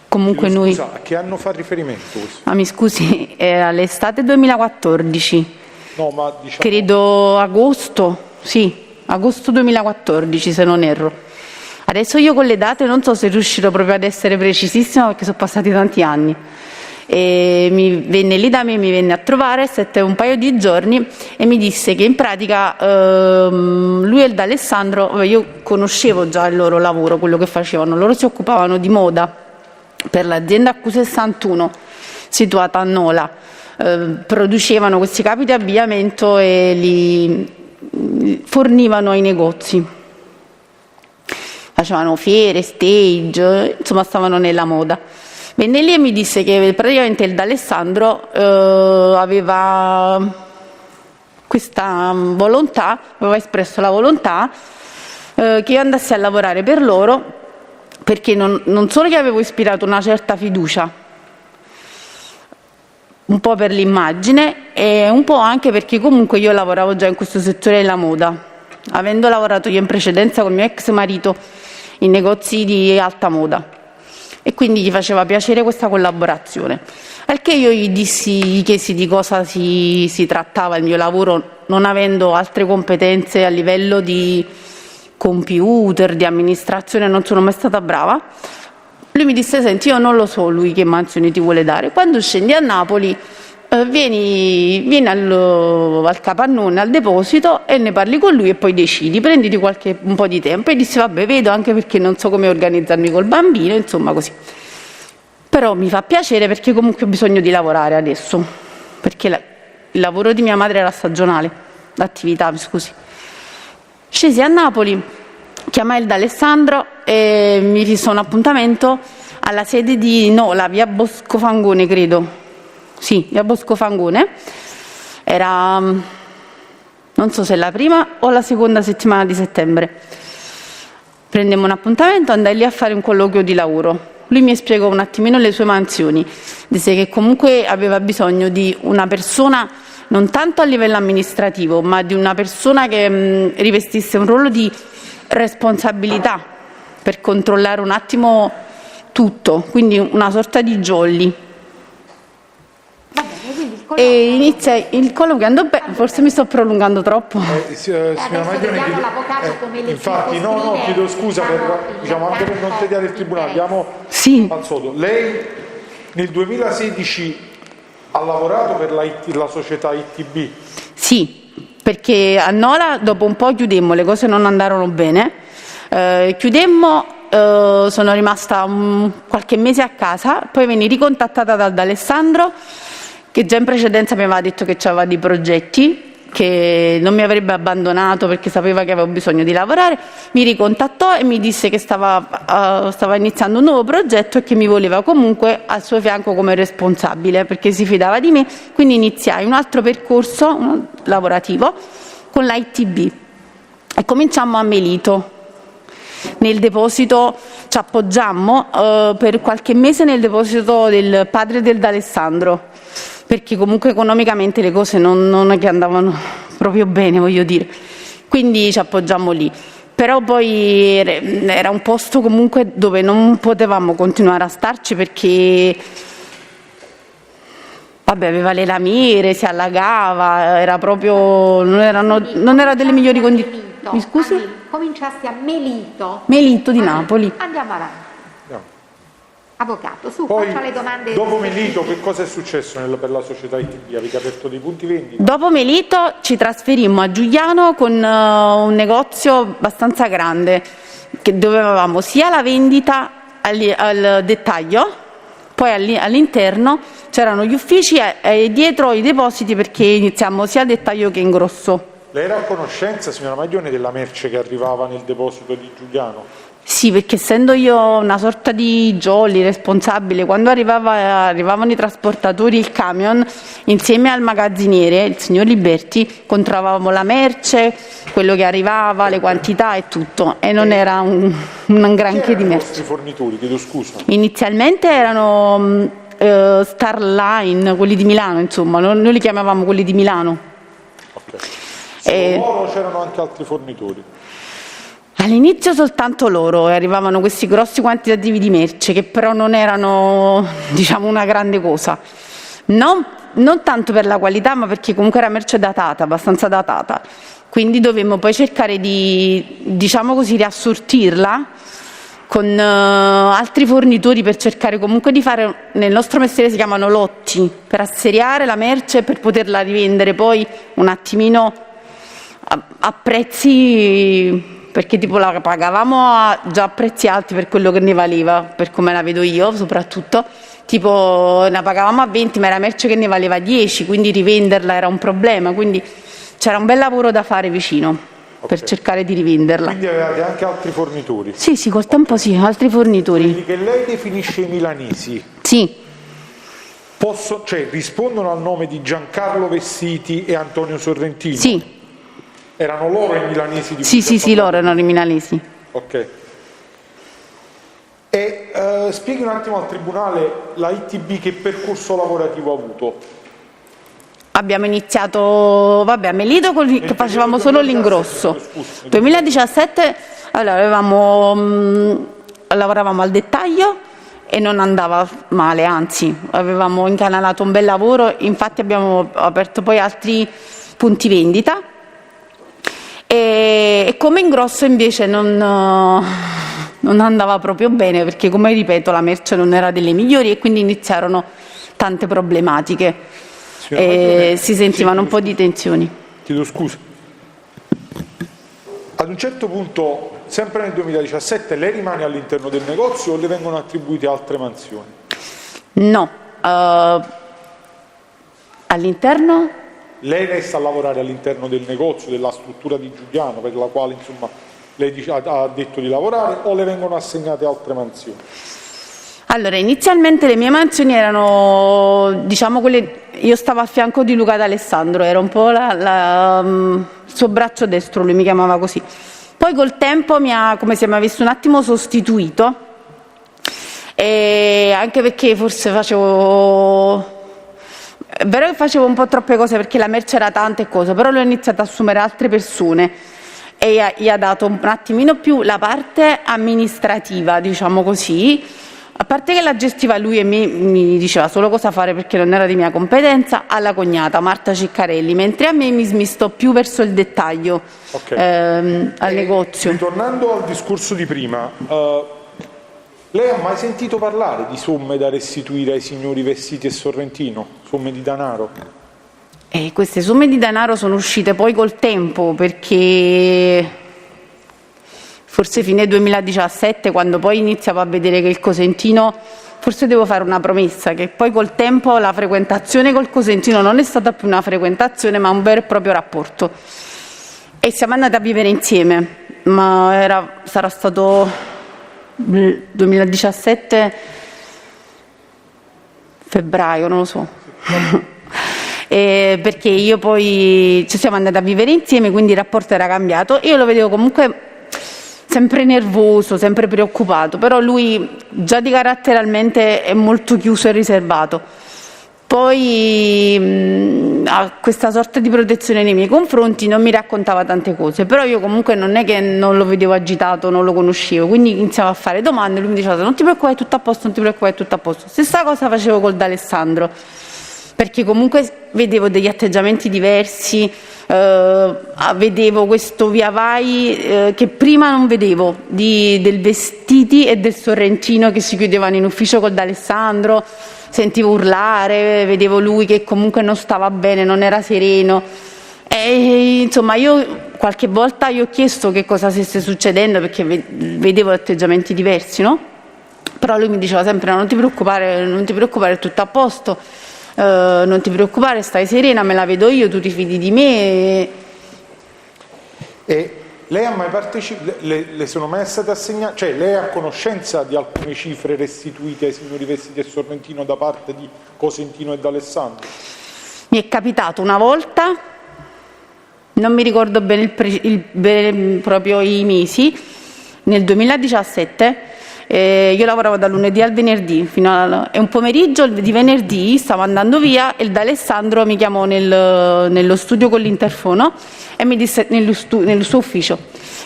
Comunque Scusa, a che anno fa riferimento questo? mi scusi, era l'estate 2014, No, ma diciamo... credo agosto, sì, agosto 2014 se non erro. Adesso io con le date non so se riuscirò proprio ad essere precisissima perché sono passati tanti anni. E mi venne lì da me, mi venne a trovare, stette un paio di giorni e mi disse che in pratica lui e il D'Alessandro, io conoscevo già il loro lavoro, quello che facevano, loro si occupavano di moda per l'azienda Q61 situata a Nola, producevano questi capi di abbigliamento e li fornivano ai negozi, facevano fiere, stage, insomma stavano nella moda. Venne lì e mi disse che praticamente il D'Alessandro aveva questa volontà, aveva espresso la volontà che io andassi a lavorare per loro, perché non solo che avevo ispirato una certa fiducia, un po' per l'immagine e un po' anche perché comunque io lavoravo già in questo settore della moda, avendo lavorato io in precedenza con mio ex marito in negozi di alta moda. E quindi gli faceva piacere questa collaborazione. Al che io gli chiesi di cosa si trattava il mio lavoro, non avendo altre competenze a livello di computer, di amministrazione, non sono mai stata brava. Lui mi disse: senti, io non lo so lui che mansioni ti vuole dare, quando scendi a Napoli vieni al capannone, al deposito, e ne parli con lui e poi decidi, prenditi un po' di tempo. E dissi: vabbè, vedo, anche perché non so come organizzarmi col bambino, insomma così. Però mi fa piacere perché comunque ho bisogno di lavorare adesso, perché il lavoro di mia madre era stagionale, l'attività, mi scusi. Scesi a Napoli, chiamai il D'Alessandro e mi fissò un appuntamento alla sede di Nola, via Bosco Fangone, credo. Sì, via Bosco Fangone, era non so se la prima o la seconda settimana di settembre. Prendemmo un appuntamento, andai lì a fare un colloquio di lavoro. Lui mi spiegò un attimino le sue mansioni, disse che comunque aveva bisogno di una persona non tanto a livello amministrativo, ma di una persona che rivestisse un ruolo di responsabilità per controllare un attimo tutto, quindi una sorta di jolly. E inizia il colloquio, forse mi sto prolungando troppo. Infatti, no, chiedo scusa per, diciamo, anche per non tediare il tribunale. Andiamo al sodo. Lei nel 2016 ha lavorato per la società ITB? Sì, perché a Nola dopo un po' chiudemmo, le cose non andarono bene. Chiudemmo, sono rimasta qualche mese a casa, poi venni ricontattata dal D'Alessandro, che già in precedenza mi aveva detto che aveva dei progetti, che non mi avrebbe abbandonato perché sapeva che avevo bisogno di lavorare, mi ricontattò e mi disse che stava iniziando un nuovo progetto e che mi voleva comunque al suo fianco come responsabile perché si fidava di me, quindi iniziai un altro percorso lavorativo con l'ITB e cominciammo a Melito. Nel deposito ci appoggiammo per qualche mese nel deposito del padre del D'Alessandro, perché comunque economicamente le cose non è che andavano proprio bene, voglio dire. Quindi ci appoggiammo lì. Però poi era un posto comunque dove non potevamo continuare a starci perché aveva le lamiere, si allagava, era proprio, non era delle migliori condizioni. Mi scusi? Cominciasti a Melito. Melito di Napoli. Andiamo avanti. Avvocato, Poi, faccia le domande. Dopo Melito che cosa è successo per la società ITB? Avete aperto dei punti vendita? Dopo Melito ci trasferimmo a Giuliano con un negozio abbastanza grande dove avevamo sia la vendita al dettaglio, poi all'interno c'erano gli uffici e dietro i depositi perché iniziamo sia a dettaglio che in grosso. Lei era a conoscenza, signora Maglione, della merce che arrivava nel deposito di Giuliano? Sì, perché essendo io una sorta di jolly responsabile, quando arrivavano i trasportatori, il camion, insieme al magazziniere, il signor Liberti, controllavamo la merce, quello che arrivava, le quantità e tutto, e non era un granché di merce. I vostri fornitori, chiedo scusa? Inizialmente erano Starline, quelli di Milano, insomma, noi li chiamavamo quelli di Milano. Solo loro o c'erano anche altri fornitori? All'inizio soltanto loro e arrivavano questi grossi quantitativi di merce che però non erano, diciamo, una grande cosa. Non tanto per la qualità, ma perché comunque era merce datata, abbastanza datata. Quindi dovemmo poi cercare di, diciamo così, riassortirla con altri fornitori per cercare comunque di fare, nel nostro mestiere si chiamano lotti, per asseriare la merce per poterla rivendere poi un attimino a prezzi, perché tipo la pagavamo già a prezzi alti per quello che ne valeva, per come la vedo io soprattutto, tipo la pagavamo a 20 ma era merce che ne valeva 10, quindi rivenderla era un problema, quindi c'era un bel lavoro da fare vicino per cercare di rivenderla. Quindi avevate anche altri fornitori? Sì, col tempo sì, altri fornitori. Quelli che lei definisce i milanesi? Sì. Rispondono al nome di Giancarlo Vessiti e Antonio Sorrentino? Sì. Erano loro i milanesi di cui Sì, loro erano i milanesi. Ok. E spieghi un attimo al Tribunale la ITB che percorso lavorativo ha avuto? Abbiamo iniziato, a Melito che facevamo solo l'ingrosso. 2017 lavoravamo al dettaglio e non andava male, anzi avevamo incanalato un bel lavoro, infatti abbiamo aperto poi altri punti vendita. E come ingrosso invece non andava proprio bene perché, come ripeto, la merce non era delle migliori e quindi iniziarono tante problematiche e si sentivano un po' di tensioni. Chiedo scusa. Ad un certo punto, sempre nel 2017, lei rimane all'interno del negozio o le vengono attribuite altre mansioni? No. All'interno? Lei resta a lavorare all'interno del negozio, della struttura di Giuliano, per la quale insomma lei ha detto di lavorare, o le vengono assegnate altre mansioni? Allora, inizialmente le mie mansioni erano, diciamo, quelle, io stavo a fianco di Luca D'Alessandro, era un po' il suo braccio destro, lui mi chiamava così. Poi col tempo come se mi avesse un attimo sostituito, e anche perché forse è vero che facevo un po' troppe cose perché la merce era tanta e cose, però lui ha iniziato ad assumere altre persone e gli ha dato un attimino più la parte amministrativa, diciamo così, a parte che la gestiva lui e mi diceva solo cosa fare perché non era di mia competenza, alla cognata Marta Ciccarelli, mentre a me mi smistò più verso il dettaglio, al negozio. Ritornando al discorso di prima, lei ha mai sentito parlare di somme da restituire ai signori Vessiti e Sorrentino? Somme di denaro? Queste somme di denaro sono uscite poi col tempo, perché forse fine 2017, quando poi iniziavo a vedere che il Cosentino forse devo fare una promessa, che poi col tempo la frequentazione col Cosentino non è stata più una frequentazione ma un vero e proprio rapporto, e siamo andati a vivere insieme, ma sarà stato 2017 febbraio, non lo so. Perché io poi ci siamo andati a vivere insieme, quindi il rapporto era cambiato. Io lo vedevo comunque sempre nervoso, sempre preoccupato, però lui già di caratterialmente è molto chiuso e riservato. Poi ha questa sorta di protezione nei miei confronti, non mi raccontava tante cose, però io comunque non è che non lo vedevo agitato, non lo conoscevo, quindi iniziavo a fare domande, lui mi diceva non ti preoccupare, è tutto a posto, non ti preoccupare, è tutto a posto. Stessa cosa facevo col D'Alessandro, perché comunque vedevo degli atteggiamenti diversi, vedevo questo via vai che prima non vedevo, del Vestiti e del Sorrentino che si chiudevano in ufficio col D'Alessandro, sentivo urlare, vedevo lui che comunque non stava bene, non era sereno, e insomma io qualche volta gli ho chiesto che cosa stesse succedendo, perché vedevo atteggiamenti diversi, no? Però lui mi diceva sempre non ti preoccupare, è tutto a posto. Non ti preoccupare, stai serena, me la vedo io, tu ti fidi di me. E lei ha mai partecipato, le sono mai state assegnate, cioè lei è a conoscenza di alcune cifre restituite ai signori Vestiti e Sorrentino da parte di Cosentino e D'Alessandro? Mi è capitato una volta, non mi ricordo bene proprio i mesi, nel 2017. Io lavoravo dal lunedì al venerdì e un pomeriggio di venerdì stavo andando via e il D'Alessandro mi chiamò nello studio con l'interfono e mi disse, nel suo ufficio,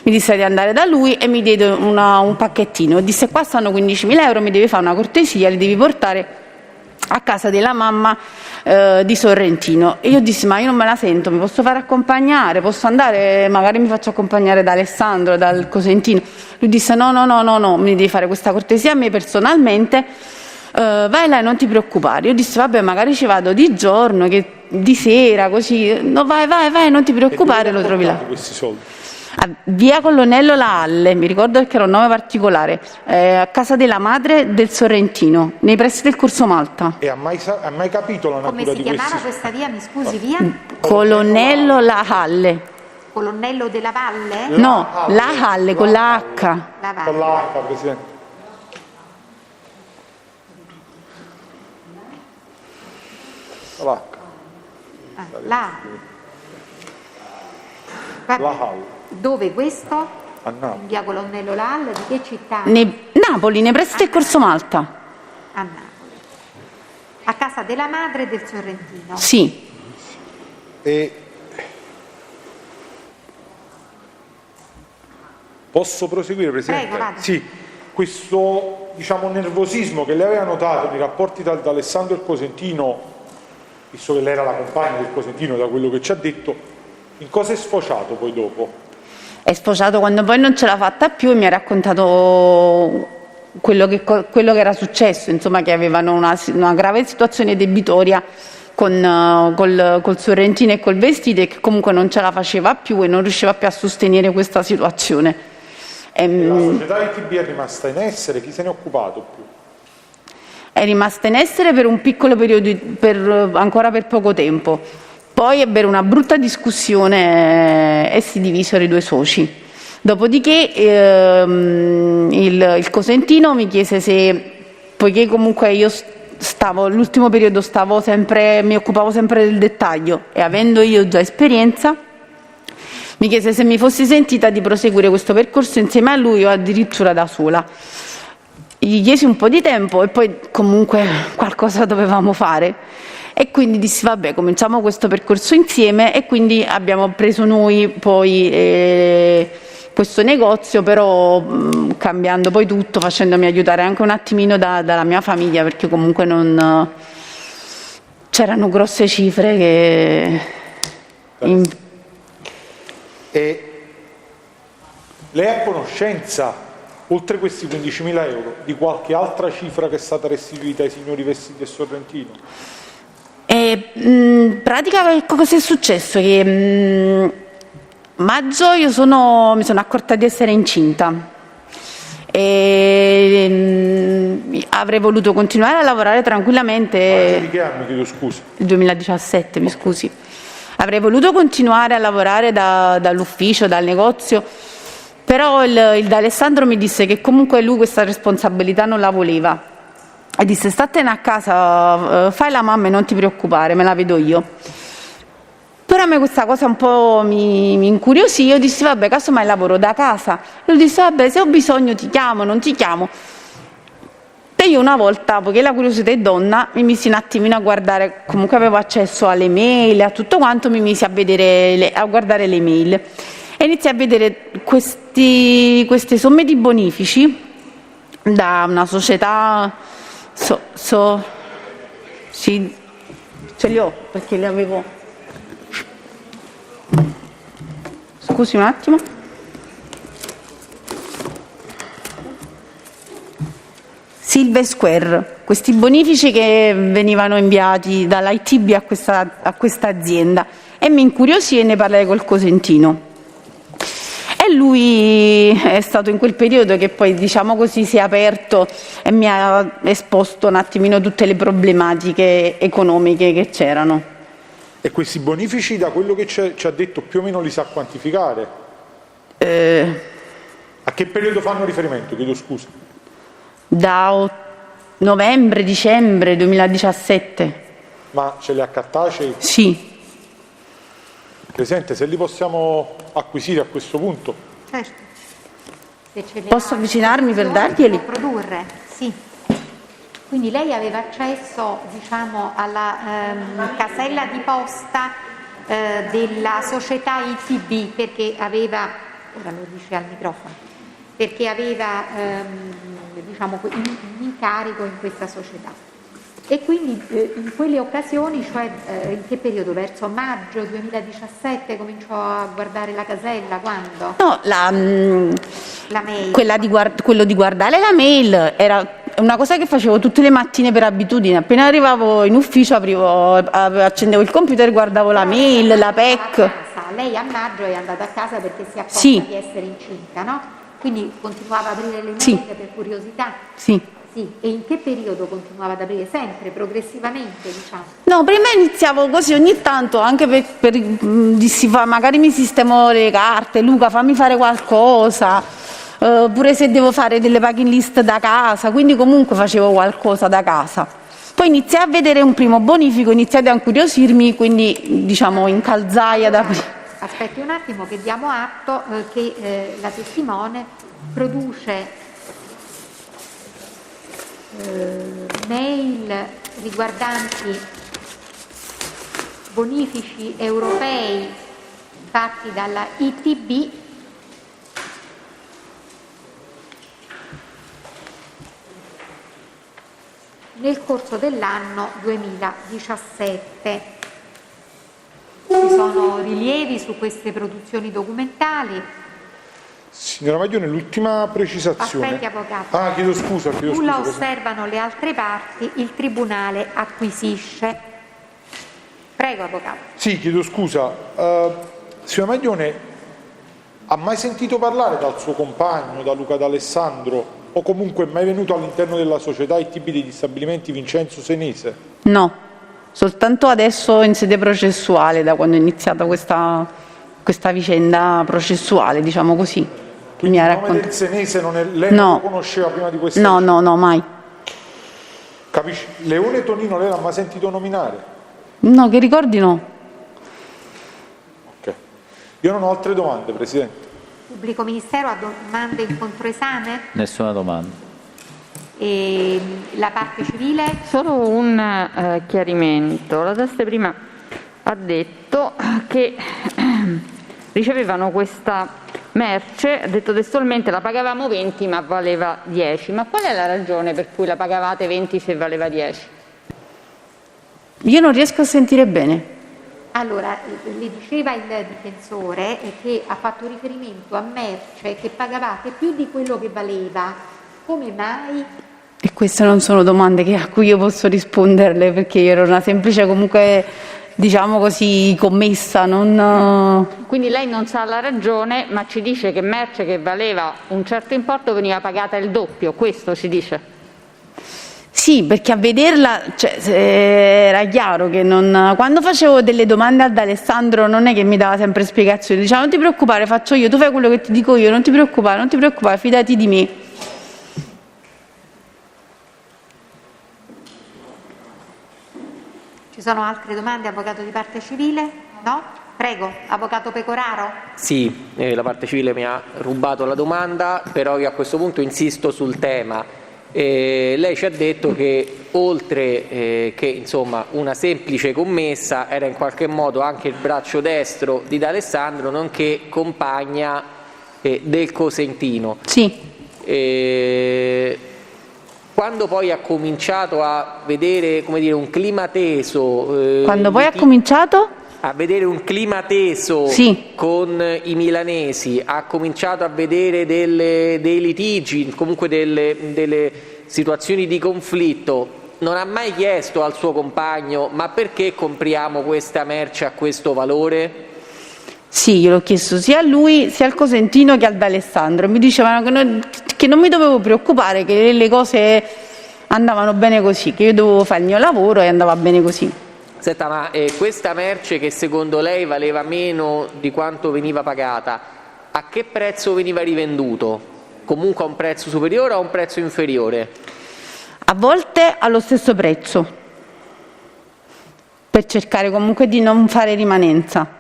mi disse di andare da lui e mi diede un pacchettino, disse qua stanno 15.000 euro, mi devi fare una cortesia, li devi portare a casa della mamma di Sorrentino. E io dissi ma io non me la sento, mi posso fare accompagnare, posso andare, magari mi faccio accompagnare da Alessandro, dal Cosentino. Lui disse no, mi devi fare questa cortesia a me personalmente, vai là, non ti preoccupare. Io dissi vabbè, magari ci vado di giorno, che di sera, così, no, vai, non ti preoccupare, lo trovi là. Questi soldi? A via Colonnello La Halle, mi ricordo perché era un nome particolare, a casa della madre del Sorrentino, nei pressi del Corso Malta. E ha mai capito la natura di questi? Come si chiamava questa via, mi scusi, via? Colonnello La Halle. Colonnello della Valle? No, La Halle con la H. La Valle. Con la H, Presidente. La Halle. Dove questo? A Napoli. In via Colonnello La Halle, di che città? Napoli, nei pressi del Corso Malta. A Napoli. A casa della madre del Sorrentino? Sì. Posso proseguire, Presidente? Prego, vada. Sì. Questo, nervosismo che lei aveva notato nei rapporti tra D'Alessandro e il Cosentino, visto che lei era la compagna del Cosentino, da quello che ci ha detto, in cosa è sfociato poi dopo? È sfociato quando poi non ce l'ha fatta più e mi ha raccontato quello che era successo, insomma, che avevano una grave situazione debitoria col Sorrentino e col Vestiti, e che comunque non ce la faceva più e non riusciva più a sostenere questa situazione. La società ITB è rimasta in essere, chi se ne è occupato più? È rimasta in essere per un piccolo periodo, ancora per poco tempo. Poi ebbero una brutta discussione e si divisero i due soci. Dopodiché il Cosentino mi chiese se, poiché comunque io l'ultimo periodo mi occupavo sempre del dettaglio e avendo io già esperienza, mi chiese se mi fossi sentita di proseguire questo percorso insieme a lui o addirittura da sola. Gli chiesi un po' di tempo e poi comunque qualcosa dovevamo fare. E quindi dissi vabbè, cominciamo questo percorso insieme, e quindi abbiamo preso noi poi questo negozio, però cambiando poi tutto, facendomi aiutare anche un attimino dalla mia famiglia, perché comunque c'erano grosse cifre che... E lei è a conoscenza, oltre questi 15.000 euro, di qualche altra cifra che è stata restituita ai signori Vestiti e Sorrentino? In pratica cosa è successo? Che maggio mi sono accorta di essere incinta e avrei voluto continuare a lavorare tranquillamente. Di che anno, chiedo scusa? Il 2017, mi scusi. Avrei voluto continuare a lavorare dall'ufficio, dal negozio, però il D'Alessandro mi disse che comunque lui questa responsabilità non la voleva e disse: statene a casa, fai la mamma e non ti preoccupare, me la vedo io. Però a me questa cosa un po' mi incuriosì, io dissi: vabbè, casomai lavoro da casa. E lui disse: vabbè, se ho bisogno ti chiamo, non ti chiamo. E io una volta, poiché la curiosità è donna, mi misi un attimino a guardare, comunque avevo accesso alle mail, a tutto quanto, mi misi a guardare le mail e iniziai a vedere queste somme di bonifici da una società, sì, ce li ho perché le avevo. Scusi un attimo. Silver Square, questi bonifici che venivano inviati dall'ITB a questa azienda, e mi incuriosì e ne parlai col Cosentino. E lui è stato in quel periodo che poi, diciamo così, si è aperto e mi ha esposto un attimino tutte le problematiche economiche che c'erano. E questi bonifici, da quello che ci ha detto, più o meno li sa quantificare? A che periodo fanno riferimento? Chiedo scusa. Da novembre-dicembre 2017. Ma ce li ha cartacei? Sì. Presidente, se li possiamo acquisire a questo punto. Certo. Se ce li Posso avvicinarmi per darglieli? Può produrre, sì. Quindi lei aveva accesso, diciamo, alla casella di posta della società ITB, perché aveva, ora lo dice al microfono, perché aveva diciamo, un incarico in questa società. E quindi in quelle occasioni, cioè in che periodo? Verso maggio 2017 cominciò a guardare la casella? Quando? No, la mail. Quello di guardare la mail era una cosa che facevo tutte le mattine per abitudine. Appena arrivavo in ufficio accendevo il computer, guardavo la mail, la PEC. Lei a maggio è andata a casa perché si accorse di essere incinta, no? Quindi continuava ad aprire le mail per curiosità? Sì. Sì. E in che periodo continuava ad aprire? Sempre, progressivamente, diciamo? No, prima iniziavo così ogni tanto, anche dissi, magari mi sistemo le carte, Luca fammi fare qualcosa, pure se devo fare delle packing list da casa, quindi comunque facevo qualcosa da casa. Poi iniziai a vedere un primo bonifico, iniziai a incuriosirmi, quindi diciamo incalzai ad aprire. Aspetti un attimo che diamo atto che la testimone produce mail riguardanti bonifici europei fatti dalla ITB nel corso dell'anno 2017. Ci sono rilievi su queste produzioni documentali. Signora Maglione, l'ultima precisazione. Aspetti, avvocato. Chiedo scusa. Nulla osservano le altre parti, il Tribunale acquisisce. Prego, avvocato. Sì, chiedo scusa. Signora Maglione, ha mai sentito parlare dal suo compagno, da Luca D'Alessandro, o comunque mai venuto all'interno della società ITB degli stabilimenti Vincenzo Senese? No, soltanto adesso in sede processuale, da quando è iniziata questa vicenda processuale, diciamo così. Quindi il nome del Senese lei non lo conosceva prima di questa? No, mai. Capisci? Leone Tonino lei l'ha mai sentito nominare? No, che ricordi no. Ok. Io non ho altre domande, Presidente. Pubblico Ministero ha domande in controesame? Nessuna domanda. E la parte civile? Solo un chiarimento. La D'Este prima ha detto che ricevevano questa merce, ha detto testualmente la pagavamo 20 ma valeva 10. Ma qual è la ragione per cui la pagavate 20 se valeva 10? Io non riesco a sentire bene. Allora, le diceva il difensore che ha fatto riferimento a merce che pagavate più di quello che valeva. Come mai? E queste non sono domande a cui io posso risponderle, perché io ero una semplice comunque diciamo così, commessa. Quindi lei non sa la ragione, ma ci dice che merce che valeva un certo importo veniva pagata il doppio, questo ci dice? Sì, perché a vederla era chiaro che quando facevo delle domande ad Alessandro non è che mi dava sempre spiegazioni, diceva non ti preoccupare, faccio io, tu fai quello che ti dico io, non ti preoccupare, fidati di me. Ci sono altre domande, avvocato di parte civile? No? Prego, avvocato Pecoraro. Sì, la parte civile mi ha rubato la domanda, però io a questo punto insisto sul tema. Lei ci ha detto che oltre che insomma una semplice commessa era in qualche modo anche il braccio destro di D'Alessandro, nonché compagna del Cosentino. Sì. Quando poi ha cominciato a vedere, come dire, un clima teso... Quando poi ha cominciato? A vedere un clima teso sì. Con i milanesi, ha cominciato a vedere dei litigi, comunque delle situazioni di conflitto, non ha mai chiesto al suo compagno ma perché compriamo questa merce a questo valore? Sì, gliel'ho chiesto sia a lui sia al Cosentino che ad Alessandro, mi dicevano che non mi dovevo preoccupare, che le cose andavano bene così, che io dovevo fare il mio lavoro e andava bene così. Senta, ma questa merce che secondo lei valeva meno di quanto veniva pagata, a che prezzo veniva rivenduto? Comunque a un prezzo superiore o a un prezzo inferiore? A volte allo stesso prezzo, per cercare comunque di non fare rimanenza.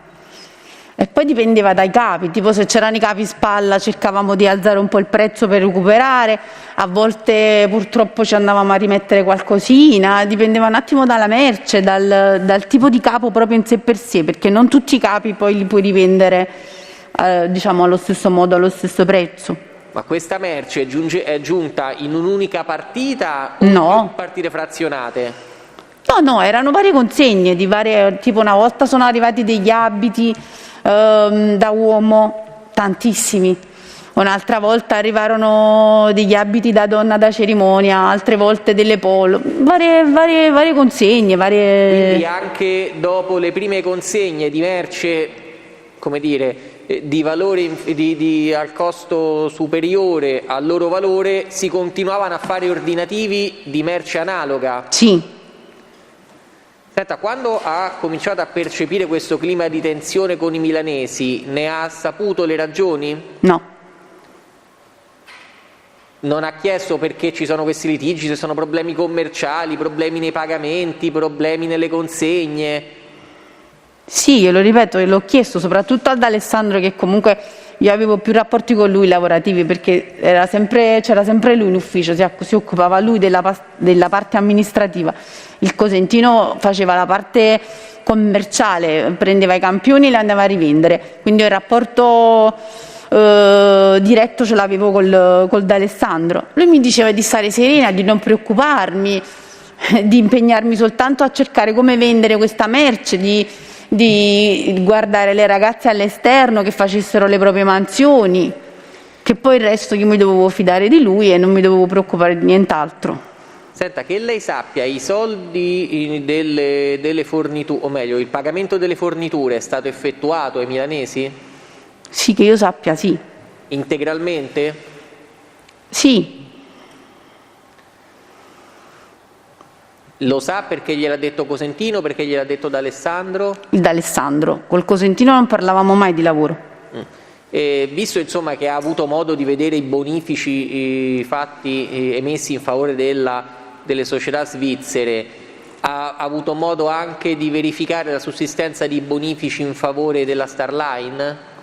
E poi dipendeva dai capi, tipo se c'erano i capi spalla cercavamo di alzare un po' il prezzo per recuperare, a volte purtroppo ci andavamo a rimettere qualcosina, dipendeva un attimo dalla merce, dal tipo di capo proprio in sé per sé, perché non tutti i capi poi li puoi rivendere diciamo allo stesso modo, allo stesso prezzo. Ma questa merce è giunta in un'unica partita o no. in partite frazionate? No, erano varie consegne, tipo una volta sono arrivati degli abiti da uomo, tantissimi, un'altra volta arrivarono degli abiti da donna da cerimonia, altre volte delle polo, varie consegne. Quindi anche dopo le prime consegne di merce, come dire, di valore al costo superiore al loro valore, si continuavano a fare ordinativi di merce analoga? Sì. Senta, quando ha cominciato a percepire questo clima di tensione con i milanesi, ne ha saputo le ragioni? No. Non ha chiesto perché ci sono questi litigi, se sono problemi commerciali, problemi nei pagamenti, problemi nelle consegne? Sì, io lo ripeto, e l'ho chiesto soprattutto ad Alessandro, che comunque io avevo più rapporti con lui lavorativi, perché c'era sempre lui in ufficio, si occupava lui della parte amministrativa, il Cosentino faceva la parte commerciale, prendeva i campioni e li andava a rivendere, quindi il rapporto diretto ce l'avevo col D'Alessandro. Lui mi diceva di stare serena, di non preoccuparmi, di impegnarmi soltanto a cercare come vendere questa merce, di guardare le ragazze all'esterno che facessero le proprie mansioni, che poi il resto io mi dovevo fidare di lui e non mi dovevo preoccupare di nient'altro. Senta, che lei sappia, i soldi delle forniture, o meglio, il pagamento delle forniture è stato effettuato ai milanesi? Sì, che io sappia, sì. Integralmente? Sì. Lo sa perché gliel'ha detto Cosentino, perché gliel'ha detto D'Alessandro? D'Alessandro. Col Cosentino non parlavamo mai di lavoro. Visto insomma che ha avuto modo di vedere i bonifici fatti emessi in favore delle società svizzere, ha avuto modo anche di verificare la sussistenza di bonifici in favore della Starline?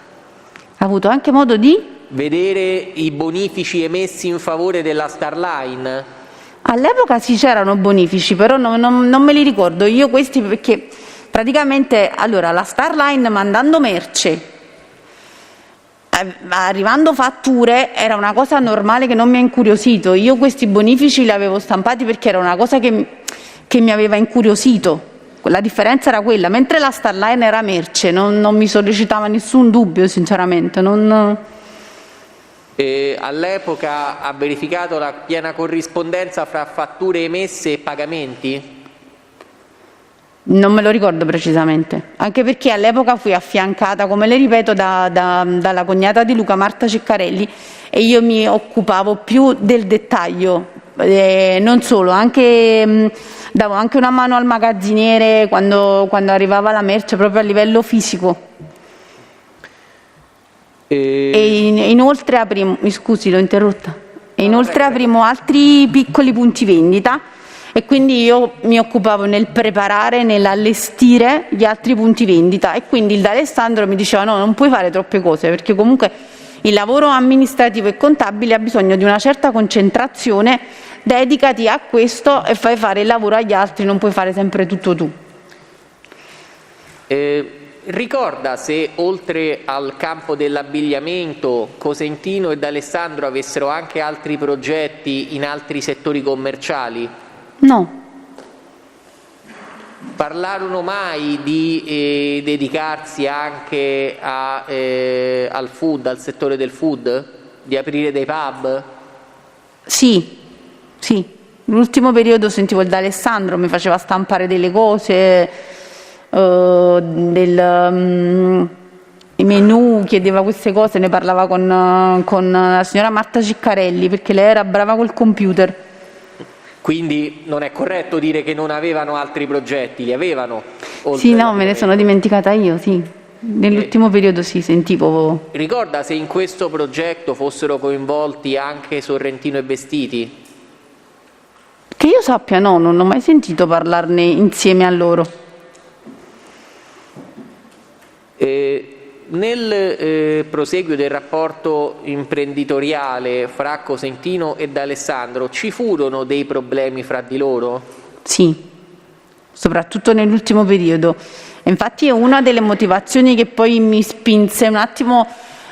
Ha avuto anche modo di? Vedere i bonifici emessi in favore della Starline? All'epoca sì, c'erano bonifici, però non me li ricordo io questi, perché praticamente allora la Starline mandando merce, arrivando fatture, era una cosa normale che non mi ha incuriosito. Io questi bonifici li avevo stampati perché era una cosa che mi aveva incuriosito. La differenza era quella, mentre la Starline era merce, non mi sollecitava nessun dubbio, sinceramente. All'epoca ha verificato la piena corrispondenza fra fatture emesse e pagamenti? Non me lo ricordo precisamente, anche perché all'epoca fui affiancata, come le ripeto, dalla cognata di Luca, Marta Ciccarelli, e io mi occupavo più del dettaglio, non solo, davo anche una mano al magazziniere quando arrivava la merce, proprio a livello fisico. E inoltre aprimo, mi scusi, l'ho interrotta, e inoltre aprimo altri piccoli punti vendita. E quindi io mi occupavo nel preparare, nell'allestire gli altri punti vendita, e quindi il D'Alessandro mi diceva no, non puoi fare troppe cose, perché comunque il lavoro amministrativo e contabile ha bisogno di una certa concentrazione, dedicati a questo e fai fare il lavoro agli altri, non puoi fare sempre tutto tu. Ricorda se oltre al campo dell'abbigliamento Cosentino e D'Alessandro avessero anche altri progetti in altri settori commerciali? No. Parlarono mai di dedicarsi anche al food, al settore del food? Di aprire dei pub? Sì. L'ultimo periodo sentivo il D'Alessandro, mi faceva stampare delle cose, i menù, chiedeva queste cose, ne parlava con la signora Marta Ciccarelli, perché lei era brava col computer. Quindi non è corretto dire che non avevano altri progetti, li avevano? Sì, no, me ne sono dimenticata io, sì. Nell'ultimo periodo sì, sentivo. Ricorda se in questo progetto fossero coinvolti anche Sorrentino e Vestiti? Che io sappia no, non ho mai sentito parlarne insieme a loro. Nel proseguio del rapporto imprenditoriale fra Cosentino e D'Alessandro ci furono dei problemi fra di loro? Sì, soprattutto nell'ultimo periodo. Infatti è una delle motivazioni che poi mi spinse un attimo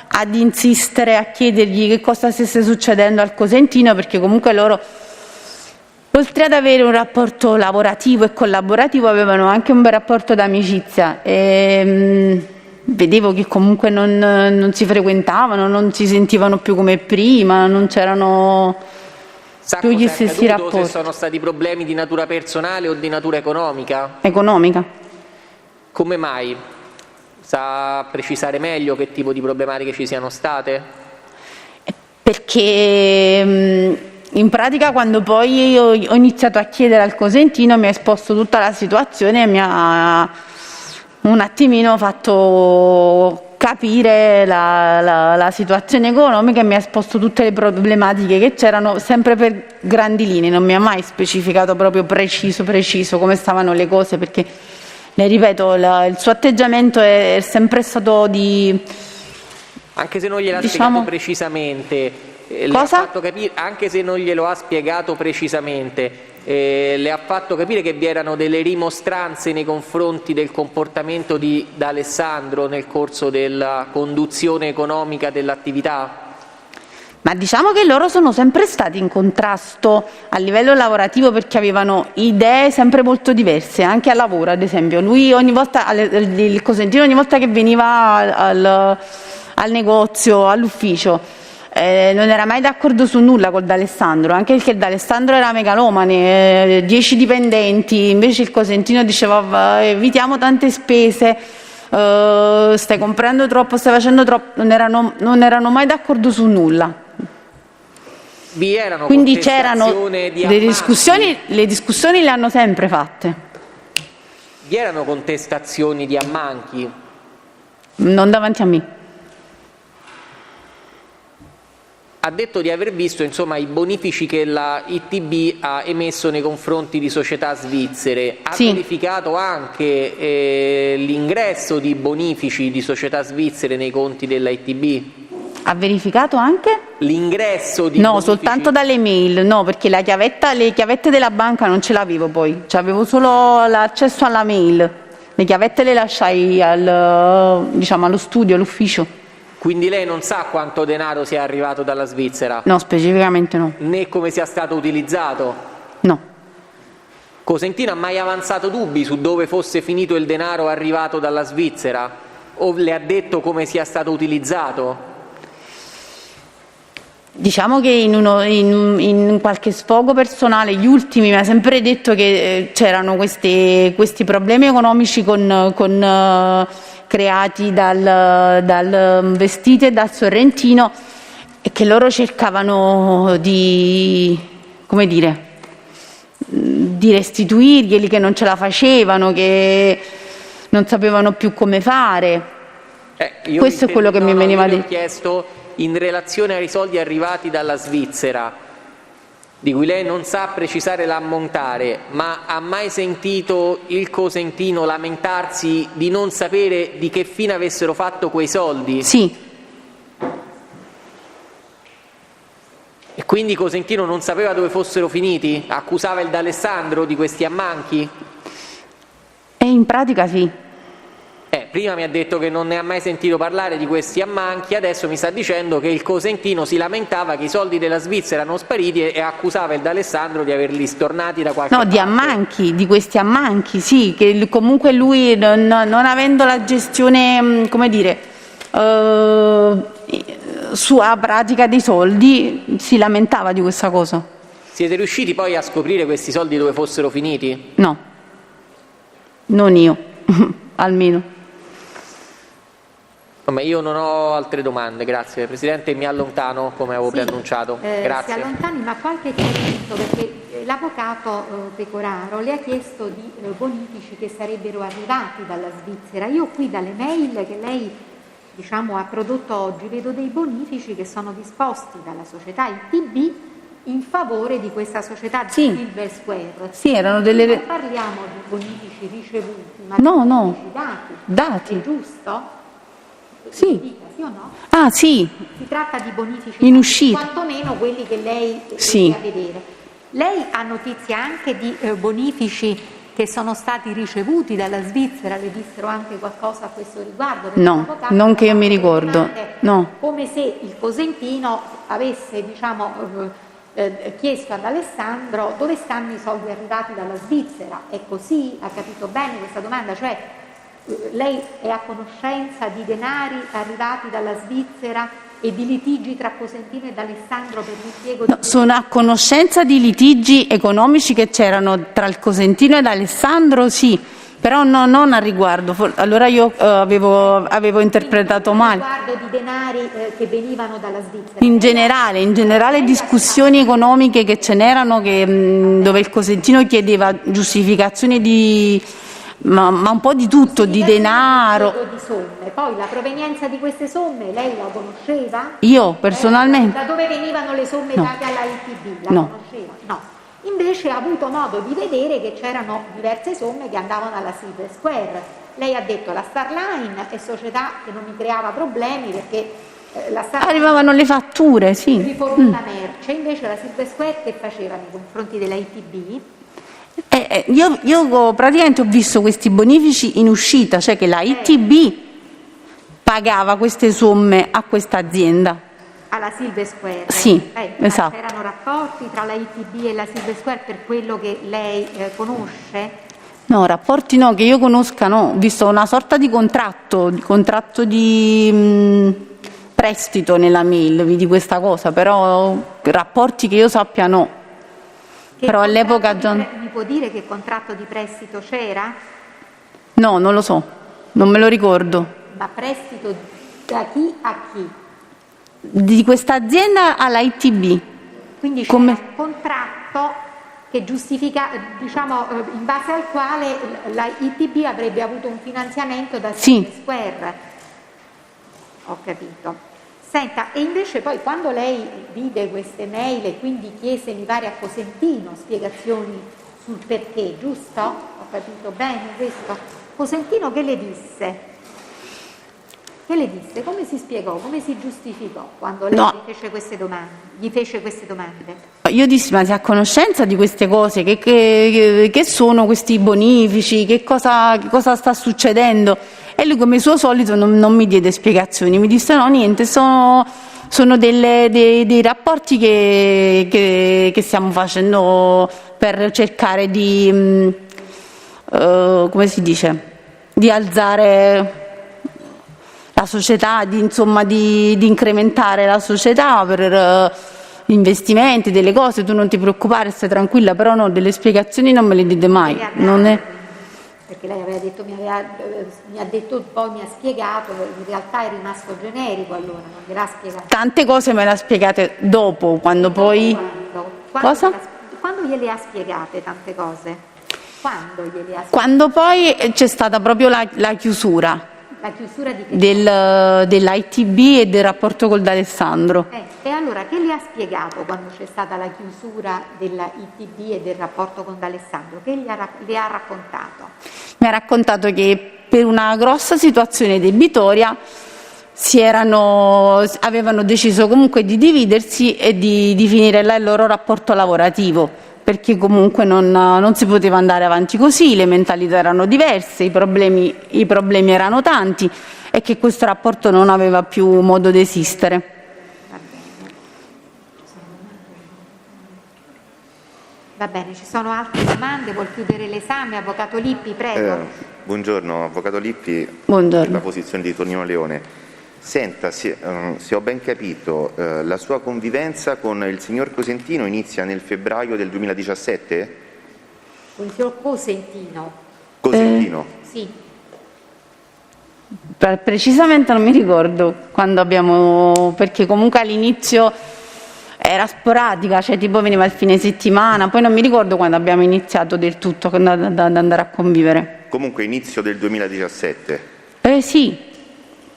ad insistere, a chiedergli che cosa stesse succedendo al Cosentino, perché comunque loro, oltre ad avere un rapporto lavorativo e collaborativo, avevano anche un bel rapporto d'amicizia. Vedevo che comunque non si frequentavano, non si sentivano più come prima, non c'erano più gli stessi rapporti. Se sono stati problemi di natura personale o di natura economica? Economica. Come mai? Sa precisare meglio che tipo di problematiche ci siano state? Perché in pratica quando poi io ho iniziato a chiedere al Cosentino mi ha esposto tutta la situazione e mi ha un attimino fatto capire la situazione economica e mi ha esposto tutte le problematiche che c'erano, sempre per grandi linee, non mi ha mai specificato proprio preciso come stavano le cose, perché le ripeto, il suo atteggiamento è sempre stato di... Anche se non gliel'ha spiegato precisamente, le ha fatto capire, anche se non glielo ha spiegato precisamente, le ha fatto capire che vi erano delle rimostranze nei confronti del comportamento di D'Alessandro nel corso della conduzione economica dell'attività? Ma diciamo che loro sono sempre stati in contrasto a livello lavorativo, perché avevano idee sempre molto diverse, anche al lavoro ad esempio. Lui ogni volta, il Cosentino ogni volta che veniva al negozio, all'ufficio, non era mai d'accordo su nulla col D'Alessandro, anche perché il D'Alessandro era megalomane, 10 dipendenti, invece il Cosentino diceva evitiamo tante spese, stai comprando troppo, stai facendo troppo, non erano mai d'accordo su nulla. Vi erano quindi c'erano le discussioni le hanno sempre fatte. Vi erano contestazioni di ammanchi? Non davanti a me. Ha detto di aver visto insomma i bonifici che la ITB ha emesso nei confronti di società svizzere. Ha verificato anche l'ingresso di bonifici di società svizzere nei conti della ITB? Ha verificato anche? L'ingresso di no, bonifici... soltanto dalle mail, no, perché le chiavette della banca non ce l'avevo poi, avevo solo l'accesso alla mail. Le chiavette le lasciai allo studio, all'ufficio. Quindi lei non sa quanto denaro sia arrivato dalla Svizzera? No, specificamente no. Né come sia stato utilizzato? No. Cosentino ha mai avanzato dubbi su dove fosse finito il denaro arrivato dalla Svizzera? O le ha detto come sia stato utilizzato? diciamo che in qualche sfogo personale, gli ultimi, mi ha sempre detto che c'erano questi problemi economici creati dal Vestite e dal Sorrentino, e che loro cercavano di restituirglieli, che non ce la facevano, che non sapevano più come fare. Questo è quello che mi veniva detto. Ho chiesto in relazione ai soldi arrivati dalla Svizzera, di cui lei non sa precisare l'ammontare, ma ha mai sentito il Cosentino lamentarsi di non sapere di che fine avessero fatto quei soldi? Sì. E quindi Cosentino non sapeva dove fossero finiti? Accusava il D'Alessandro di questi ammanchi? In pratica sì. Prima mi ha detto che non ne ha mai sentito parlare di questi ammanchi, adesso mi sta dicendo che il Cosentino si lamentava che i soldi della Svizzera erano spariti e accusava il D'Alessandro di averli stornati da qualche parte. No, di questi ammanchi, sì, che comunque lui non avendo la gestione, sua pratica dei soldi, si lamentava di questa cosa. Siete riusciti poi a scoprire questi soldi dove fossero finiti? No, non io, almeno. Io non ho altre domande, grazie Presidente, mi allontano come avevo preannunciato. Grazie. Si allontani, ma qualche chiarimento, perché l'avvocato Pecoraro le ha chiesto di bonifici che sarebbero arrivati dalla Svizzera. Io qui dalle mail che lei ha prodotto oggi vedo dei bonifici che sono disposti dalla società ITB in favore di questa società di Silver Square. Sì, erano delle... Non parliamo di bonifici ricevuti, ma no, di no. dati. È giusto? Sì. Sì o no? Ah, sì. Si tratta di bonifici in uscita, quantomeno quelli che lei deve vedere. Lei ha notizia anche di bonifici che sono stati ricevuti dalla Svizzera? Le dissero anche qualcosa a questo riguardo? No, non che io mi ricordo. No. Come se il Cosentino avesse chiesto ad Alessandro dove stanno i soldi arrivati dalla Svizzera. È così? Ha capito bene questa domanda? Cioè, lei è a conoscenza di denari arrivati dalla Svizzera e di litigi tra Cosentino ed Alessandro per l'impiego di... Sono a conoscenza di litigi economici che c'erano tra il Cosentino ed Alessandro, sì, però non a riguardo. Allora io avevo interpretato male. A riguardo di denari che venivano dalla Svizzera? In generale discussioni economiche che ce n'erano, dove il Cosentino chiedeva giustificazioni di... Ma un po' di tutto, di denaro. Di somme. Poi la provenienza di queste somme lei la conosceva? Io personalmente? Da dove venivano le somme date alla ITB? La conosceva? No. Invece ha avuto modo di vedere che c'erano diverse somme che andavano alla Silver Square. Lei ha detto la Starline è società che non mi creava problemi perché la Starline arrivavano le fatture, sì. Rifornita merce, invece la Silver Square che faceva nei confronti della ITB? Io praticamente ho visto questi bonifici in uscita, cioè che la ITB pagava queste somme a questa azienda. Alla Silver Square? Sì, esatto. C'erano rapporti tra la ITB e la Silver Square per quello che lei conosce? No, rapporti no, che io conosca no. Ho visto una sorta di contratto di prestito nella mail, vidi questa cosa, però rapporti che io sappia no. Però all'epoca mi può dire che contratto di prestito c'era? No, non lo so, non me lo ricordo. Ma prestito da chi a chi? Di questa azienda alla ITB. Quindi c'è un contratto che giustifica, in base al quale la ITB avrebbe avuto un finanziamento da Silver Square. Ho capito. Senta, e invece poi quando lei vide queste mail e quindi chiese, mi pare, a Cosentino spiegazioni sul perché, giusto? Ho capito bene questo? Cosentino che le disse? Che le disse? Come si spiegò? Come si giustificò quando lei gli fece queste domande? Io dissi, ma sei a conoscenza di queste cose? Che sono questi bonifici? Che cosa sta succedendo? E lui, come suo solito, non mi diede spiegazioni, mi disse no, niente, sono dei rapporti che stiamo facendo per cercare di, come si dice, di alzare la società, di incrementare la società per investimenti, delle cose. Tu non ti preoccupare, stai tranquilla, però no, delle spiegazioni non me le dite mai. Non è... Perché lei aveva detto, mi ha detto, poi mi ha spiegato, in realtà è rimasto generico, allora non gliel'ha spiegato. Tante cose me le ha spiegate dopo, quando poi... Cosa? Quando gliele ha spiegate tante cose? Quando gliele ha spiegate? Quando poi c'è stata proprio la chiusura. La chiusura di che dell'ITB e del rapporto col D'Alessandro. E allora che le ha spiegato quando c'è stata la chiusura della ITB e del rapporto con D'Alessandro? Che le ha raccontato? Mi ha raccontato che per una grossa situazione debitoria avevano deciso comunque di dividersi e di finire là il loro rapporto lavorativo, perché comunque non si poteva andare avanti così, le mentalità erano diverse, i problemi erano tanti e che questo rapporto non aveva più modo di esistere. Va bene, ci sono altre domande? Vuol chiudere l'esame? Avvocato Lippi, prego. Buongiorno, Avvocato Lippi. Buongiorno. La posizione di Tonino Leone. Senta, se ho ben capito, la sua convivenza con il signor Cosentino inizia nel febbraio del 2017? Con il signor Cosentino? Cosentino? Sì. Precisamente non mi ricordo quando perché comunque all'inizio era sporadica, cioè tipo veniva il fine settimana, poi non mi ricordo quando abbiamo iniziato del tutto ad andare a convivere. Comunque inizio del 2017? Sì.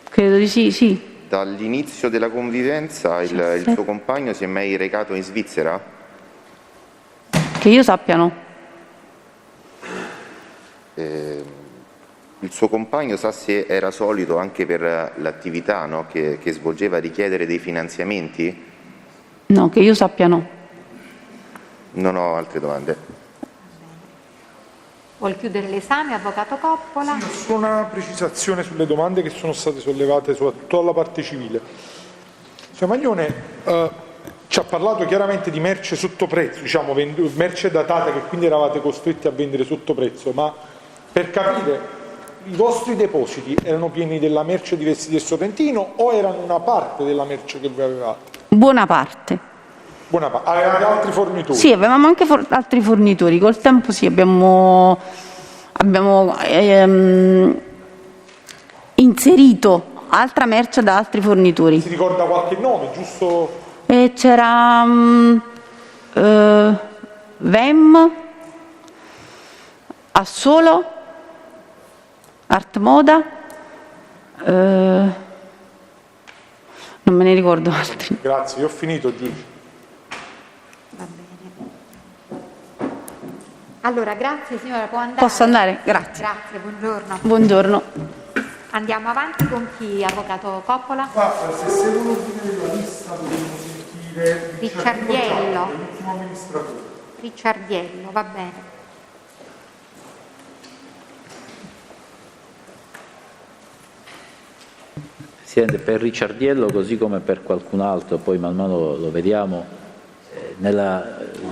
Credo di sì. Dall'inizio della convivenza il suo compagno si è mai recato in Svizzera? Che io sappia no. Il suo compagno sa se era solito anche per l'attività, no, che svolgeva richiedere dei finanziamenti? No, che io sappia no. Non ho altre domande. Vuol chiudere l'esame, Avvocato Coppola? Sì, una precisazione sulle domande che sono state sollevate soprattutto alla parte civile. Signor Maglione ci ha parlato chiaramente di merce sotto prezzo, diciamo merce datata che quindi eravate costretti a vendere sotto prezzo, ma per capire, i vostri depositi erano pieni della merce di Vestiti del Sorrentino o erano una parte della merce che voi avevate? Buona parte. Avevate altri fornitori? Sì, avevamo anche altri fornitori. Col tempo sì, abbiamo inserito altra merce da altri fornitori. Si ricorda qualche nome, giusto? C'era VEM, Assolo, Art Moda, non me ne ricordo altri. Grazie, io ho finito, giudice. Va bene. Allora, grazie signora, può andare? Posso andare? Grazie. Grazie, buongiorno. Buongiorno. Andiamo avanti con chi, Avvocato Coppola? Se seguo l'ordine della lista dobbiamo sentire Ricciardiello. l'ultimo amministratore. Ricciardiello, va bene. Presidente, per Ricciardiello, così come per qualcun altro, poi man mano lo vediamo, mi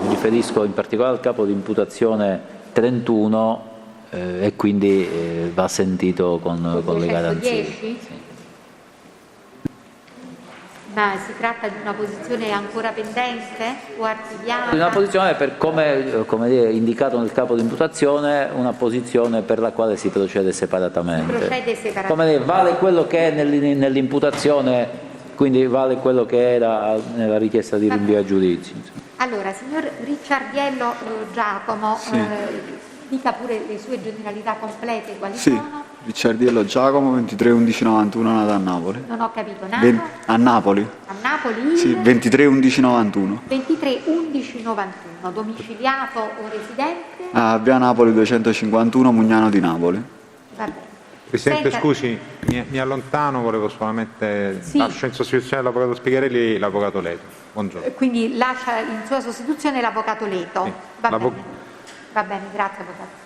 riferisco in particolare al capo di imputazione 31 e quindi va sentito con le garanzie. 10? Sì. Ma si tratta di una posizione ancora pendente o archiviata? Una posizione per come dire, indicato nel capo di imputazione, una posizione per la quale si procede separatamente. Si procede separatamente. Come dire, vale quello che è nell'imputazione, quindi vale quello che era nella richiesta di rinvio a giudizio. Allora, signor Ricciardiello Giacomo, dica pure le sue generalità complete, quali sono? Ricciardiello Giacomo, 23-11-91, nato a Napoli. Non ho capito, nato? A Napoli. A Napoli? Sì, 23-11-91. 23-11-91, domiciliato o residente? A via Napoli 251, Mugnano di Napoli. Va bene. Presidente, Senta... scusi, mi allontano, volevo solamente lascio in sostituzione l'avvocato Spigherelli l'avvocato Leto. Buongiorno. Quindi lascia in sua sostituzione l'avvocato Leto. Sì. Va bene, grazie avvocato.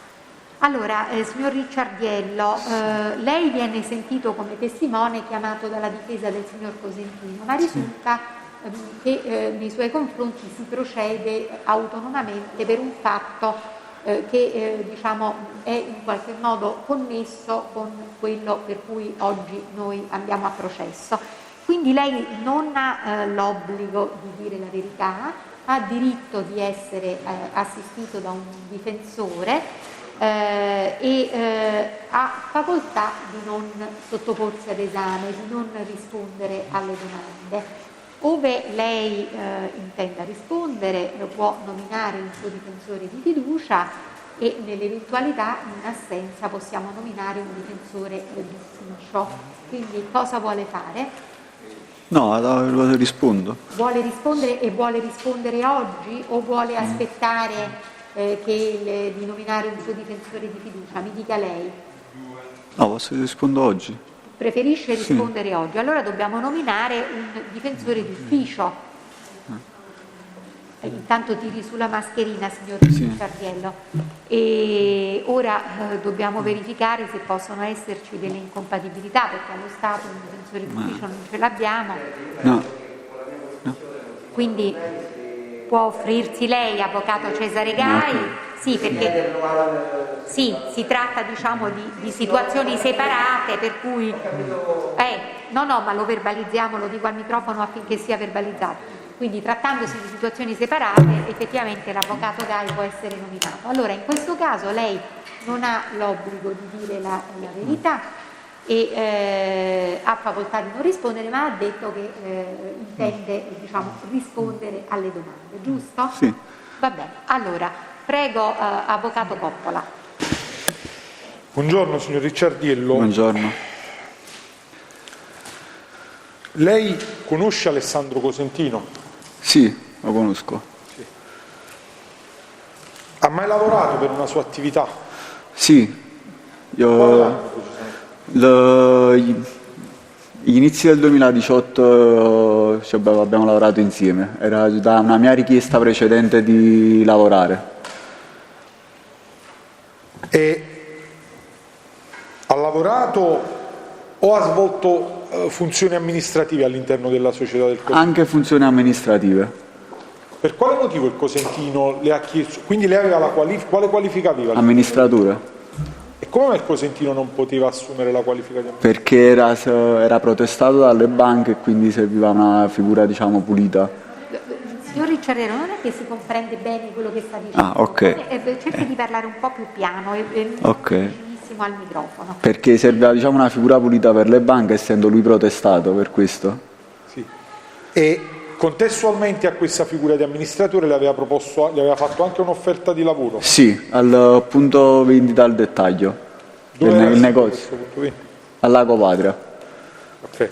Allora, signor Ricciardiello, lei viene sentito come testimone chiamato dalla difesa del signor Cosentino, ma risulta che nei suoi confronti si procede autonomamente per un fatto che diciamo, è in qualche modo connesso con quello per cui oggi noi andiamo a processo. Quindi lei non ha l'obbligo di dire la verità, ha diritto di essere assistito da un difensore e ha facoltà di non sottoporsi ad esame, di non rispondere alle domande. Ove lei intenda rispondere, può nominare il suo difensore di fiducia e nell'eventualità, in assenza, possiamo nominare un difensore d'ufficio. Quindi cosa vuole fare? No, rispondo. Vuole rispondere e vuole rispondere oggi o vuole aspettare di nominare un suo difensore di fiducia? Mi dica lei. No, posso rispondere oggi. Preferisce rispondere oggi, allora dobbiamo nominare un difensore d'ufficio. Intanto tiri sulla mascherina, signor Ricciardiello. E ora dobbiamo verificare se possono esserci delle incompatibilità, perché allo Stato un difensore d'ufficio non ce l'abbiamo. No. Quindi può offrirsi lei, avvocato Cesare Gai? Sì, perché si tratta diciamo di situazioni separate, per cui no, ma lo verbalizziamo, lo dico al microfono affinché sia verbalizzato. Quindi trattandosi di situazioni separate, effettivamente l'avvocato Gai può essere nominato. Allora, in questo caso lei non ha l'obbligo di dire la verità e ha facoltà di non rispondere, ma ha detto che intende rispondere alle domande, giusto? Sì. Va bene, allora prego avvocato Coppola. Buongiorno signor Ricciardiello. Buongiorno. Lei conosce Alessandro Cosentino? Sì, lo conosco. Sì. Ha mai lavorato per una sua attività? Sì. Gli inizi del 2018 abbiamo lavorato insieme. Era da una mia richiesta precedente di lavorare. E ha lavorato o ha svolto funzioni amministrative all'interno della società del Cosentino? Anche funzioni amministrative. Per quale motivo il Cosentino le ha chiesto? Quindi lei aveva quale qualifica aveva? Amministratore. E come mai il Cosentino non poteva assumere la qualifica di amministratore? Perché era protestato dalle banche e quindi serviva una figura pulita. Signor Ricciardiello, non è che si comprende bene quello che sta dicendo. Ah, ok. Cerchi di parlare un po' più piano e Ok. al microfono. Perché serviva una figura pulita per le banche, essendo lui protestato per questo. Sì. E contestualmente a questa figura di amministratore le aveva fatto anche un'offerta di lavoro? Sì, al punto vendita al dettaglio. Il negozio. Al Lago Patria. Ok.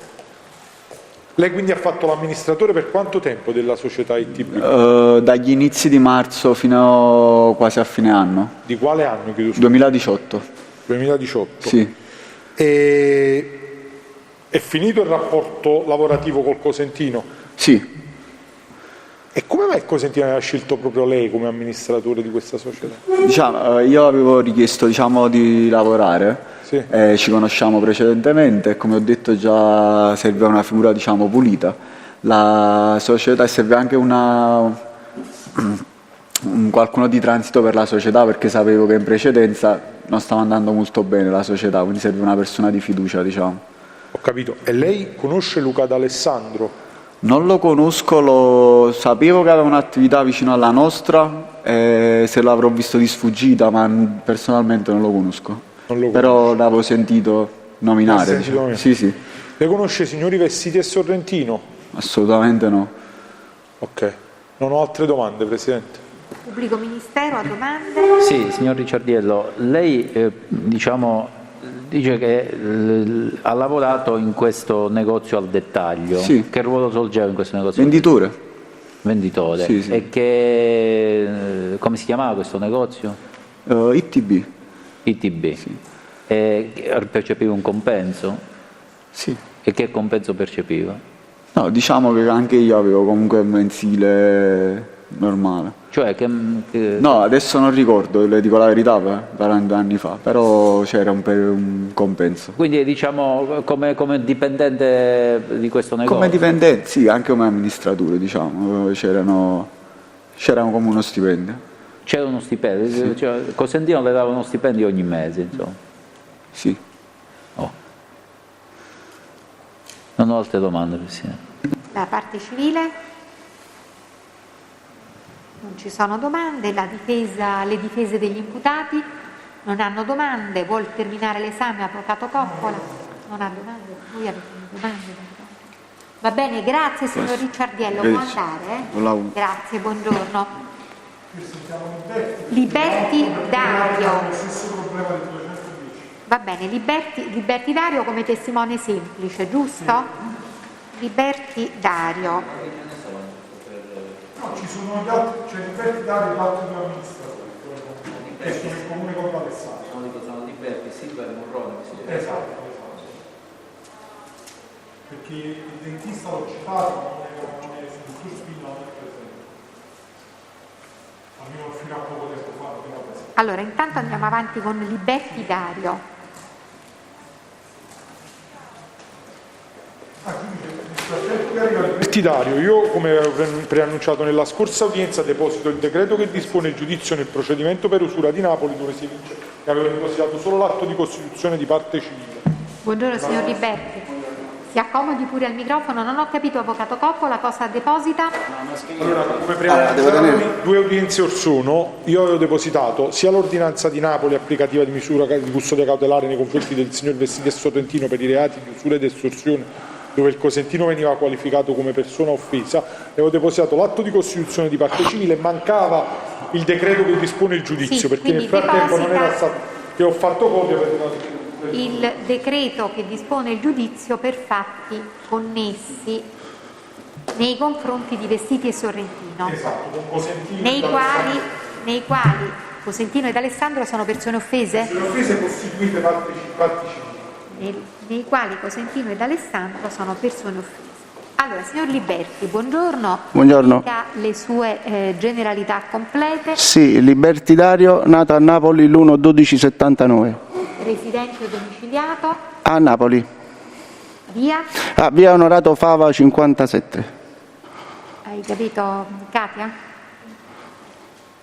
Lei quindi ha fatto l'amministratore per quanto tempo della società ITB? Dagli inizi di marzo fino quasi a fine anno. Di quale anno? 2018. 2018? Sì. E è finito il rapporto lavorativo col Cosentino? Sì. E come mai il Cosentino aveva scelto proprio lei come amministratore di questa società? Io avevo richiesto di lavorare. Sì. Ci conosciamo precedentemente e come ho detto già serviva una figura pulita. La società serve anche qualcuno di transito per la società, perché sapevo che in precedenza non stava andando molto bene la società, quindi serve una persona di fiducia. Ho capito. E lei conosce Luca D'Alessandro? Non lo conosco, sapevo che aveva un'attività vicino alla nostra, se l'avrò visto di sfuggita, ma personalmente non lo conosco. Però l'avevo sentito nominare. Sì. Le conosce signori Vestiti e Sorrentino? Assolutamente no. Ok. Non ho altre domande, Presidente. Pubblico Ministero, ha domande? Sì, signor Ricciardiello, lei dice che ha lavorato in questo negozio al dettaglio. Sì. Che ruolo svolgeva in questo negozio? Venditore. Sì. E come si chiamava questo negozio? ITB. ITB. Sì. E percepiva un compenso? Sì. E che compenso percepiva? No, diciamo che anche io avevo comunque un mensile normale. Cioè No, adesso non ricordo, le dico la verità, 40 anni fa, però c'era un compenso. Quindi come dipendente di questo negozio? Come dipendente, sì, anche come amministratore, c'era come uno stipendio. C'era uno stipendio, cioè, Cosentino le dava uno stipendio ogni mese, insomma. Sì. Oh. Non ho altre domande, Presidente. La parte civile? Non ci sono domande. Le difese degli imputati non hanno domande. Vuol terminare l'esame, Avvocato Coppola? Non ha domande? Voi avete domande? Va bene, grazie signor Ricciardiello. Può andare? Grazie, buongiorno. Liberti Dario. Va bene, Liberti Dario come testimone semplice, giusto? Liberti Dario. No, ci sono gli altri, c'è Liberti Dario e l'altro due amministratori. Che sono il comune con Alessandro. Sono Liberti, Silva e Morrone. Esatto. Perché il dentista l'ho citato, non è sul suo spino, non è presente. Almeno fino a poco tempo fa non era presente. Allora, intanto andiamo avanti con Liberti Dario. Liberti Dario, io come preannunciato nella scorsa udienza deposito il decreto che dispone il giudizio nel procedimento per usura di Napoli dove si dice che avevo depositato solo l'atto di costituzione di parte civile. Buongiorno signor Liberti. Si accomodi pure al microfono, non ho capito Avvocato Coppola cosa deposita? Allora, come preannunciato due udienze or sono, io avevo depositato sia l'ordinanza di Napoli applicativa di misura di custodia cautelare nei confronti del signor Vestiti e Sorrentino per i reati di usura ed estorsione, dove il Cosentino veniva qualificato come persona offesa, avevo depositato l'atto di costituzione di parte civile, mancava il decreto che dispone il giudizio, perché nel frattempo non era stato, che ho fatto copia per il decreto che dispone il giudizio per fatti connessi nei confronti di Vestiti e Sorrentino, esatto, con Cosentino nei quali Cosentino ed Alessandro sono persone offese? Persone offese costituite parti civili. Nei quali Cosentino ed Alessandro sono persone offese. Allora, signor Liberti, buongiorno. Buongiorno. Dica le sue generalità complete. Sì, Liberti Dario, nato a Napoli l'1-12-79. Residente domiciliato? A Napoli. Via? Via Onorato Fava 57. Hai capito, Katia?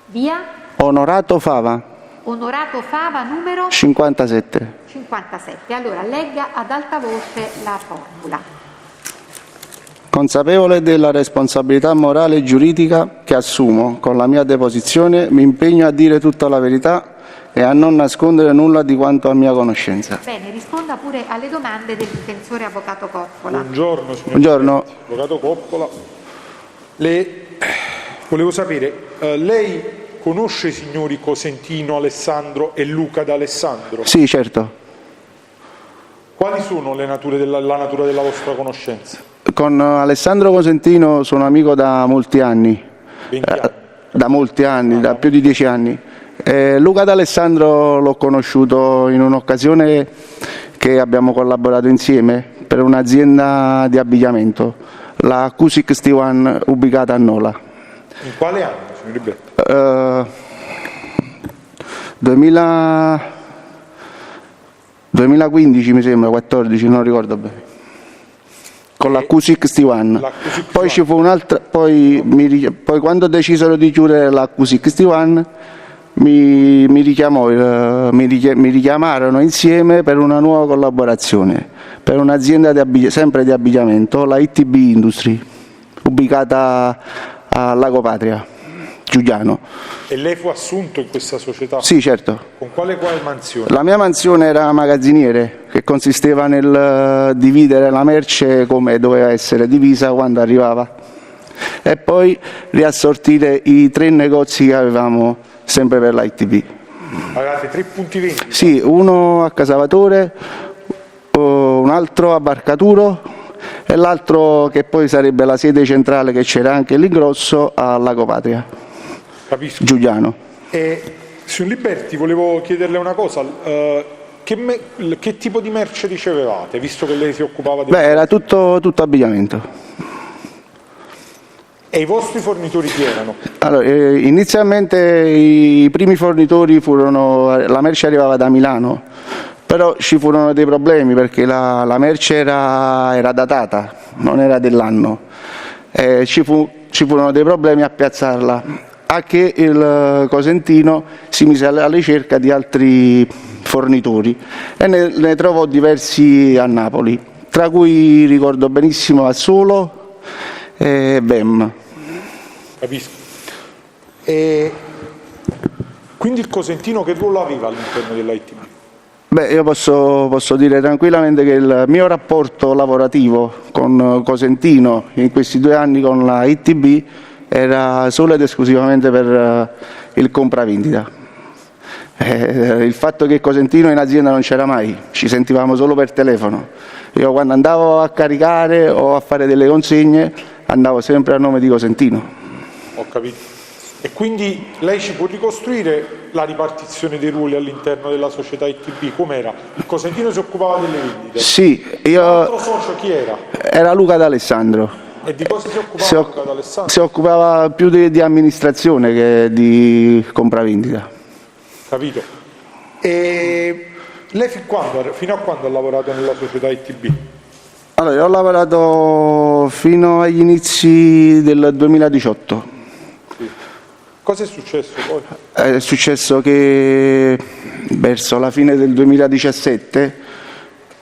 Via? Onorato Fava. Onorato Fava, numero? 57. 57. Allora, legga ad alta voce la formula. Consapevole della responsabilità morale e giuridica che assumo, con la mia deposizione mi impegno a dire tutta la verità e a non nascondere nulla di quanto a mia conoscenza. Bene, risponda pure alle domande del difensore Avvocato Coppola. Buongiorno, signor Buongiorno. Avvocato Coppola. Volevo sapere, lei conosce i signori Cosentino Alessandro e Luca D'Alessandro? Sì, certo. Quali sono la natura della vostra conoscenza? Con Alessandro Cosentino sono amico da molti anni. 20 anni? Da molti anni, da più di 10 anni. Luca D'Alessandro l'ho conosciuto in un'occasione che abbiamo collaborato insieme per un'azienda di abbigliamento, la Q61 ubicata a Nola. In quale anno, signor Liberti? 2015 mi sembra, 14, non ricordo bene. Con la Q61. Poi ci fu un'altra, poi quando decisero di chiudere la Q61 mi richiamarono insieme per una nuova collaborazione, per un'azienda sempre di abbigliamento, la ITB Industry, ubicata a Lago Patria, Giuliano. E lei fu assunto in questa società? Sì, certo. Con quale mansione? La mia mansione era magazziniere, che consisteva nel dividere la merce come doveva essere divisa quando arrivava e poi riassortire i 3 negozi che avevamo sempre per la ITB. Avevate 3 punti vendita? Sì, uno a Casavatore, un altro a Barcaturo e l'altro che poi sarebbe la sede centrale, che c'era anche l'Ingrosso, a Lago Patria. Capisco. Giuliano. Signor Liberti, volevo chiederle una cosa. Che tipo di merce ricevevate, visto che lei si occupava di... Era tutto abbigliamento. E i vostri fornitori chi erano? Allora, inizialmente i primi fornitori la merce arrivava da Milano, però ci furono dei problemi perché la merce era datata, non era dell'anno. Ci furono dei problemi a piazzarla a che il Cosentino si mise alla ricerca di altri fornitori e ne trovò diversi a Napoli, tra cui ricordo benissimo Assuolo e BEM. Capisco. E quindi il Cosentino che ruolo aveva all'interno dell'ITB? Beh, io posso dire tranquillamente che il mio rapporto lavorativo con Cosentino in questi 2 anni con la ITB era solo ed esclusivamente per il compravendita. Il fatto che Cosentino in azienda non c'era mai, ci sentivamo solo per telefono. Io quando andavo a caricare o a fare delle consegne andavo sempre a nome di Cosentino. Ho capito. E quindi lei ci può ricostruire la ripartizione dei ruoli all'interno della società ITB? Com'era? Il Cosentino si occupava delle vendite? Sì, l'altro socio chi era? Era Luca D'Alessandro. E di cosa si occupava Luca D'Alessandro? Si occupava più di amministrazione che di compravendita. Capito. E lei fino a quando ha lavorato nella società ITB? Allora, io ho lavorato fino agli inizi del 2018. Sì. Cosa è successo poi? È successo che verso la fine del 2017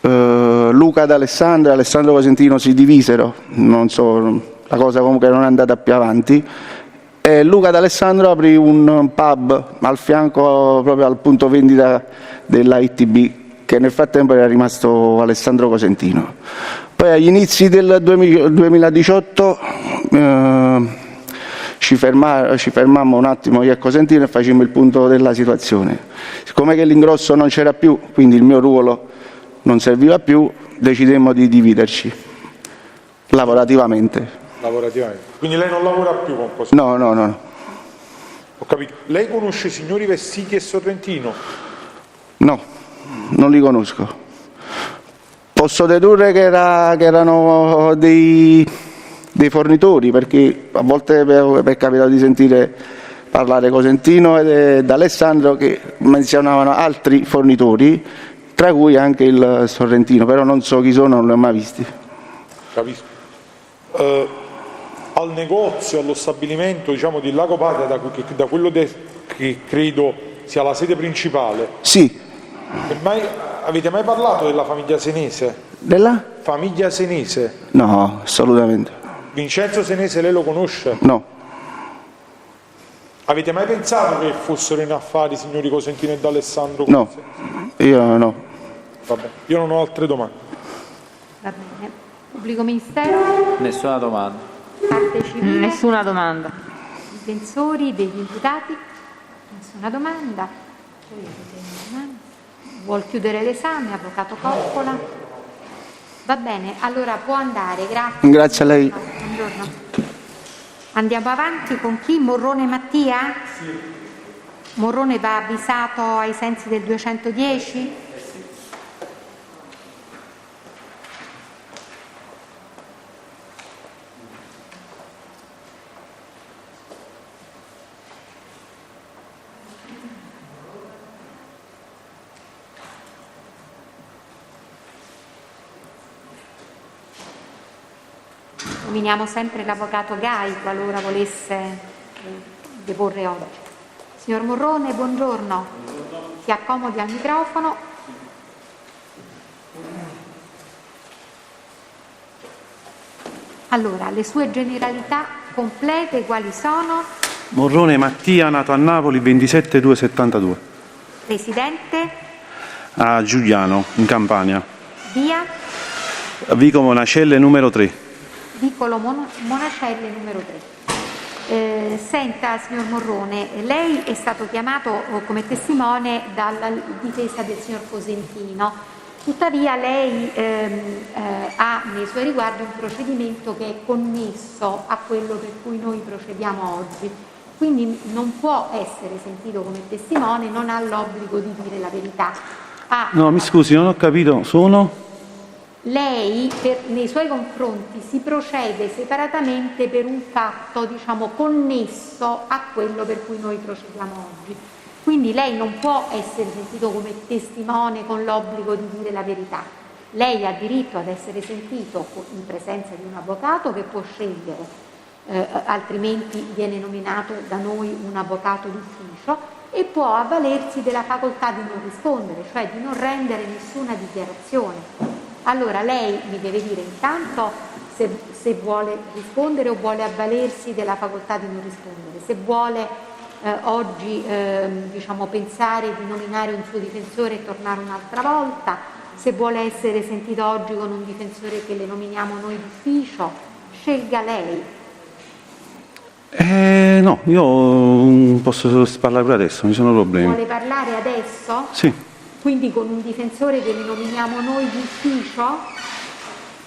Luca D'Alessandro e Alessandro Cosentino si divisero, non so, la cosa comunque non è andata più avanti, e Luca D'Alessandro aprì un pub al fianco proprio al punto vendita della ITB, che nel frattempo era rimasto Alessandro Cosentino. Poi agli inizi del 2018 ci fermammo un attimo io e Cosentino e facemmo il punto della situazione. Siccome che l'ingrosso non c'era più, quindi il mio ruolo non serviva più, decidemmo di dividerci lavorativamente. Lavorativamente. Quindi lei non lavora più con Cosentino? No. Ho capito. Lei conosce i signori Vestiti e Sorrentino? No, non li conosco. Posso dedurre che erano dei fornitori, perché a volte mi è capitato di sentire parlare Cosentino e D'Alessandro che menzionavano altri fornitori, tra cui anche il Sorrentino, però non so chi sono, non li ho mai visti. Capisco. Al negozio, allo stabilimento, diciamo, di Lago Patria, da quello che credo sia la sede principale. Sì. Avete mai parlato della famiglia Senese? Della? Famiglia Senese? No, assolutamente. Vincenzo Senese lei lo conosce? No. Avete mai pensato che fossero in affari i signori Cosentino e D'Alessandro? No, io no. Vabbè, io non ho altre domande. Va bene. Pubblico ministero? Nessuna domanda. Parte civile? Nessuna domanda. Difensori degli imputati? Nessuna domanda. Vuol chiudere l'esame, avvocato Coppola? Va bene, allora può andare, grazie. Grazie a lei. Buongiorno. Andiamo avanti con chi? Morrone Mattia? Sì. Morrone va avvisato ai sensi del 210? Nominiamo sempre l'avvocato Gai qualora volesse deporre oggi. Signor Morrone, buongiorno. Si accomodi al microfono. Allora, le sue generalità complete quali sono? Morrone Mattia, nato a Napoli, 27/2/72. Residente? A Giuliano, in Campania. Via? Vico Monacelle, numero 3. Vicolo Monacelle numero 3. Senta, signor Morrone, lei è stato chiamato come testimone dalla difesa del signor Cosentino, tuttavia lei ha nei suoi riguardi un procedimento che è connesso a quello per cui noi procediamo oggi, quindi non può essere sentito come testimone, non ha l'obbligo di dire la verità. No, mi scusi, non ho capito, sono? Lei nei suoi confronti si procede separatamente per un fatto, diciamo, connesso a quello per cui noi procediamo oggi. Quindi lei non può essere sentito come testimone con l'obbligo di dire la verità. Lei ha diritto ad essere sentito in presenza di un avvocato che può scegliere altrimenti viene nominato da noi un avvocato d'ufficio, e può avvalersi della facoltà di non rispondere, cioè di non rendere nessuna dichiarazione. Allora lei mi deve dire intanto se vuole rispondere o vuole avvalersi della facoltà di non rispondere, se vuole oggi diciamo, pensare di nominare un suo difensore e tornare un'altra volta, se vuole essere sentito oggi con un difensore che le nominiamo noi d'ufficio. Scelga lei. No, io posso parlare pure adesso, non ci sono problemi. Vuole parlare adesso? Sì. Quindi con un difensore che li nominiamo noi d'ufficio?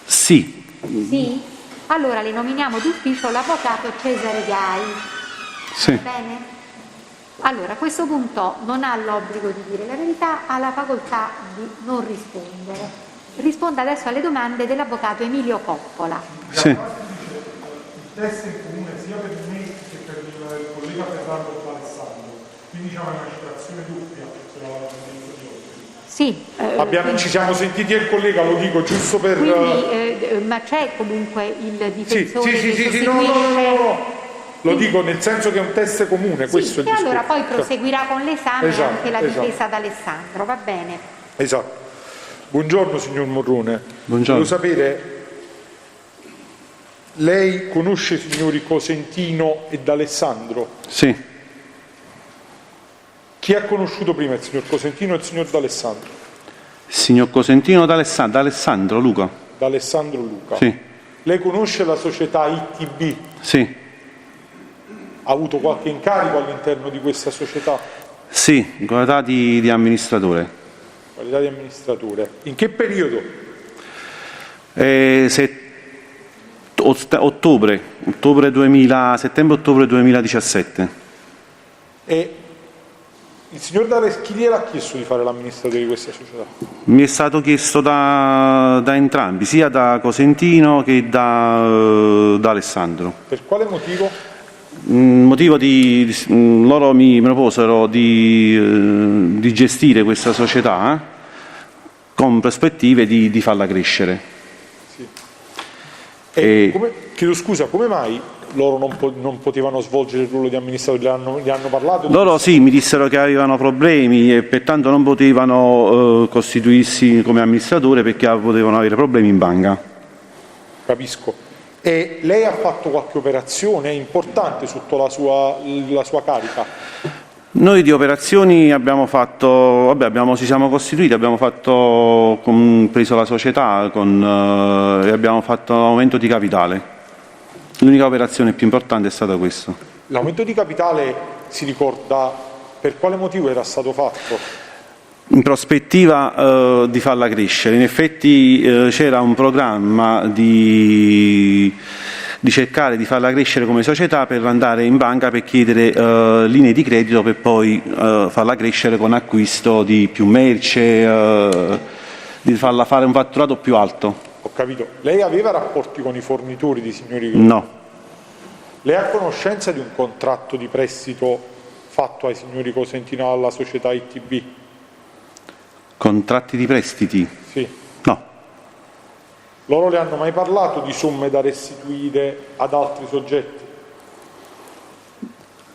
Sì. Sì? Allora le nominiamo d'ufficio l'avvocato Cesare Gai. Sì. Va bene? Allora a questo punto non ha l'obbligo di dire la verità, ha la facoltà di non rispondere. Risponda adesso alle domande dell'avvocato Emilio Coppola. Sì. Il test in comune sia per me che per il collega Fernando Alessandro, quindi diciamo è una citazione doppia per la Sì. ci siamo sentiti il collega, lo dico giusto per... Quindi, ma c'è comunque il difensore che sostituisce... No. Lo dico nel senso che è un test comune, questo è il e discorso. allora poi proseguirà con l'esame anche la difesa esatto. d'Alessandro, va bene? Esatto. Buongiorno signor Morrone. Buongiorno. Volevo sapere, lei conosce i signori Cosentino e D'Alessandro? Sì. Chi ha conosciuto prima, il signor Cosentino e il signor D'Alessandro? Signor Cosentino D'Alessandro Luca. D'Alessandro Luca. Sì. Lei conosce la società ITB? Sì. Ha avuto qualche incarico all'interno di questa società? Sì, in qualità di amministratore. Qualità di amministratore. In che periodo? Settembre-ottobre 2017. E il signor chi gliel'ha chiesto di fare l'amministratore di questa società? Mi è stato chiesto da entrambi, sia da Cosentino che da Alessandro. Per quale motivo? Motivo loro mi proposero di gestire questa società con prospettive di farla crescere. Sì. Chiedo scusa, come mai loro non potevano svolgere il ruolo di amministratore? Gli hanno parlato? Loro sì, mi dissero che avevano problemi e pertanto non potevano costituirsi come amministratore perché potevano avere problemi in banca. Capisco. E lei ha fatto qualche operazione importante sotto la sua carica? Noi di operazioni abbiamo fatto, ci siamo costituiti, abbiamo preso la società e abbiamo fatto aumento di capitale. L'unica operazione più importante è stata questa. L'aumento di capitale si ricorda per quale motivo era stato fatto? In prospettiva di farla crescere. In effetti c'era un programma di cercare di farla crescere come società per andare in banca per chiedere linee di credito per poi farla crescere con acquisto di più merce, di farla fare un fatturato più alto. Ho capito. Lei aveva rapporti con i fornitori di signori? No. Lei ha conoscenza di un contratto di prestito fatto ai signori Cosentino alla società ITB? Contratti di prestiti? Sì. No. Loro le hanno mai parlato di somme da restituire ad altri soggetti?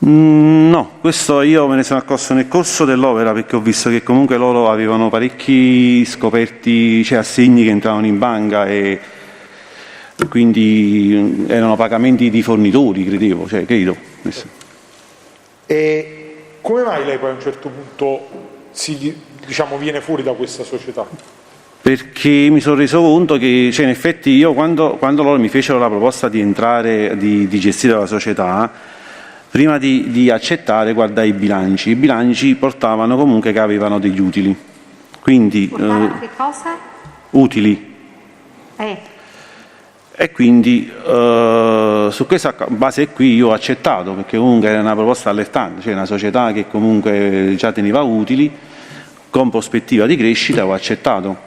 No, questo io me ne sono accorso nel corso dell'opera perché ho visto che comunque loro avevano parecchi scoperti, cioè assegni che entravano in banca e quindi erano pagamenti di fornitori, credo. E come mai lei poi a un certo punto viene fuori da questa società? Perché mi sono reso conto che, in effetti io quando loro mi fecero la proposta di entrare, di gestire la società, prima di accettare guardai i bilanci. I bilanci portavano comunque che avevano degli utili. Quindi, che cosa? Utili. E quindi su questa base qui io ho accettato, perché comunque era una proposta allettante, cioè una società che comunque già teneva utili, con prospettiva di crescita, ho accettato.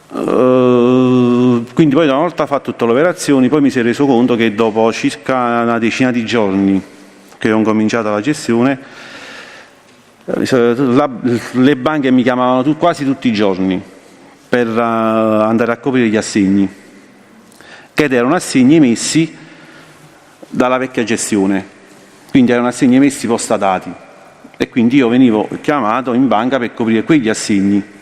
Quindi poi una volta fatto tutte le operazioni, poi mi si è reso conto che dopo circa una decina di giorni che ho cominciato la gestione, le banche mi chiamavano quasi tutti i giorni per andare a coprire gli assegni, che erano assegni emessi dalla vecchia gestione, quindi erano assegni emessi post-datati e quindi io venivo chiamato in banca per coprire quegli assegni.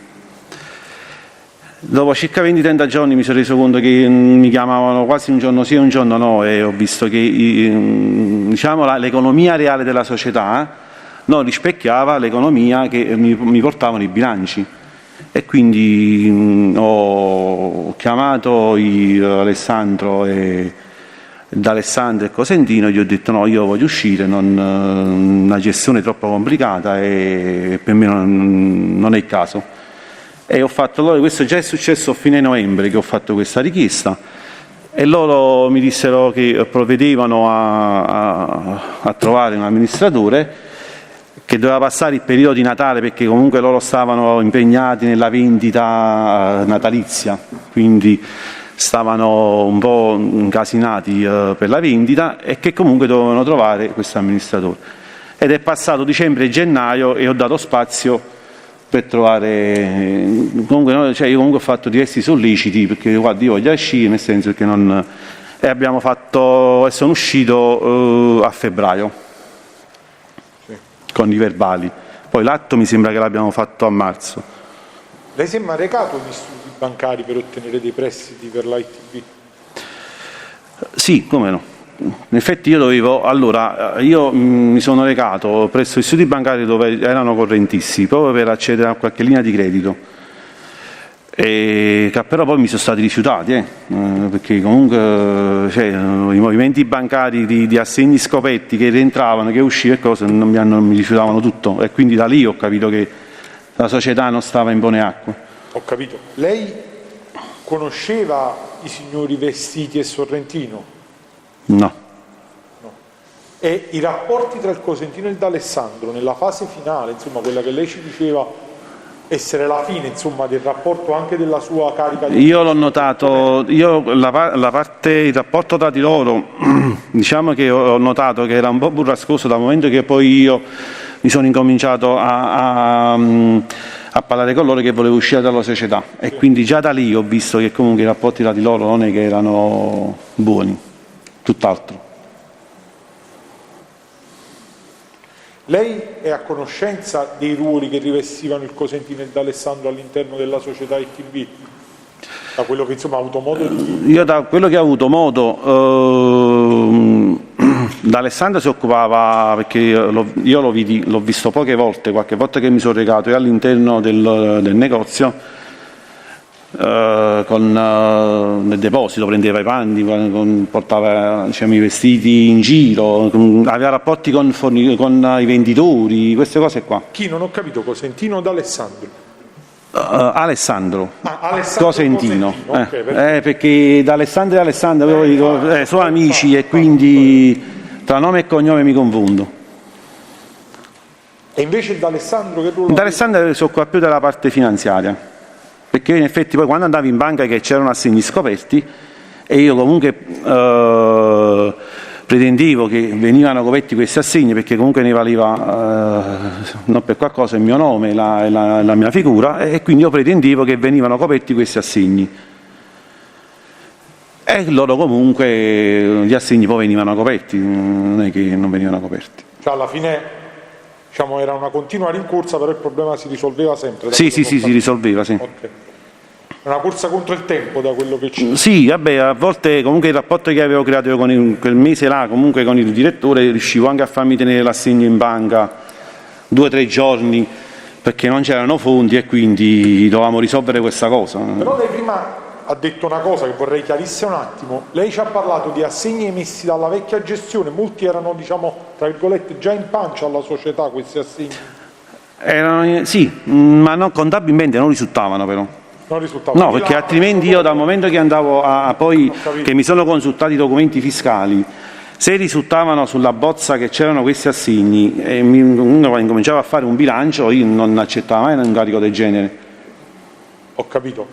Dopo circa 20-30 giorni mi sono reso conto che mi chiamavano quasi un giorno sì e un giorno no, e ho visto che diciamo, l'economia reale della società non rispecchiava l'economia che mi portavano i bilanci, e quindi ho chiamato Alessandro e Cosentino, gli ho detto no, io voglio uscire, una gestione troppo complicata e per me non è il caso. E ho fatto loro, questo già è successo a fine novembre che ho fatto questa richiesta, e loro mi dissero che provvedevano a trovare un amministratore che doveva passare il periodo di Natale, perché comunque loro stavano impegnati nella vendita natalizia, quindi stavano un po' incasinati per la vendita, e che comunque dovevano trovare questo amministratore. Ed è passato dicembre e gennaio e ho dato spazio per trovare, comunque, cioè io comunque ho fatto diversi solleciti, perché guarda, io voglio uscire, nel senso che non, e abbiamo fatto, e sono uscito a febbraio con i verbali, poi l'atto mi sembra che l'abbiamo fatto a marzo. Lei si è mai recato agli istituti bancari per ottenere dei prestiti per l'ITB? Sì, come no. In effetti io mi sono recato presso gli istituti bancari dove erano correntissimi, proprio per accedere a qualche linea di credito, e che però poi mi sono stati rifiutati, perché comunque i movimenti bancari di assegni scoperti che rientravano, che uscivano e cose, mi rifiutavano tutto, e quindi da lì ho capito che la società non stava in buone acque. Ho capito. Lei conosceva i signori Vestiti e Sorrentino? No. E i rapporti tra il Cosentino e il D'Alessandro nella fase finale, insomma quella che lei ci diceva essere la fine, insomma, del rapporto anche della sua carica di... Io l'ho notato, il rapporto tra di loro, diciamo che ho notato che era un po' burrascoso dal momento che poi io mi sono incominciato a parlare con loro che volevo uscire dalla società, e quindi già da lì ho visto che comunque i rapporti tra di loro non è che erano buoni, tutt'altro. Lei è a conoscenza dei ruoli che rivestivano il Cosentino e il D'Alessandro all'interno della società ITB? Da quello che insomma ha avuto modo di... Io da quello che ho avuto modo, D'Alessandro si occupava, perché io l'ho visto poche volte, qualche volta che mi sono recato all'interno del negozio, nel deposito, prendeva i panni, portava, diciamo, i vestiti in giro, aveva rapporti con i venditori, queste cose qua. Chi? Non ho capito, Cosentino o D'Alessandro? Alessandro. Alessandro Cosentino. Okay, perché D'Alessandro e Alessandro sono amici, e quindi tra nome e cognome mi confondo. E invece D'Alessandro che ruolo? D'Alessandro si occupa più della parte finanziaria, perché in effetti poi quando andavo in banca che c'erano assegni scoperti, e io comunque pretendevo che venivano coperti questi assegni, perché comunque ne valeva non per qualcosa il mio nome, la mia figura, e quindi io pretendevo che venivano coperti questi assegni, e loro comunque gli assegni poi venivano coperti, non è che non venivano coperti. Cioè alla fine, diciamo, era una continua rincorsa, però il problema si risolveva sempre? Sì, si risolveva, sì. Okay. Una corsa contro il tempo, da quello che ci... Sì, vabbè, a volte comunque il rapporto che avevo creato io con quel mese là, comunque con il direttore, riuscivo anche a farmi tenere l'assegno in banca 2 o 3 giorni, perché non c'erano fondi, e quindi dovevamo risolvere questa cosa. Però lei prima ha detto una cosa che vorrei chiarisse un attimo. Lei ci ha parlato di assegni emessi dalla vecchia gestione, molti erano, diciamo, tra virgolette, già in pancia alla società questi assegni? Sì, ma no, contabilmente non risultavano però. Non risultava. No, perché altrimenti io dal momento che andavo che mi sono consultati i documenti fiscali, se risultavano sulla bozza che c'erano questi assegni e uno incominciava a fare un bilancio, io non accettavo mai un incarico del genere. Ho capito.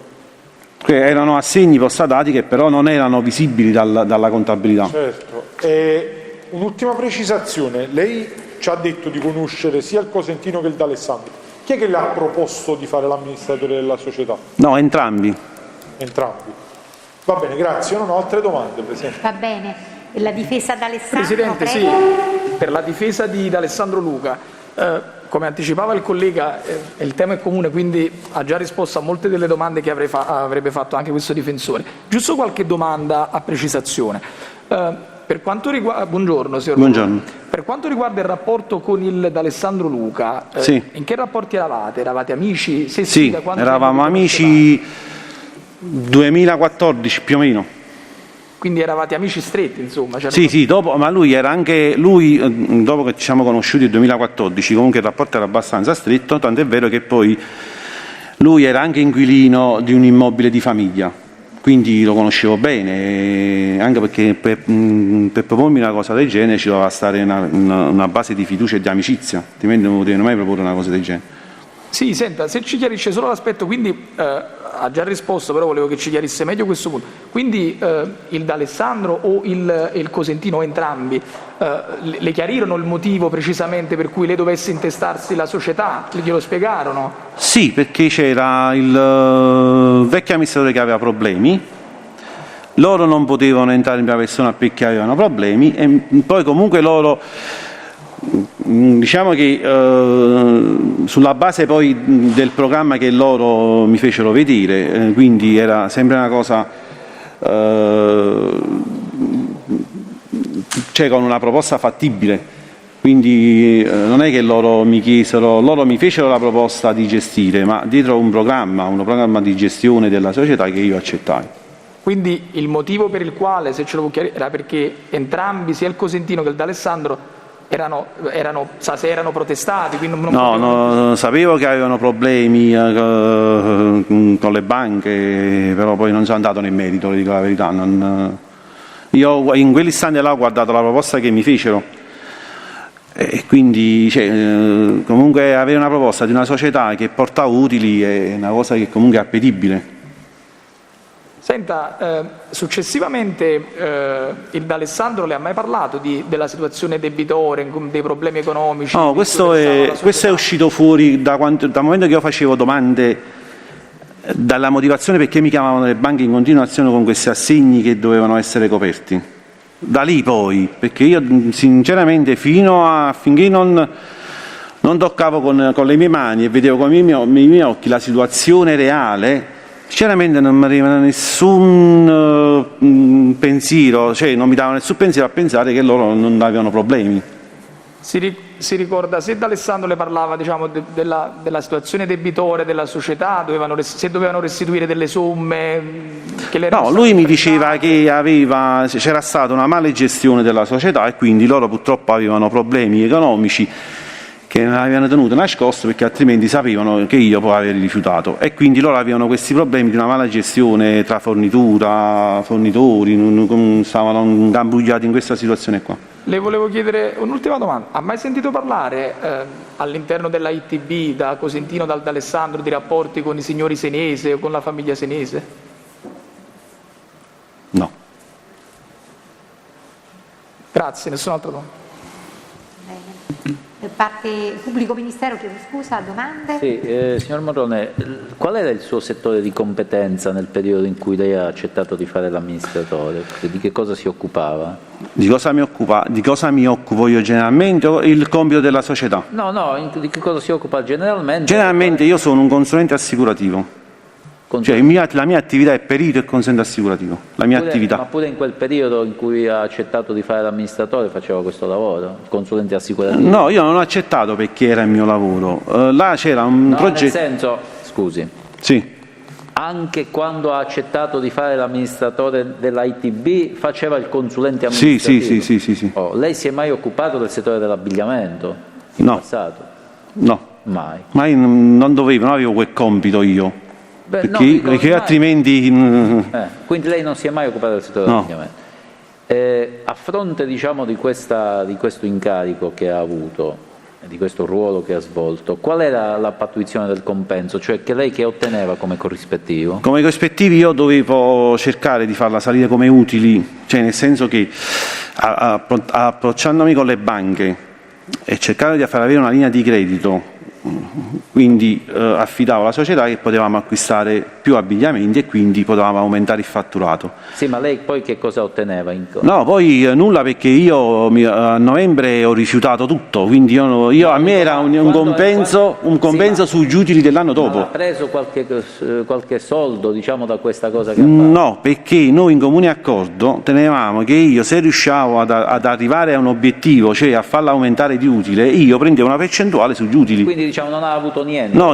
Erano assegni postadati che però non erano visibili dalla contabilità. Certo. E un'ultima precisazione, lei ci ha detto di conoscere sia il Cosentino che il D'Alessandro. Chi è che le ha proposto di fare l'amministratore della società? No, entrambi. Entrambi. Va bene, grazie. Io non ho altre domande, Presidente. Va bene. e la difesa d'Alessandro, Presidente, prego. sì, per la difesa di Alessandro Luca, come anticipava il collega, il tema è comune, quindi ha già risposto a molte delle domande che avrebbe fatto anche questo difensore. Giusto qualche domanda a precisazione. Per quanto riguarda, buongiorno, signor Buongiorno. Per quanto riguarda il rapporto con il D'Alessandro Luca, Sì. in che rapporti eravate? Eravate amici? Se Sì, da quanto eravamo tempo vi amici 2014 più o meno. Quindi eravate amici stretti, insomma? Sì, dopo, ma lui era anche, dopo che ci siamo conosciuti nel 2014, comunque il rapporto era abbastanza stretto, tant'è vero che poi lui era anche inquilino di un immobile di famiglia, quindi lo conoscevo bene, anche perché per propormi una cosa del genere ci doveva stare una base di fiducia e di amicizia, altrimenti non potevo mai proporre una cosa del genere. Sì, senta, se ci chiarisce solo l'aspetto, quindi ha già risposto, però volevo che ci chiarisse meglio questo punto. Quindi il D'Alessandro o il Cosentino, o entrambi, le chiarirono il motivo precisamente per cui lei dovesse intestarsi la società? Glielo spiegarono? Sì, perché c'era il vecchio amministratore che aveva problemi, loro non potevano entrare in prima persona perché avevano problemi e poi comunque loro, diciamo che sulla base poi del programma che loro mi fecero vedere, quindi era sempre una cosa, cioè con una proposta fattibile, quindi non è che loro mi chiesero, loro mi fecero la proposta di gestire, ma dietro un programma di gestione della società che io accettai. Quindi il motivo per il quale, se ce lo può chiarire, era perché entrambi, sia il Cosentino che il D'Alessandro, erano protestati, quindi No, sapevo che avevano problemi con le banche, però poi non sono andato nel merito, le dico la verità. Io in quell'istante là ho guardato la proposta che mi fecero e quindi comunque avere una proposta di una società che porta utili è una cosa che comunque è appetibile. Senta, successivamente il D'Alessandro le ha mai parlato della situazione debitore, dei problemi economici? No, questo è uscito fuori dal momento che io facevo domande, dalla motivazione perché mi chiamavano le banche in continuazione con questi assegni che dovevano essere coperti. Da lì poi, perché io sinceramente finché non toccavo con le mie mani e vedevo con i miei occhi la situazione reale, sinceramente non mi arriva nessun pensiero, cioè non mi davano nessun pensiero a pensare che loro non avevano problemi. Si ricorda se D'Alessandro le parlava, diciamo, della situazione debitore della società, se dovevano restituire delle somme che le erano No, lui mi diceva che c'era stata una male gestione della società e quindi loro purtroppo avevano problemi economici che non avevano tenuto nascosto perché altrimenti sapevano che io poi avrei rifiutato e quindi loro avevano questi problemi di una mala gestione tra fornitori, stavano ingambugliati in questa situazione qua. Le volevo chiedere un'ultima domanda. Ha mai sentito parlare all'interno della ITB, da Cosentino, dal D'Alessandro, di rapporti con i signori Senese o con la famiglia Senese? No. Grazie, nessun'altra domanda. Parte pubblico ministero, chiedo scusa, domande? Sì, signor Morrone, qual era il suo settore di competenza nel periodo in cui lei ha accettato di fare l'amministratore? Di che cosa si occupava? Di cosa mi occupo io generalmente o il compito della società? No, di che cosa si occupa generalmente? Generalmente io sono un consulente assicurativo. Cioè la mia attività è perito e consulente assicurativo, la mia attività. Ma pure in quel periodo in cui ha accettato di fare l'amministratore faceva questo lavoro, consulente assicurativo? No, io non ho accettato perché era il mio lavoro. Là c'era un progetto. Nel senso, scusi. Sì. Anche quando ha accettato di fare l'amministratore dell'ITB faceva il consulente amministrativo? Sì. Oh, lei si è mai occupato del settore dell'abbigliamento in passato? No. Mai? Mai non avevo quel compito io. Perché altrimenti... Quindi lei non si è mai occupato del settore dell'abbigliamento. A fronte, diciamo, di questo incarico che ha avuto, di questo ruolo che ha svolto, qual era la pattuizione del compenso? Cioè che otteneva come corrispettivo? Come corrispettivi io dovevo cercare di farla salire come utili, cioè nel senso che approcciandomi con le banche e cercare di far avere una linea di credito quindi affidavo alla società che potevamo acquistare più abbigliamenti e quindi potevamo aumentare il fatturato. Sì, ma lei poi che cosa otteneva? No, poi nulla, perché io a novembre ho rifiutato tutto, quindi a me era un compenso sugli utili dell'anno dopo. Ha preso qualche soldo, diciamo, da questa cosa che ha fatto? No, perché noi in comune accordo tenevamo che io, se riuscivo ad arrivare a un obiettivo, cioè a farla aumentare di utile, io prendevo una percentuale sugli utili. Quindi, diciamo, non ha avuto niente? No,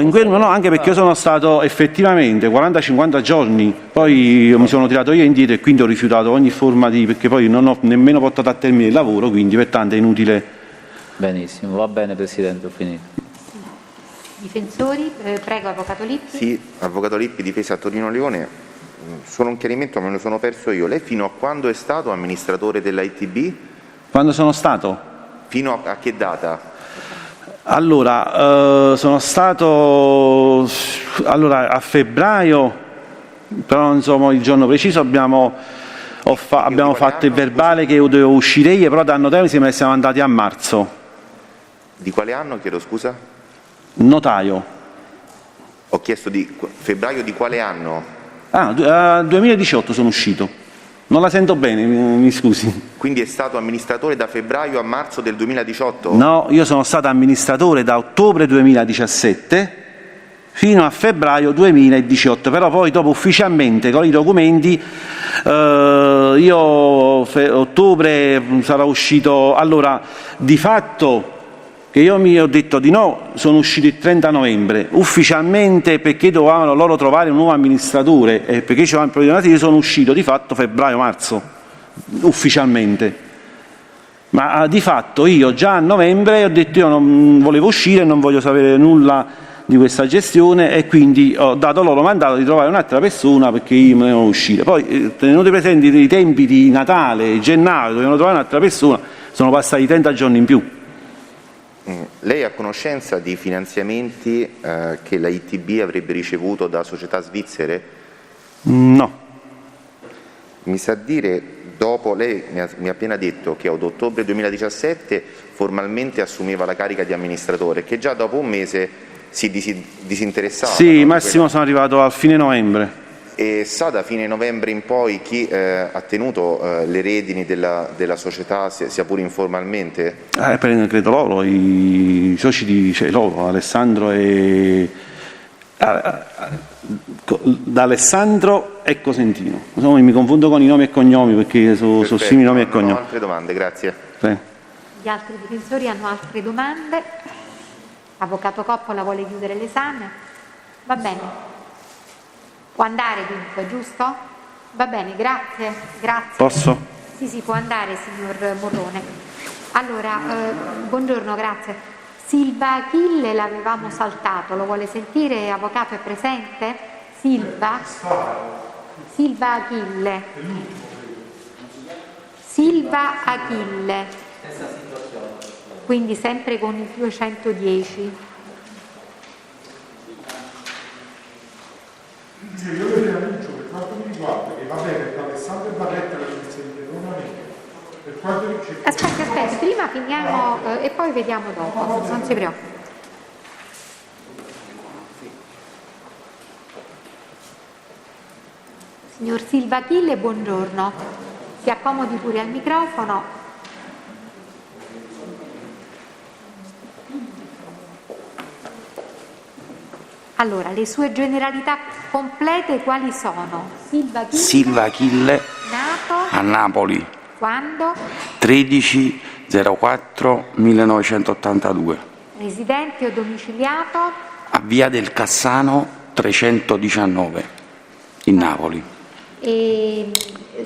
anche perché io sono stato effettivamente 40-50 giorni, poi mi sono tirato io indietro e quindi ho rifiutato ogni forma perché poi non ho nemmeno portato a termine il lavoro, quindi pertanto è inutile. Benissimo, va bene Presidente, ho finito. Difensori, prego Avvocato Lippi. Sì, Avvocato Lippi, difesa a Torino Leone. Solo un chiarimento, me lo sono perso io. Lei fino a quando è stato amministratore della ITB? Quando sono stato? Fino a che data? Allora, sono stato a febbraio, però insomma il giorno preciso abbiamo fatto il verbale che dovevo uscire io, però da notaio me ne siamo andati a marzo. Di quale anno, chiedo scusa? Notaio. Ho chiesto di febbraio di quale anno? 2018 sono uscito. Non la sento bene, mi scusi. Quindi è stato amministratore da febbraio a marzo del 2018? No, io sono stato amministratore da ottobre 2017 fino a febbraio 2018, però poi dopo ufficialmente con i documenti ottobre sarà uscito. Allora, di fatto che io mi ho detto di no, sono uscito il 30 novembre, ufficialmente perché dovevano loro trovare un nuovo amministratore e perché c'erano i problemi, sono uscito di fatto febbraio-marzo, ufficialmente. Ma di fatto io già a novembre ho detto io non volevo uscire, non voglio sapere nulla di questa gestione e quindi ho dato loro mandato di trovare un'altra persona perché io me ne devo uscire. Poi tenuti presenti i tempi di Natale, gennaio, dovevano trovare un'altra persona, sono passati 30 giorni in più. Lei è a conoscenza di finanziamenti che la ITB avrebbe ricevuto da società svizzere? No. Mi sa dire, dopo lei mi ha appena detto che ad ottobre 2017 formalmente assumeva la carica di amministratore, che già dopo un mese si disinteressava. Sì, Massimo, sono arrivato a fine novembre. E sa da fine novembre in poi chi ha tenuto le redini della società, sia pure informalmente? Credo loro, i soci loro, Alessandro e D'Alessandro e Cosentino. Insomma, mi confondo con i nomi e cognomi perché sono simili nomi e cognomi. Non ho altre domande, grazie. Gli altri difensori hanno altre domande? Avvocato Coppola vuole chiudere l'esame? Va bene. Può andare dunque, giusto? Va bene, grazie. Posso? Sì, può andare, signor Morrone. Allora, buongiorno, grazie. Silva Achille l'avevamo saltato, lo vuole sentire? Avvocato è presente? Silva Achille. Silva Achille. Quindi sempre con il 210. Io le annuncio per quanto mi riguarda che va bene per Alessandro Barretta la inserire non a me. Per quanto riguarda... Aspetta, prima finiamo e poi vediamo dopo, non si preoccupi. Signor Silva Achille, buongiorno. Si accomodi pure al microfono. Allora, le sue generalità complete quali sono? Silva Achille, nato a Napoli, quando? 13/04/1982. Residente o domiciliato? A Via del Cassano 319, in Napoli. E,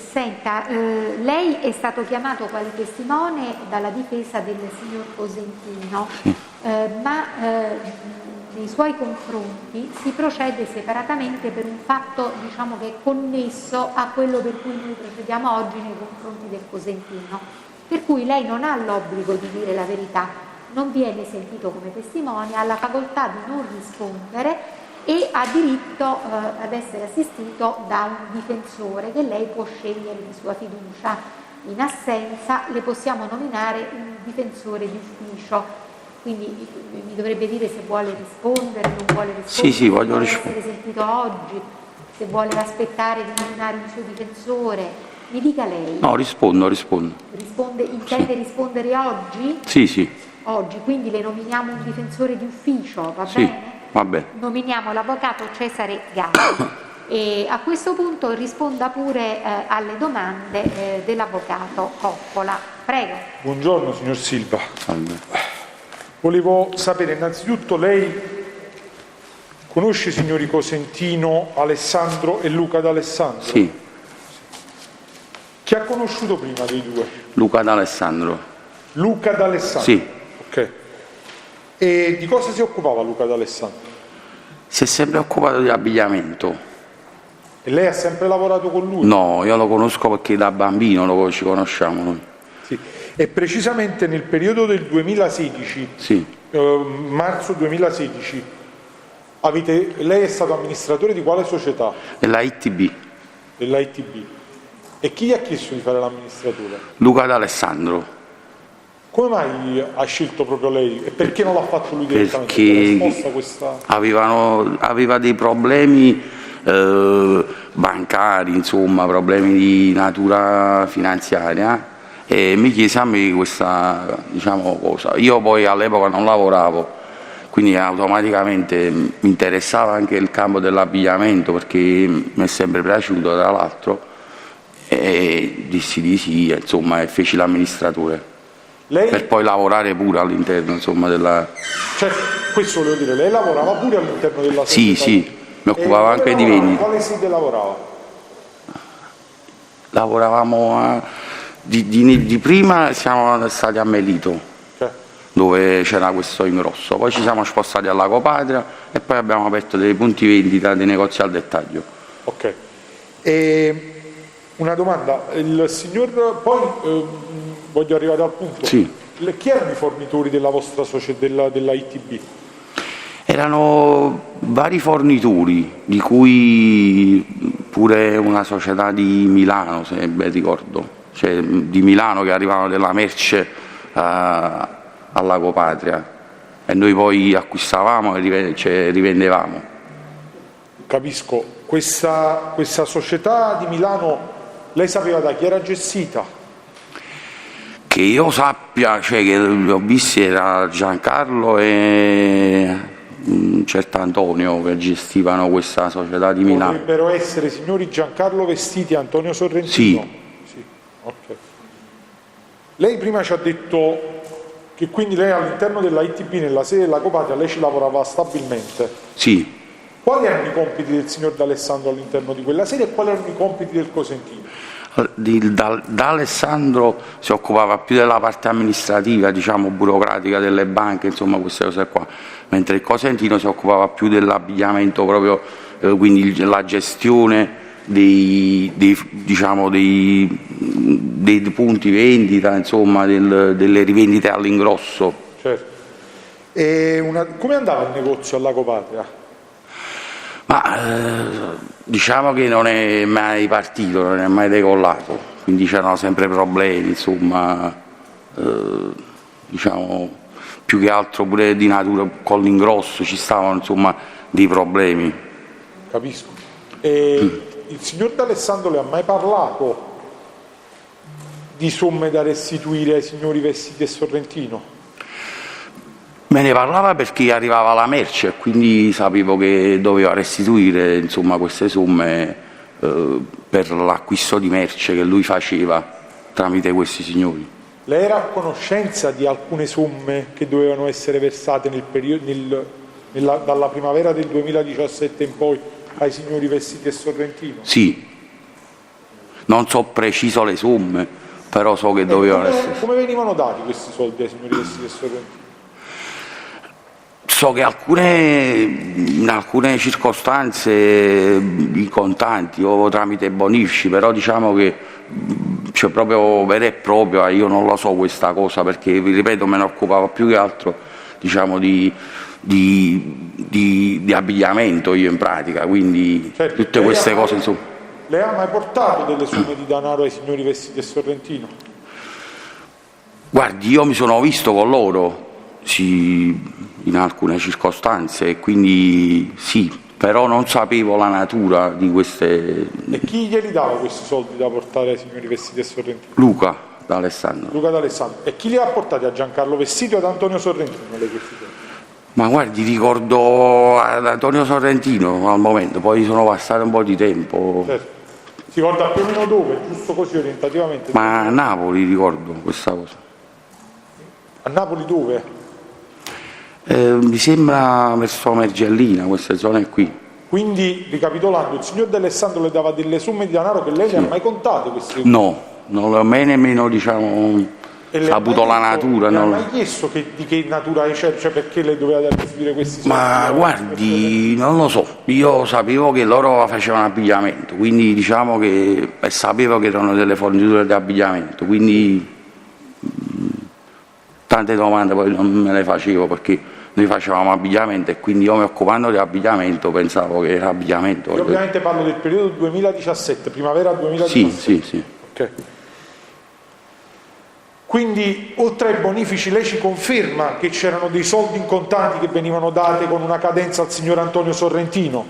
senta, lei è stato chiamato quale testimone dalla difesa del signor Cosentino, ma nei suoi confronti si procede separatamente per un fatto, diciamo, che è connesso a quello per cui noi procediamo oggi nei confronti del Cosentino, per cui lei non ha l'obbligo di dire la verità, non viene sentito come testimone, ha la facoltà di non rispondere e ha diritto ad essere assistito da un difensore che lei può scegliere di sua fiducia. In assenza le possiamo nominare un difensore di ufficio. quindi mi dovrebbe dire se vuole rispondere, non vuole rispondere, Sì, voglio se vuole rispondere. essere sentito oggi, se vuole aspettare di nominare un suo difensore. Mi dica lei. No, rispondo. Intende rispondere oggi? Sì. Oggi, quindi le nominiamo un difensore di ufficio, va Sì, bene? va bene. Nominiamo l'avvocato Cesare Galli. E a questo punto risponda pure alle domande dell'avvocato Coppola. Prego. Buongiorno signor Silva. Salve. Volevo sapere innanzitutto, lei conosce i signori Cosentino, Alessandro e Luca D'Alessandro? Sì. Chi ha conosciuto prima dei due? Luca D'Alessandro. Luca D'Alessandro? Sì. Ok. E di cosa si occupava Luca D'Alessandro? Si è sempre occupato di abbigliamento. E lei ha sempre lavorato con lui? No, io lo conosco perché da bambino ci conosciamo noi. Sì. E precisamente nel periodo del 2016, Sì. Marzo 2016, lei è stato amministratore di quale società? Della ITB. Della ITB. E chi gli ha chiesto di fare l'amministratore? Luca D'Alessandro. Come mai ha scelto proprio lei? E perché non l'ha fatto lui direttamente? Perché aveva dei problemi bancari, insomma, problemi di natura finanziaria, e mi chiese a me questa, diciamo, cosa. Io poi all'epoca non lavoravo, quindi automaticamente mi interessava anche il campo dell'abbigliamento, perché mi è sempre piaciuto, tra l'altro, e dissi di sì, insomma, e feci l'amministratore. Per poi lavorare pure all'interno, insomma, della... Cioè, questo volevo dire, lei lavorava pure all'interno della società? Sì, mi occupavo anche di vendita. Quale sede lavorava? Lavoravamo di prima siamo stati a Melito, dove c'era questo ingrosso, poi ci siamo spostati alla Copatria e poi abbiamo aperto dei punti vendita, dei negozi al dettaglio. Ok. E una domanda, il signor, poi voglio arrivare al punto. Sì. Chi erano i fornitori della vostra società, della ITB? Erano vari fornitori, di cui pure una società di Milano, se ben ricordo, cioè di Milano, che arrivavano della merce alla Copatria, e noi poi acquistavamo e rivendevamo. Capisco. Questa società di Milano, lei sapeva da chi era gestita? Che io sappia, cioè che li ho visti, era Giancarlo e un certo Antonio che gestivano questa società di Milano. Potrebbero essere signori Giancarlo Vestiti e Antonio Sorrentino? Sì. Ok. Lei prima ci ha detto che quindi lei all'interno della ITB, nella sede della Copatria, lei ci lavorava stabilmente. Sì. Quali erano i compiti del signor D'Alessandro all'interno di quella sede e quali erano i compiti del Cosentino? D'Alessandro si occupava più della parte amministrativa, diciamo burocratica delle banche, insomma queste cose qua, mentre il Cosentino si occupava più dell'abbigliamento proprio, quindi la gestione dei punti vendita, insomma delle rivendite all'ingrosso. Certo. E come andava il negozio alla Copatria? Ma diciamo che non è mai partito, non è mai decollato, quindi c'erano sempre problemi, insomma, diciamo più che altro pure di natura con l'ingrosso ci stavano, insomma, dei problemi. Capisco. E il signor D'Alessandro le ha mai parlato di somme da restituire ai signori Vestiti e Sorrentino? Me ne parlava perché arrivava la merce e quindi sapevo che doveva restituire, insomma, queste somme per l'acquisto di merce che lui faceva tramite questi signori. Lei era a conoscenza di alcune somme che dovevano essere versate nel periodo, dalla primavera del 2017 in poi ai signori Vestiti e Sorrentino? Sì, non so preciso le somme, però so che dovevano essere. Come venivano dati questi soldi ai signori Vestiti e Sorrentino? So che in alcune circostanze i contanti o tramite bonifici, però diciamo che c'è proprio vero e proprio, io non lo so questa cosa, perché vi ripeto me ne occupavo più che altro, diciamo, di abbigliamento io in pratica, quindi certo, tutte queste cose, insomma. Lei ha mai portato delle somme di denaro ai signori Vestiti e Sorrentino? Guardi, io mi sono visto con loro, in alcune circostanze, e quindi sì, però non sapevo la natura di queste... E chi glieli dava questi soldi da portare ai signori Vestiti e Sorrentino? Luca D'Alessandro. Luca D'Alessandro. E chi li ha portati a Giancarlo Vestito e ad Antonio Sorrentino? Ma guardi, ricordo ad Antonio Sorrentino al momento, poi sono passati un po' di tempo. Certo. Si ricorda più o meno dove, giusto così orientativamente? Ma a Napoli ricordo questa cosa. A Napoli dove? Mi sembra verso Mergellina, queste zone qui. Quindi, ricapitolando, il signor D'Alessandro le dava delle somme di denaro che lei ne ha mai contate? Queste? No, non l'ho mai nemmeno, diciamo, saputo la natura. Non non... ha mai chiesto di che natura è, cioè perché lei doveva restituire questi soldi? Ma guardi, non lo so, io sapevo che loro facevano abbigliamento, quindi diciamo che sapevo che erano delle forniture di abbigliamento, quindi tante domande poi non me le facevo perché noi facevamo abbigliamento e quindi io mi occupando di abbigliamento pensavo che era abbigliamento. Io ovviamente parlo del periodo 2017, primavera 2017. Sì. Okay. Quindi, oltre ai bonifici, lei ci conferma che c'erano dei soldi in contanti che venivano dati con una cadenza al signor Antonio Sorrentino?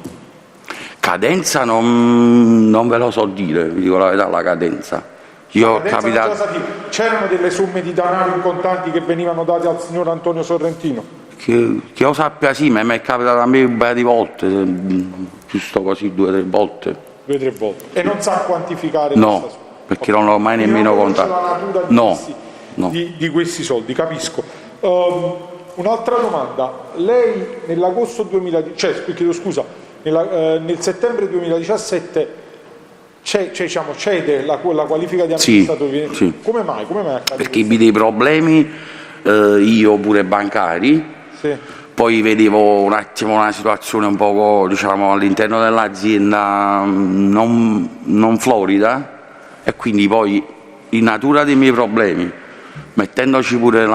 Cadenza non ve lo so dire, vi dico la verità, la cadenza. C'erano delle somme di denaro in contanti che venivano date al signor Antonio Sorrentino? Che io sappia sì, ma mi è capitato a me un paio di volte, giusto così 2 o 3 volte. 2 o 3 volte. E non sa quantificare? No, perché non l'ho mai nemmeno contato. La natura di questi soldi, capisco. Un'altra domanda. Lei nell'agosto 2017, nel settembre 2017 cede la qualifica di amministratore? Sì. Come mai accade? Perché ebbi dei problemi, io pure bancari. Sì. Poi vedevo un attimo una situazione un po', diciamo, all'interno dell'azienda non florida, e quindi poi in natura dei miei problemi, mettendoci pure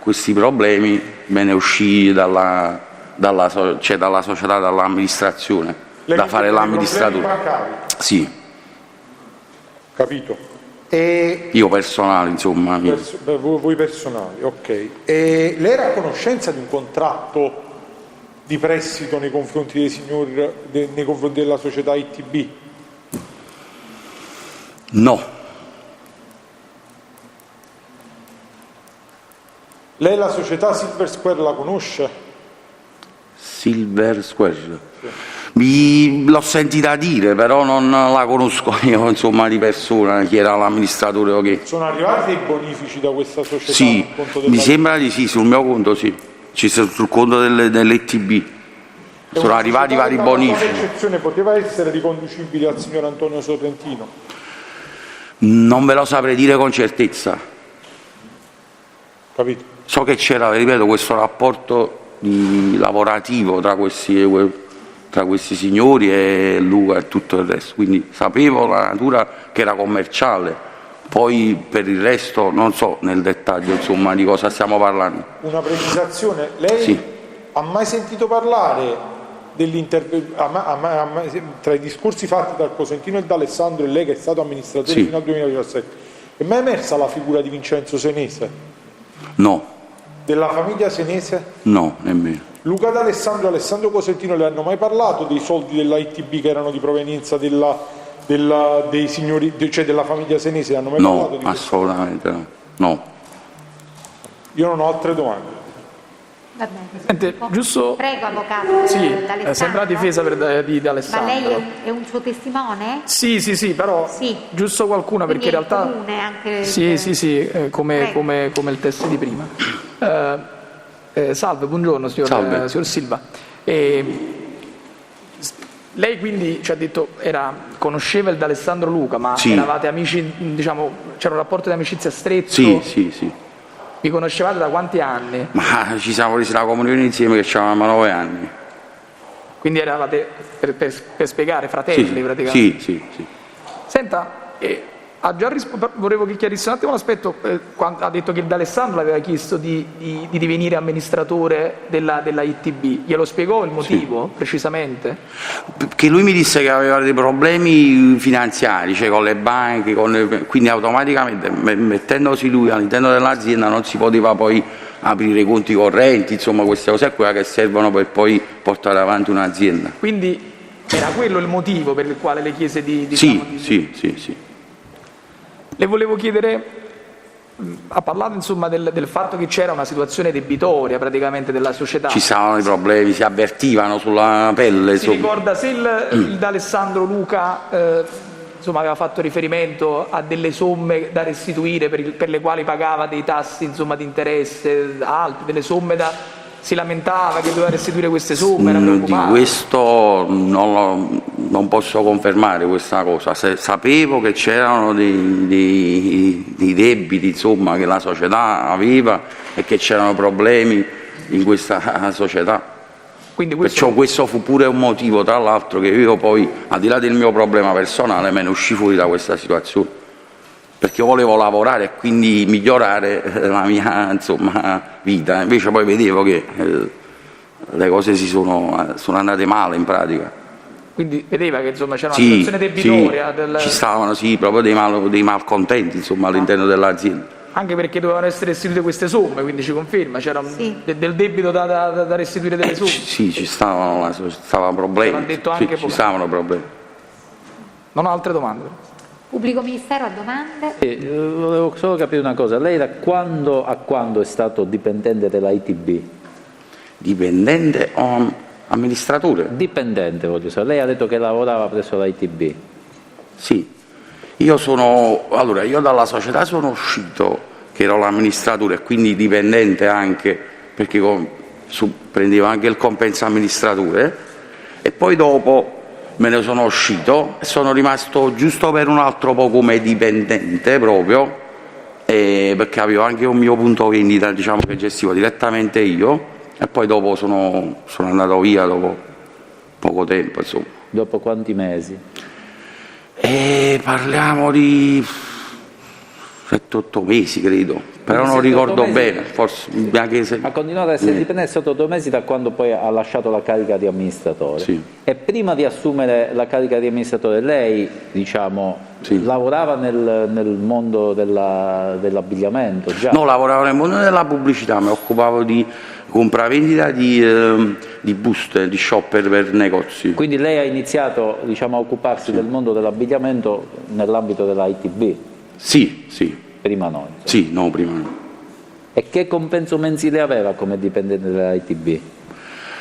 questi problemi, me ne uscì dalla società, dall'amministrazione, da fare l'amministratore. Sì. Capito. Io personale, insomma. Voi personali, ok. E lei era a conoscenza di un contratto di prestito nei confronti dei signori, nei confronti della società ITB? No. Lei la società Silver Square la conosce? Silver Square? L'ho sentita dire, però non la conosco io, insomma, di persona, chi era l'amministratore o che. Sono arrivati dei bonifici da questa società? Sì, mi sembra di sì, sul mio conto sì, sul conto dell'ETB. Sono arrivati vari bonifici. La eccezione poteva essere riconducibile al signor Antonio Sorrentino? Non ve lo saprei dire con certezza. Capito? So che c'era, ripeto, questo rapporto lavorativo tra questi signori e Luca e tutto il resto, quindi sapevo la natura che era commerciale, poi per il resto non so nel dettaglio, insomma, di cosa stiamo parlando. Una precisazione, lei ha mai sentito parlare tra i discorsi fatti dal Cosentino e D'Alessandro e lei che è stato amministratore fino al 2017, è mai emersa la figura di Vincenzo Senese? No. Della famiglia Senese? No, nemmeno. Luca D'Alessandro e Alessandro Cosentino le hanno mai parlato dei soldi della ITB che erano di provenienza dei signori, cioè della famiglia Senese? Le hanno mai parlato di questo? Assolutamente no. Io non ho altre domande. Va bene. Sente, giusto... Prego, avvocato. Sì, sembra difesa di D'Alessandro. Ma lei è un suo testimone? Sì, però giusto qualcuna. Quindi perché in realtà... comune anche... Sì, come il test di prima. Salve, buongiorno signor Silva. Lei quindi ci ha detto conosceva il D'Alessandro Luca, ma eravate amici, diciamo, c'era un rapporto di amicizia stretto? Sì. Vi conoscevate da quanti anni? Ma ci siamo presi la comunione insieme che avevamo 9 anni. Quindi eravate, per spiegare, fratelli praticamente? Sì. Senta, volevo che chiarisse un attimo l'aspetto, ha detto che il D'Alessandro aveva chiesto di divenire amministratore della ITB, glielo spiegò il motivo precisamente? Che lui mi disse che aveva dei problemi finanziari, cioè con le banche, quindi automaticamente mettendosi lui all'interno dell'azienda non si poteva poi aprire i conti correnti, insomma queste cose qua che servono per poi portare avanti un'azienda. Quindi era quello il motivo per il quale le chiese di Sì. Le volevo chiedere, ha parlato insomma del fatto che c'era una situazione debitoria praticamente della società. Ci stavano i problemi, si avvertivano sulla pelle. Si ricorda se il D'Alessandro Luca insomma, aveva fatto riferimento a delle somme da restituire per le quali pagava dei tassi insomma, di interesse alti, delle somme si lamentava che doveva restituire queste somme, era preoccupato? Di questo non posso confermare questa cosa. Sapevo che c'erano dei debiti insomma, che la società aveva e che c'erano problemi in questa società. Perciò questo fu pure un motivo, tra l'altro, che io poi, al di là del mio problema personale, me ne uscii fuori da questa situazione, perché io volevo lavorare e quindi migliorare la mia insomma, vita. Invece poi vedevo che le cose sono andate male in pratica. Quindi vedeva che insomma, c'era una situazione debitoria? Ci stavano proprio dei malcontenti insomma, all'interno dell'azienda. Anche perché dovevano essere restituite queste somme, quindi ci conferma, c'era del debito da restituire delle somme. Sì, ci stavano problemi. Detto anche ci stavano problemi. Non ho altre domande. Pubblico Ministero ha domande? Volevo solo capire una cosa, lei da quando a quando è stato dipendente dell'ITB? Dipendente o amministratore? Dipendente, voglio sapere. Lei ha detto che lavorava presso l'ITB. Sì. Allora, io dalla società sono uscito, che ero l'amministratore e quindi dipendente anche, perché prendevo anche il compenso amministratore, e poi dopo me ne sono uscito e sono rimasto giusto per un altro po' come dipendente proprio, perché avevo anche un mio punto vendita, diciamo, che gestivo direttamente io, e poi dopo sono andato via dopo poco tempo, insomma. Dopo quanti mesi? Parliamo di 7-8 mesi credo, però non ricordo bene, forse anche se... Ha continuato ad essere dipendente sotto 8 mesi da quando poi ha lasciato la carica di amministratore. Sì. E prima di assumere la carica di amministratore lei, diciamo, lavorava nel mondo dell'abbigliamento già? No, lavoravo nel mondo della pubblicità, mi occupavo di compravendita di buste, di shopper per negozi. Quindi lei ha iniziato, diciamo, a occuparsi del mondo dell'abbigliamento nell'ambito dell'ITB? Sì. Prima noi? Sì, no, prima no. E che compenso mensile aveva come dipendente dell'ITB?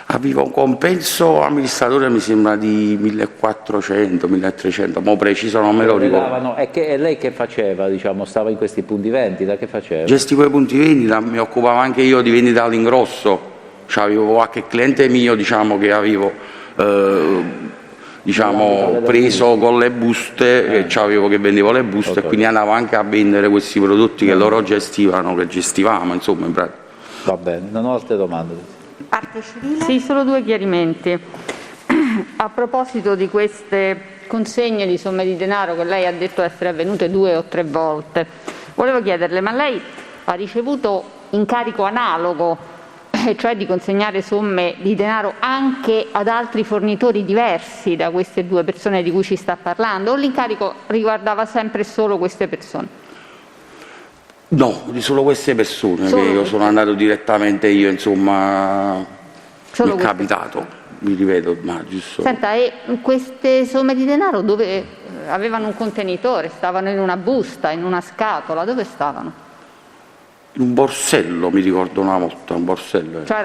Avevo un compenso amministratore mi sembra di 1400, 1300, ma preciso non me lo ricordo. E lei che faceva? Diciamo, stava in questi punti vendita, che faceva? Gestivo i punti vendita, mi occupavo anche io di vendita all'ingrosso, avevo qualche cliente mio, diciamo, che avevo preso con le buste, che vendevo le buste, e quindi andavo anche a vendere questi prodotti che loro gestivano, che gestivamo, insomma, in pratica. Va bene, non ho altre domande. Parte civile? Sì, solo 2 chiarimenti. A proposito di queste consegne di somme di denaro che lei ha detto essere avvenute 2 o 3 volte, volevo chiederle, ma lei ha ricevuto incarico analogo, cioè di consegnare somme di denaro anche ad altri fornitori diversi da queste 2 persone di cui ci sta parlando, o l'incarico riguardava sempre solo queste persone? No, di solo queste persone, che io sono andato direttamente io, insomma, mi è capitato, mi ripeto, ma giusto. Senta, e queste somme di denaro dove avevano un contenitore? Stavano in una busta, in una scatola? Dove stavano? In un borsello, mi ricordo una volta, un borsello. Cioè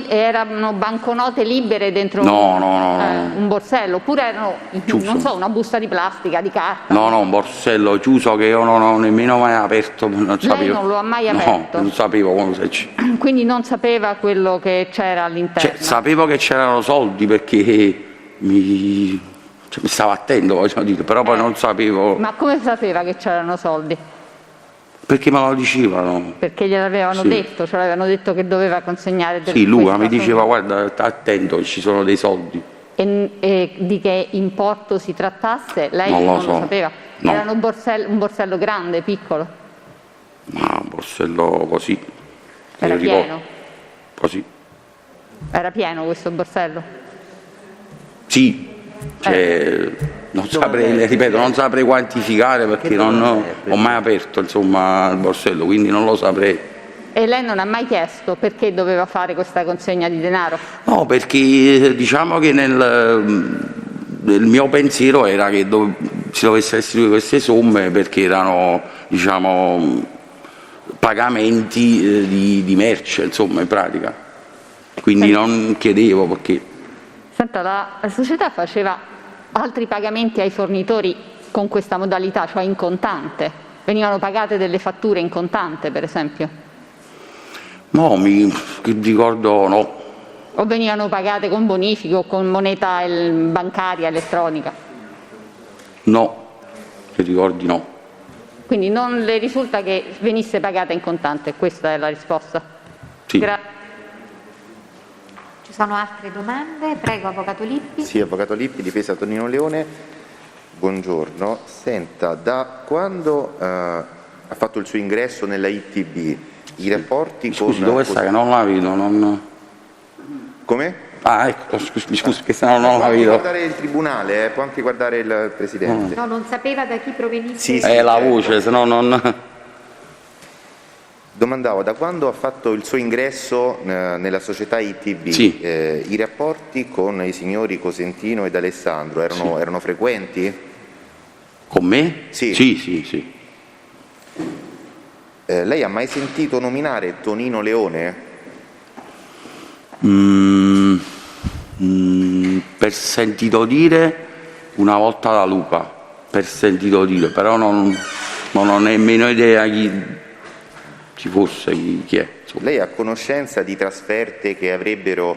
erano banconote libere dentro un borsello, oppure erano, non so, una busta di plastica, di carta? No, un borsello chiuso che io non ho nemmeno mai aperto, non sapevo. Lei non lo ha mai aperto? No, non sapevo come c'è. Quindi non sapeva quello che c'era all'interno? Sapevo che c'erano soldi perché mi stavo attento, voglio dire, però poi non sapevo. Ma come sapeva che c'erano soldi? Perché me lo dicevano. Perché gliel'avevano detto, cioè avevano detto che doveva consegnare Sì, Luca mi diceva, guarda, sta attento, ci sono dei soldi. E di che importo si trattasse? Lei non lo sapeva? No. Era un borsello grande, piccolo? Ma un borsello così. Era pieno? Così. Era pieno questo borsello? Sì. Non saprei, ripeto, non saprei quantificare perché non ho mai aperto, insomma, il borsello, quindi non lo saprei. E lei non ha mai chiesto perché doveva fare questa consegna di denaro? No, perché diciamo che nel mio pensiero era che si dovesse restituire queste somme perché erano, diciamo, pagamenti di merce, insomma, in pratica. Quindi non chiedevo perché. Senta, la società faceva altri pagamenti ai fornitori con questa modalità, cioè in contante? Venivano pagate delle fatture in contante, per esempio? No, che ricordo no. O venivano pagate con bonifico o con moneta bancaria elettronica? No, che ricordi no. Quindi non le risulta che venisse pagata in contante, questa è la risposta? Sì. Ci sono altre domande? Prego, Avvocato Lippi. Sì, Avvocato Lippi, difesa Tonino Leone. Buongiorno. Senta, da quando ha fatto il suo ingresso nella ITB, i rapporti Scusi, con... dove sta che non la vedo? Come? Ah, ecco, scusi, che se no non la vedo. Può anche guardare il tribunale, può anche guardare il Presidente. No, non sapeva da chi provenisse. Sì, la voce, se no non... Domandavo, da quando ha fatto il suo ingresso nella società ITB, Sì. I rapporti con i signori Cosentino ed Alessandro erano frequenti? Con me? Sì. Sì. Lei ha mai sentito nominare Tonino Leone? Per sentito dire una volta da Luca, per sentito dire, però non ho nemmeno idea chi ci fosse, chi è. Insomma. Lei ha conoscenza di trasferte che avrebbero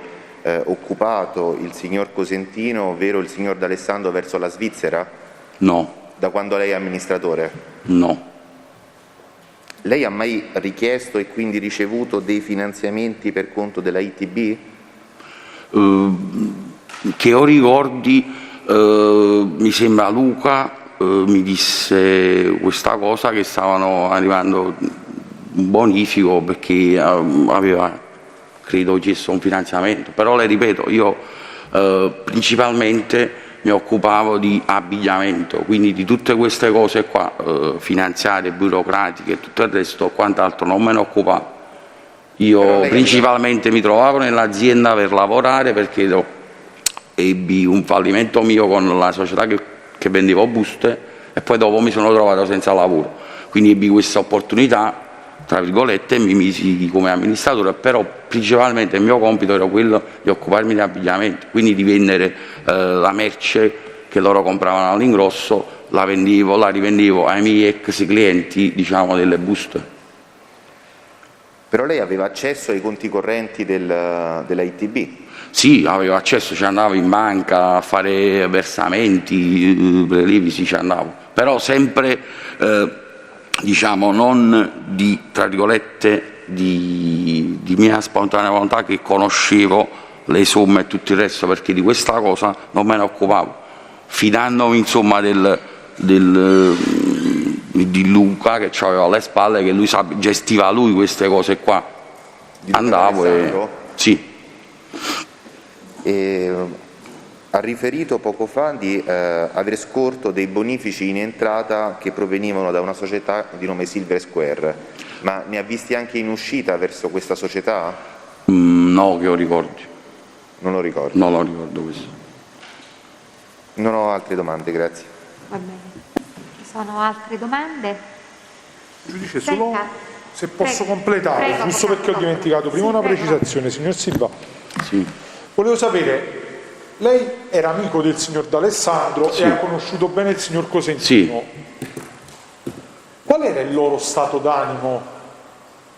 occupato il signor Cosentino, ovvero il signor D'Alessandro, verso la Svizzera? No. Da quando lei è amministratore? No. Lei ha mai richiesto e quindi ricevuto dei finanziamenti per conto della ITB? Che io ricordi, mi sembra Luca mi disse questa cosa, che stavano arrivando un bonifico perché aveva, credo, chiesto un finanziamento, però le ripeto, io principalmente mi occupavo di abbigliamento, quindi di tutte queste cose qua, finanziarie, burocratiche e tutto il resto, quant'altro non me ne occupavo. Io principalmente mi trovavo nell'azienda per lavorare perché ebbi un fallimento mio con la società che vendevo buste e poi dopo mi sono trovato senza lavoro, quindi ebbi questa opportunità, tra virgolette, e mi misi come amministratore, però principalmente il mio compito era quello di occuparmi di abbigliamento, quindi di vendere la merce che loro compravano all'ingrosso, la rivendevo ai miei ex clienti, diciamo, delle buste. Però lei aveva accesso ai conti correnti della ITB? Sì, avevo accesso, ci andavo in banca a fare versamenti, prelievi, sì, ci andavo, però sempre diciamo non di, tra virgolette, di mia spontanea volontà, che conoscevo le somme e tutto il resto, perché di questa cosa non me ne occupavo, fidandomi insomma di Luca, che c'aveva alle spalle, che lui gestiva lui queste cose qua. Andavo e... Sì. Ha riferito poco fa di aver scorto dei bonifici in entrata che provenivano da una società di nome Silver Square, ma ne ha visti anche in uscita verso questa società? No, che io ricordi. Non lo ricordo? Non lo ricordo questo. Non ho altre domande, grazie. Va bene. Ci sono altre domande? Giudice, solo se posso completare, giusto perché ho dimenticato prima una precisazione, signor Silva. Sì. Volevo sapere, lei era amico del signor D'Alessandro e ha conosciuto bene il signor Cosentino. Sì. Qual era il loro stato d'animo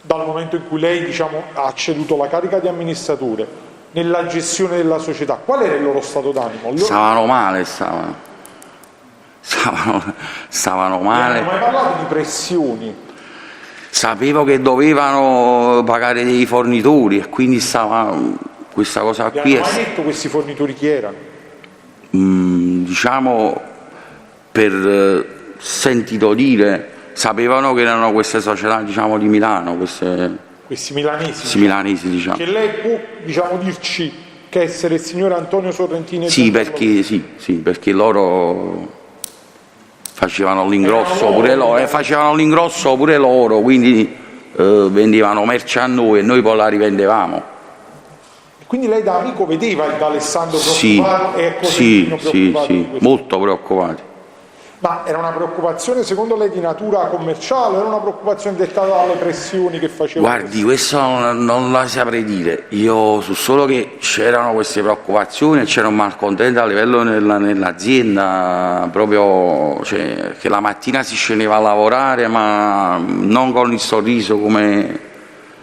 dal momento in cui lei, diciamo, ha ceduto la carica di amministratore nella gestione della società? Qual era il loro stato d'animo? Stavano male, stavano male. Non hai mai parlato di pressioni? Sapevo che dovevano pagare dei fornitori e quindi stava... Questa cosa qui è... mai detto questi fornitori chi erano? Diciamo, per sentito dire, sapevano che erano queste società, diciamo, di Milano, questi milanesi. Questi milanesi, diciamo. Che lei può, diciamo, dirci che essere il signore Antonio Sorrentini? Sì, perché loro facevano l'ingrosso pure loro, quindi vendevano merce a noi e noi poi la rivendevamo. Quindi lei da amico vedeva il D'Alessandro Sì, preoccupato e sì, preoccupato di questo? molto preoccupati. Ma era una preoccupazione secondo lei di natura commerciale o era una preoccupazione dettata dalle pressioni che faceva? Guardi, questo non la saprei dire, io so solo che c'erano queste preoccupazioni e c'era un malcontento a livello nell'azienda, proprio cioè, che la mattina si scendeva a lavorare ma non con il sorriso come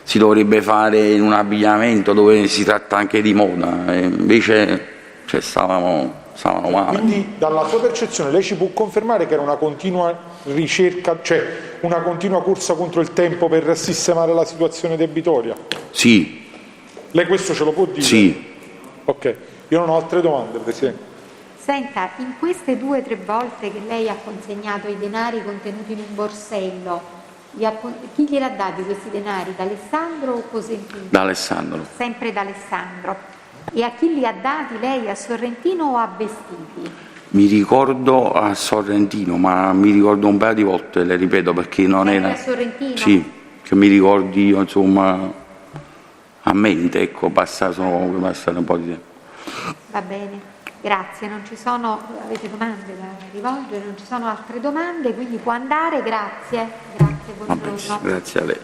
si dovrebbe fare in un abbigliamento dove si tratta anche di moda, e invece cioè, stavano male. Quindi dalla sua percezione lei ci può confermare che era una continua ricerca, cioè una continua corsa contro il tempo per sistemare la situazione debitoria? Sì. Lei questo ce lo può dire? Sì. Ok, io non ho altre domande, Presidente. Senta, in queste 2 o 3 volte che lei ha consegnato i denari contenuti in un borsello, chi gliel'ha dati questi denari? D'Alessandro o Cosentino? D'Alessandro. Sempre D'Alessandro. E a chi li ha dati lei, a Sorrentino o a Vestiti? Mi ricordo a Sorrentino, ma mi ricordo un paio di volte, le ripeto, perché non sempre era... a Sorrentino? Sì, che mi ricordi io, insomma, a mente, ecco, passato un po' di tempo. Va bene, grazie. Non ci sono, avete domande da rivolgere? Non ci sono altre domande, quindi può andare, grazie. Grazie, buongiorno. Grazie a lei.